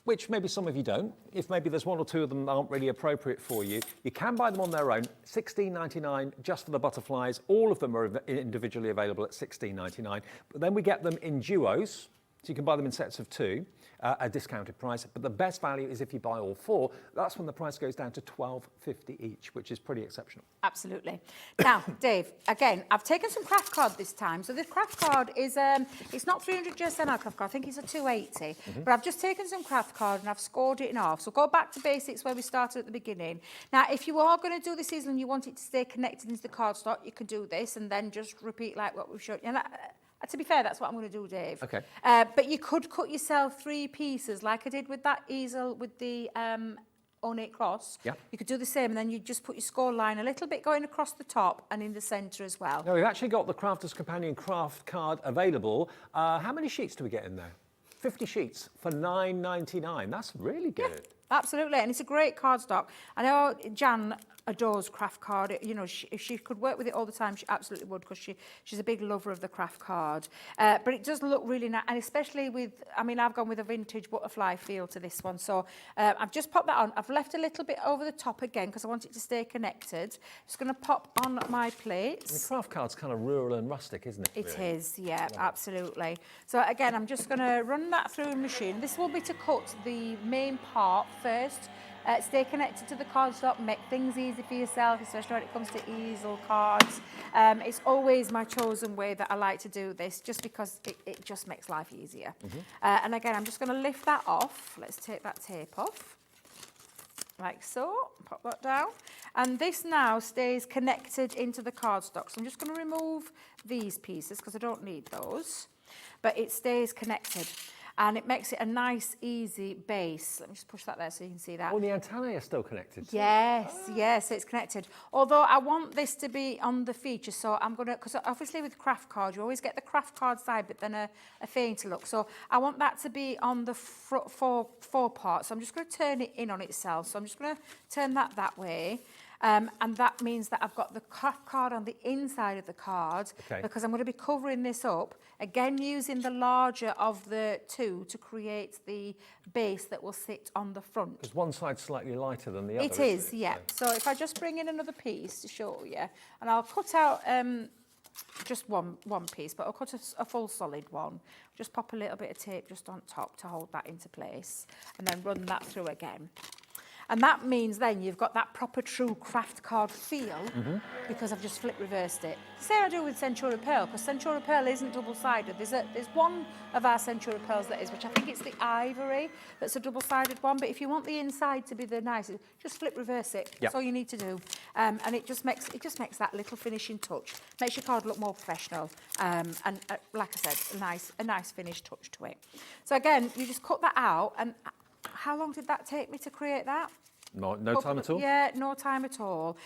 which maybe some of you don't, if maybe there's one or two of them that aren't really appropriate for you, you can buy them on their own, $16.99 just for the butterflies. All of them are individually available at $16.99. But then we get them in duos, so you can buy them in sets of two, a discounted price. But the best value is if you buy all four. That's when the price goes down to $12.50 each, which is pretty exceptional. Absolutely. Now, Dave, again, I've taken some craft card this time. So this craft card is, it's not 300 GSM craft card, I think it's a 280. But I've just taken some craft card and I've scored it in half. So go back to basics where we started at the beginning. Now, if you are going to do this easel and you want it to stay connected into the cardstock, you can do this and then just repeat like what we've shown you. And to be fair, that's what I'm going to do, Dave. Okay. But you could cut yourself 3 pieces like I did with that easel with the ornate cross. Yeah. You could do the same and then you just put your score line a little bit going across the top and in the centre as well. Now, we've actually got the Crafter's Companion craft card available. How many sheets do we get in there? 50 sheets for $9.99. That's really good. Absolutely, and it's a great cardstock. I know Jan adores craft card. You know, if she could work with it all the time, she absolutely would, because she's a big lover of the craft card. But it does look really nice, and especially with, I mean, I've gone with a vintage butterfly feel to this one. So I've just popped that on. I've left a little bit over the top again because I want it to stay connected. Just going to pop on my plates. The craft card's kind of rural and rustic, isn't it? It really? is, yeah, absolutely. So again, I'm just going to run that through a machine. This will be to cut the main part first. Stay connected to the cardstock, make things easy for yourself, especially when it comes to easel cards. It's always my chosen way that I like to do this, just because it just makes life easier. And again, I'm just going to lift that off. Let's take that tape off, like so. Pop that down. And this now stays connected into the cardstock. So I'm just going to remove these pieces because I don't need those. But it stays connected. and it makes it a nice, easy base. Let me just push that there so you can see that. Oh, the antennae are still connected. Yes, yes, it's connected. Although I want this to be on the feature, so I'm going to, because obviously with craft cards, you always get the craft card side, but then a fainter look. So I want that to be on the four part. So I'm just going to turn it in on itself. So I'm just going to turn that way. And that means that I've got the craft card on the inside of the card, because I'm going to be covering this up, again using the larger of the two to create the base that will sit on the front. Because one side's slightly lighter than the other. It is, yeah. So if I just bring in another piece to show you, and I'll cut out just one piece, but I'll cut a full solid one. Just pop a little bit of tape just on top to hold that into place, and then run that through again. And that means then you've got that proper true craft card feel, because I've just flip reversed it. Same I do with Centura Pearl, because Centura Pearl isn't double-sided. There's one of our Centura Pearls that is, which I think it's the Ivory, that's a double-sided one. But if you want the inside to be the nicest, just flip reverse it. That's all you need to do. And it just makes that little finishing touch. Makes your card look more professional. And like I said, a nice finished touch to it. So again, you just cut that out. And how long did that take me to create that? No time at all? Yeah, no time at all.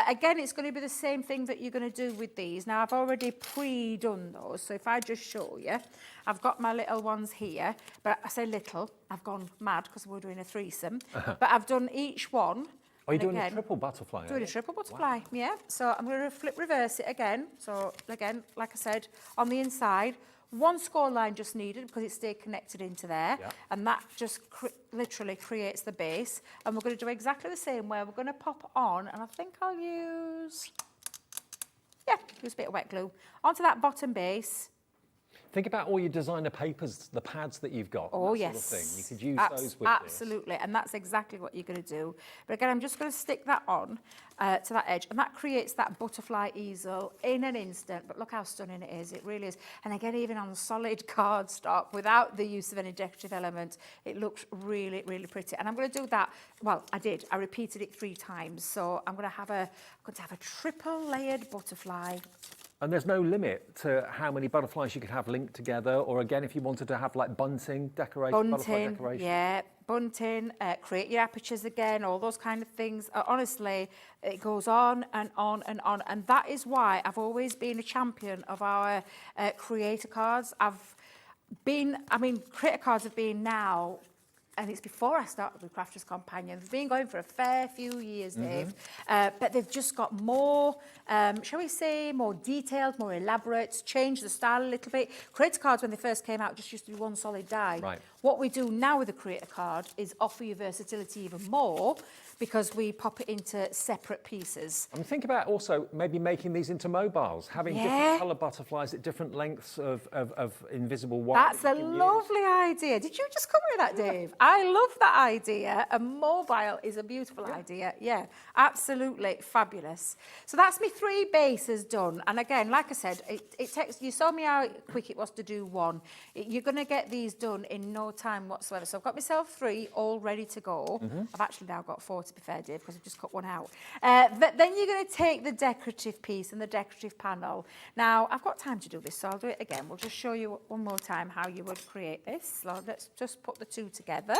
Again, it's going to be the same thing that you're going to do with these. Now, I've already pre-done those, so if I just show you, I've got my little ones here, but I say little, I've gone mad because we're doing a threesome, but I've done each one. Are you doing a triple butterfly? Doing a triple butterfly, yeah. So I'm going to flip reverse it again. So again, like I said, on the inside, one score line just needed because it stayed connected into there, and that just literally creates the base. And we're going to do exactly the same where we're going to pop on, and I think I'll use a bit of wet glue onto that bottom base. Think about all your designer papers, the pads that you've got. Oh, that yes. sort of thing. You could use those with absolutely, and that's exactly what you're going to do. But again, I'm just going to stick that on to that edge, and that creates that butterfly easel in an instant. But look how stunning it is. It really is. And again, even on solid cardstock, without the use of any decorative element, it looks really, really pretty. And I'm going to do that. Well, I did. I repeated it 3 times. So I'm going to have a triple layered butterfly. And there's no limit to how many butterflies you could have linked together, or again, if you wanted to have like bunting decoration, butterfly decoration. Yeah, bunting, create your apertures again, all those kind of things. Honestly, it goes on and on and on. And that is why I've always been a champion of our creator cards. Creator cards have been now, and it's before I started with Crafters Companion. They've been going for a fair few years, Dave. But they've just got more, shall we say, more detailed, more elaborate, changed the style a little bit. Creator cards, when they first came out, just used to be one solid die. Right. What we do now with the creator card is offer you versatility even more, because we pop it into separate pieces. And think about also maybe making these into mobiles, having different colour butterflies at different lengths of invisible wire. That's a lovely idea. Did you just come with that, Dave? I love that idea. A mobile is a beautiful idea. Yeah, absolutely fabulous. So that's me 3 bases done. And again, like I said, it takes, you saw me how quick it was to do one. You're going to get these done in no time whatsoever. So I've got myself 3 all ready to go. I've actually now got 4 to be fair, Dave, because I've just cut one out. But then you're going to take the decorative piece and the decorative panel. Now, I've got time to do this, so I'll do it again. We'll just show you one more time how you would create this. So let's just put the 2 together.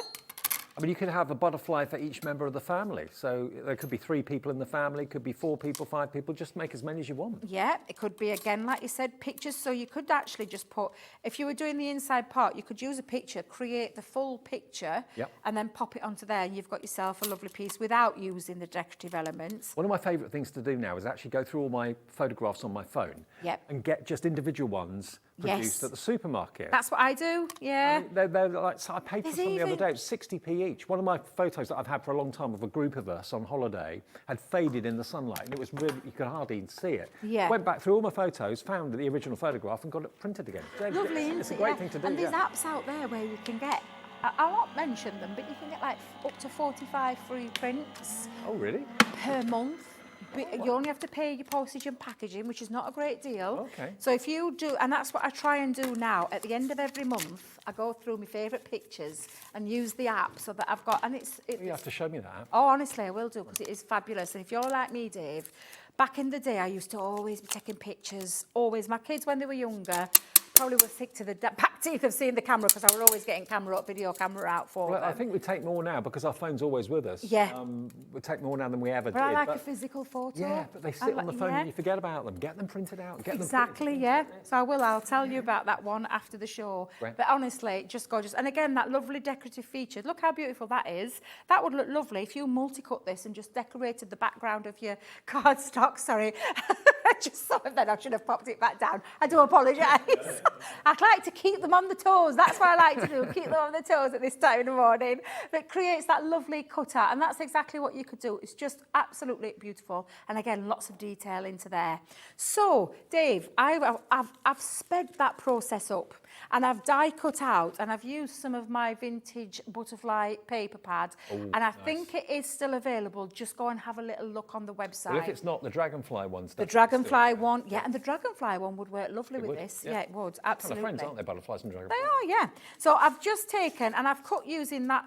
I mean, you could have a butterfly for each member of the family. So there could be 3 people in the family, could be 4 people, 5 people, just make as many as you want. Yeah, it could be, again, like you said, pictures. So you could actually just put, if you were doing the inside part, you could use a picture, create the full picture, and then pop it onto there, and you've got yourself a lovely piece without using the decorative elements. One of my favourite things to do now is actually go through all my photographs on my phone and get just individual ones produced at the supermarket. That's what I do, yeah. I mean, they're like, so I paid for some the other day, it was 60p each. One of my photos that I've had for a long time of a group of us on holiday had faded in the sunlight, and it was really, you could hardly see it. Yeah. Went back through all my photos, found the original photograph and got it printed again. Lovely, it's a great thing to do. And there's apps out there where you can get, I won't mention them, but you can get like up to 45 free prints. Oh, really? Per month. But you only have to pay your postage and packaging, which is not a great deal. Okay. So if you do, and that's what I try and do now, at the end of every month, I go through my favourite pictures and use the app so that I've got, and You have to show me that app. Oh, honestly, I will do, because it is fabulous. And if you're like me, Dave, back in the day, I used to always be taking pictures, always. My kids, when they were younger, probably was sick to the back teeth of seeing the camera because I was always getting video camera out for Well, them. I think we take more now because our phone's always with us. Yeah. We take more now than we ever But did. I like a physical photo. Yeah, but they sit on the phone and you forget about them. Get them printed out. Get them Exactly, printed. yeah. So I'll tell you about that one after the show. Right. But honestly, just gorgeous. And again, that lovely decorative feature. Look how beautiful that is. That would look lovely if you multi-cut this and just decorated the background of your cardstock. Sorry, I just thought of that. I should have popped it back down. I do apologise. I'd like to keep them on the toes. That's what I like to do, keep them on the toes at this time in the morning. But it creates that lovely cutout, and that's exactly what you could do. It's just absolutely beautiful. And again, lots of detail into there. So, Dave, I've sped that process up, and I've die cut out, and I've used some of my vintage butterfly paper pad, and I think it is still available. Just go and have a little look on the website. Well, if it's not, the dragonfly one's the dragonfly one, yeah, and the dragonfly one would work lovely with this. Yeah, it would, absolutely. Kind of friends, aren't they, butterflies and dragonflies? They are, yeah. So I've just taken and I've cut using that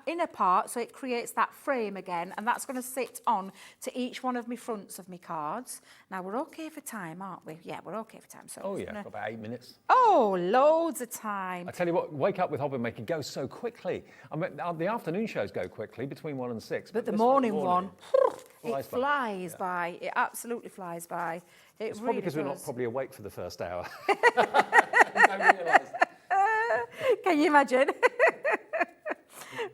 inner part, so it creates that frame again, and that's going to sit on to each one of my fronts of my cards. Now we're okay for time, aren't we? Yeah, we're okay for time. So Oh yeah, got about 8 minutes. Oh, loads of time. I tell you what, Wake Up with Hobbymaker goes so quickly. I mean, the afternoon shows go quickly between 1 and 6. But the this morning one, flies it flies by. It absolutely flies by. It's really probably because we're not does. probably awake for the first hour. Don't realise. Can you imagine?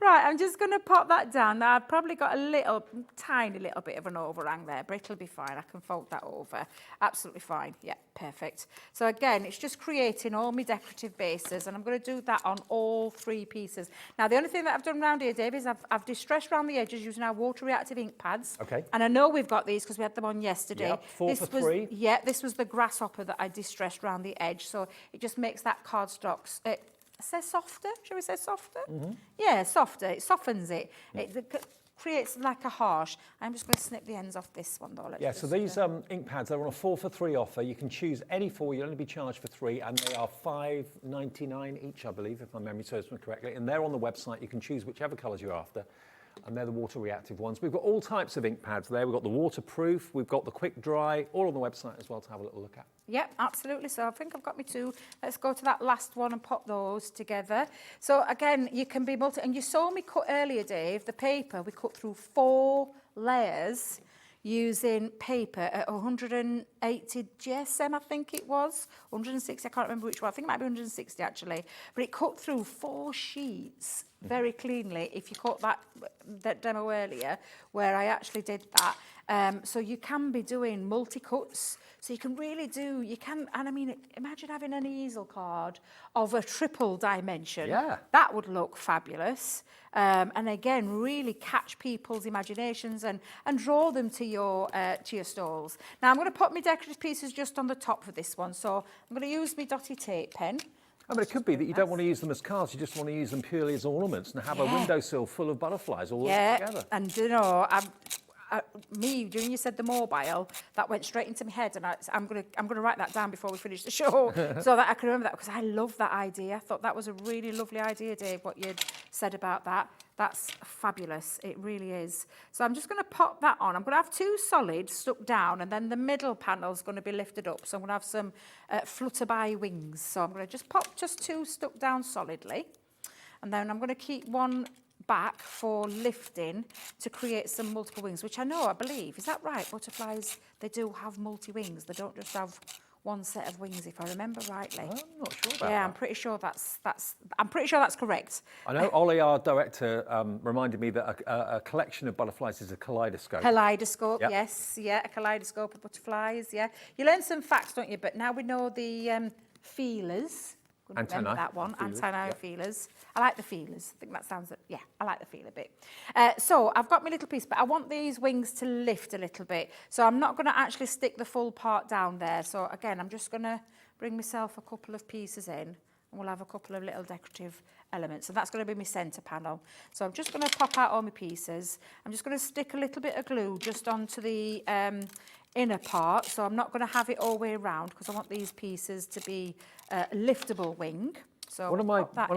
Right, I'm just going to pop that down. Now, I've probably got a tiny little bit of an overhang there, but it'll be fine. I can fold that over. Absolutely fine. Yeah, perfect. So again, it's just creating all my decorative bases, and I'm going to do that on all 3 pieces. Now, the only thing that I've done around here, Dave, is I've distressed around the edges using our water-reactive ink pads. Okay. And I know we've got these because we had them on yesterday. Yep, 4 for 3. Yeah, this was the grasshopper that I distressed around the edge, so it just makes that cardstock... say softer, shall we say softer? Yeah, softer, it softens it. It creates like a harsh. I'm just going to snip the ends off this one though. Yeah, so these ink pads, they're on a 4 for 3 offer. You can choose any 4, you'll only be charged for 3, and they are $5.99 each, I believe, if my memory serves me correctly. And they're on the website, you can choose whichever colours you're after. And they're the water reactive ones. We've got all types of ink pads there. We've got the waterproof, we've got the quick dry, all on the website as well to have a little look at. Yep, absolutely. So I think I've got me 2. Let's go to that last one and pop those together. So again, you can be and you saw me cut earlier, Dave, the paper, we cut through 4 layers using paper at 180 GSM, I think it was, 160, I can't remember which one, I think it might be 160 actually, but it cut through 4 sheets very cleanly. If you caught that demo earlier, where I actually did that, so you can be doing multi-cuts, so you can really do, and I mean, imagine having an easel card of a triple dimension. Yeah. That would look fabulous. And again, really catch people's imaginations and draw them to your stalls. Now, I'm going to put my decorative pieces just on the top for this one. So I'm going to use my dotty tape pen. I mean, it could be that you don't want to use them as cards, you just want to use them purely as ornaments and have a windowsill full of butterflies all together. And you know, when you said the mobile, that went straight into my head, and I'm gonna write that down before we finish the show, so that I can remember that, because I love that idea. I thought that was a really lovely idea, Dave, what you'd said about that. That's fabulous. It really is. So I'm just going to pop that on. I'm going to have 2 solids stuck down, and then the middle panel's going to be lifted up. So I'm going to have some flutterby wings. So I'm going to just pop 2 stuck down solidly, and then I'm going to keep 1 back for lifting to create some multiple wings, which I believe, is that right? Butterflies, they do have multi-wings. They don't just have 1 set of wings, if I remember rightly. I'm not sure about that. Yeah, I'm pretty sure that's correct. I know Ollie, our director, reminded me that a collection of butterflies is a kaleidoscope. Kaleidoscope, Yep. yes, yeah, a kaleidoscope of butterflies, yeah. You learn some facts, don't you? But now we know the feelers. Couldn't remember Antennae. that one, Feelers, antennae yep. feelers. I like the feelers. I think that sounds, yeah, I like the feeler bit. So I've got my little piece, but I want these wings to lift a little bit. So I'm not going to actually stick the full part down there. So again, I'm just going to bring myself a couple of pieces in, and we'll have a couple of little decorative elements. So that's going to be my centre panel. So I'm just going to pop out all my pieces. I'm just going to stick a little bit of glue just onto the inner part. So I'm not going to have it all the way around, because I want these pieces to be a liftable wing. So One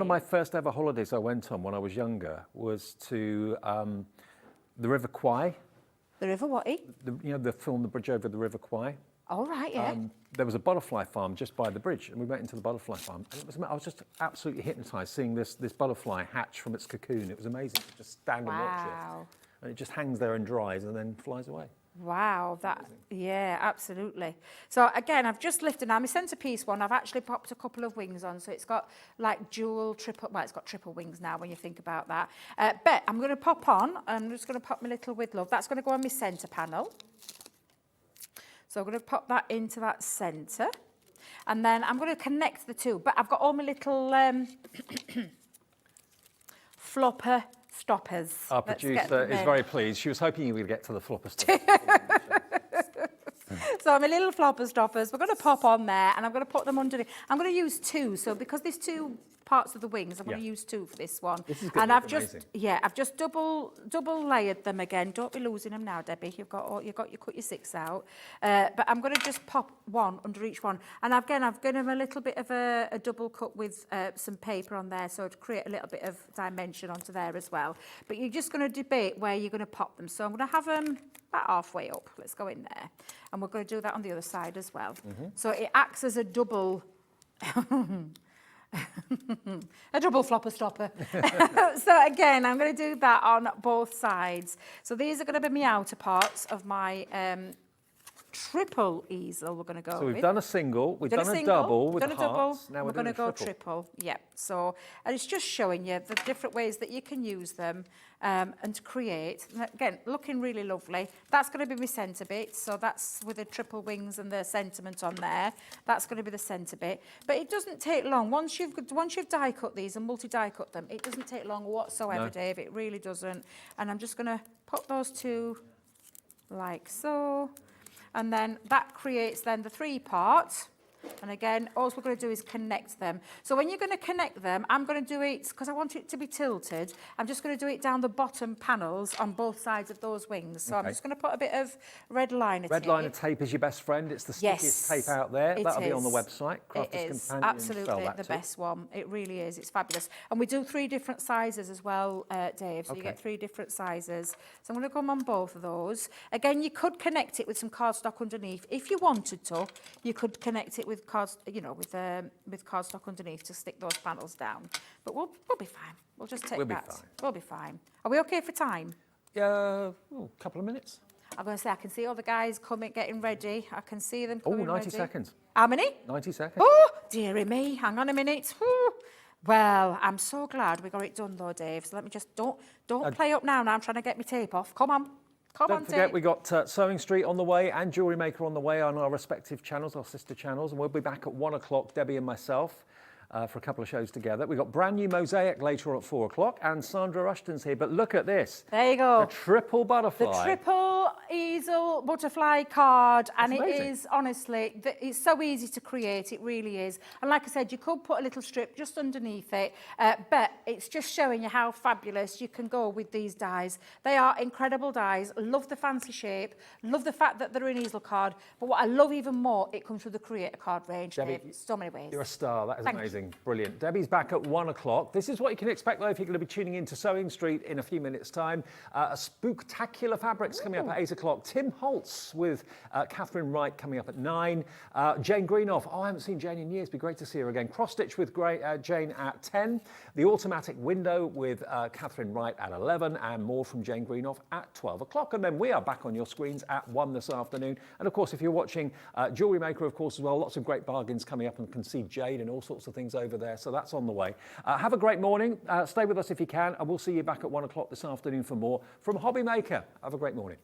of my first ever holidays I went on when I was younger was to the River Kwai. The River Watty. The film The Bridge Over the River Kwai. All right, yeah. There was a butterfly farm just by the bridge, and we went into the butterfly farm, and I was just absolutely hypnotised seeing this butterfly hatch from its cocoon. It was amazing to just stand and watch it. And it just hangs there and dries and then flies away. Wow, yeah, absolutely. So again, I've just lifted now my centerpiece one. I've actually popped a couple of wings on, so it's got like dual, triple. Well, it's got triple wings now when you think about that. But I'm going to pop on. I'm just going to pop my little with love. That's going to go on my center panel. So I'm going to pop that into that center, and then I'm going to connect the two. But I've got all my little flopper stoppers. Our producer is very pleased. She was hoping you would get to the flopper stoppers. So my little flopper stoppers, we're going to pop on there, and I'm going to put them underneath. I'm going to use two, so because there's two parts of the wings, I'm going to use two for this one. This is good. And I've just double layered them again. Don't be losing them now, Debbie. You've cut your 6 out. But I'm going to just pop one under each one. And again, I've given them a little bit of a double cut with some paper on there, so to create a little bit of dimension onto there as well. But you're just going to debate where you're going to pop them. So I'm going to have them about halfway up. Let's go in there. And we're going to do that on the other side as well. So it acts as a double... a double flopper stopper. So again, I'm going to do that on both sides. So these are going to be my outer parts of my triple easel. We're going to go So we've done a single, we've done a double with the hearts. Now we're going to go triple. Yeah. So, and it's just showing you the different ways that you can use them and to create. And again, looking really lovely. That's going to be my centre bit. So that's with the triple wings and the sentiment on there. That's going to be the centre bit. But it doesn't take long. Once you've die cut these and multi-die cut them, it doesn't take long whatsoever, Dave. It really doesn't. And I'm just going to put those two like so. And then that creates then the 3-part. And again, all we're going to do is connect them. So when you're going to connect them, I'm going to do it, because I want it to be tilted, I'm just going to do it down the bottom panels on both sides of those wings. So I'm just going to put a bit of red liner tape. Red liner tape is your best friend. It's the stickiest tape out there. That'll be on the website. It is absolutely the best one. It really is. It's fabulous. And we do 3 different sizes as well, Dave. So you get 3 different sizes. So I'm going to come on both of those. Again, you could connect it with some cardstock underneath. If you wanted to, you could connect it with cardstock underneath to stick those panels down. But we'll be fine. We'll just take that. We'll be fine. Are we okay for time? Yeah, a couple of minutes. I'm going to say, I can see all the guys getting ready. I can see them coming 90 ready. seconds. How many? 90 seconds. Oh, dearie me. Hang on a minute. Whew. Well, I'm so glad we got it done though, Dave. So let me just, don't play up now. Now I'm trying to get my tape off. Come on. Don't forget, we got Sewing Street on the way and Jewellery Maker on the way on our respective channels, our sister channels, and we'll be back at 1 o'clock, Debbie and myself, for a couple of shows together. We've got brand new Mosaic later on at 4 o'clock, and Sandra Rushton's here. But look at this. There you go. The triple butterfly. The triple easel butterfly card. And it is, honestly, it's so easy to create. It really is. And like I said, you could put a little strip just underneath it, but it's just showing you how fabulous you can go with these dies. They are incredible dies. Love the fancy shape. Love the fact that they're an easel card. But what I love even more, it comes with the Creator card range, Debbie, Dave. So many ways. You're a star. That is amazing. You. Brilliant. Debbie's back at 1 o'clock. This is what you can expect, though, if you're going to be tuning in to Sewing Street in a few minutes' time. A Spooktacular Fabrics coming up at 8 o'clock. Tim Holtz with Catherine Wright coming up at 9. Jane Greenoff. Oh, I haven't seen Jane in years. Be great to see her again. Cross Stitch with Jane at 10. The Automatic Window with Catherine Wright at 11. And more from Jane Greenoff at 12 o'clock. And then we are back on your screens at 1 this afternoon. And, of course, if you're watching Jewellery Maker, of course, as well, lots of great bargains coming up and can see Jade and all sorts of things over there. So that's on the way. Have a great morning. Stay with us if you can. And we'll see you back at 1 o'clock this afternoon for more from Hobbymaker. Have a great morning.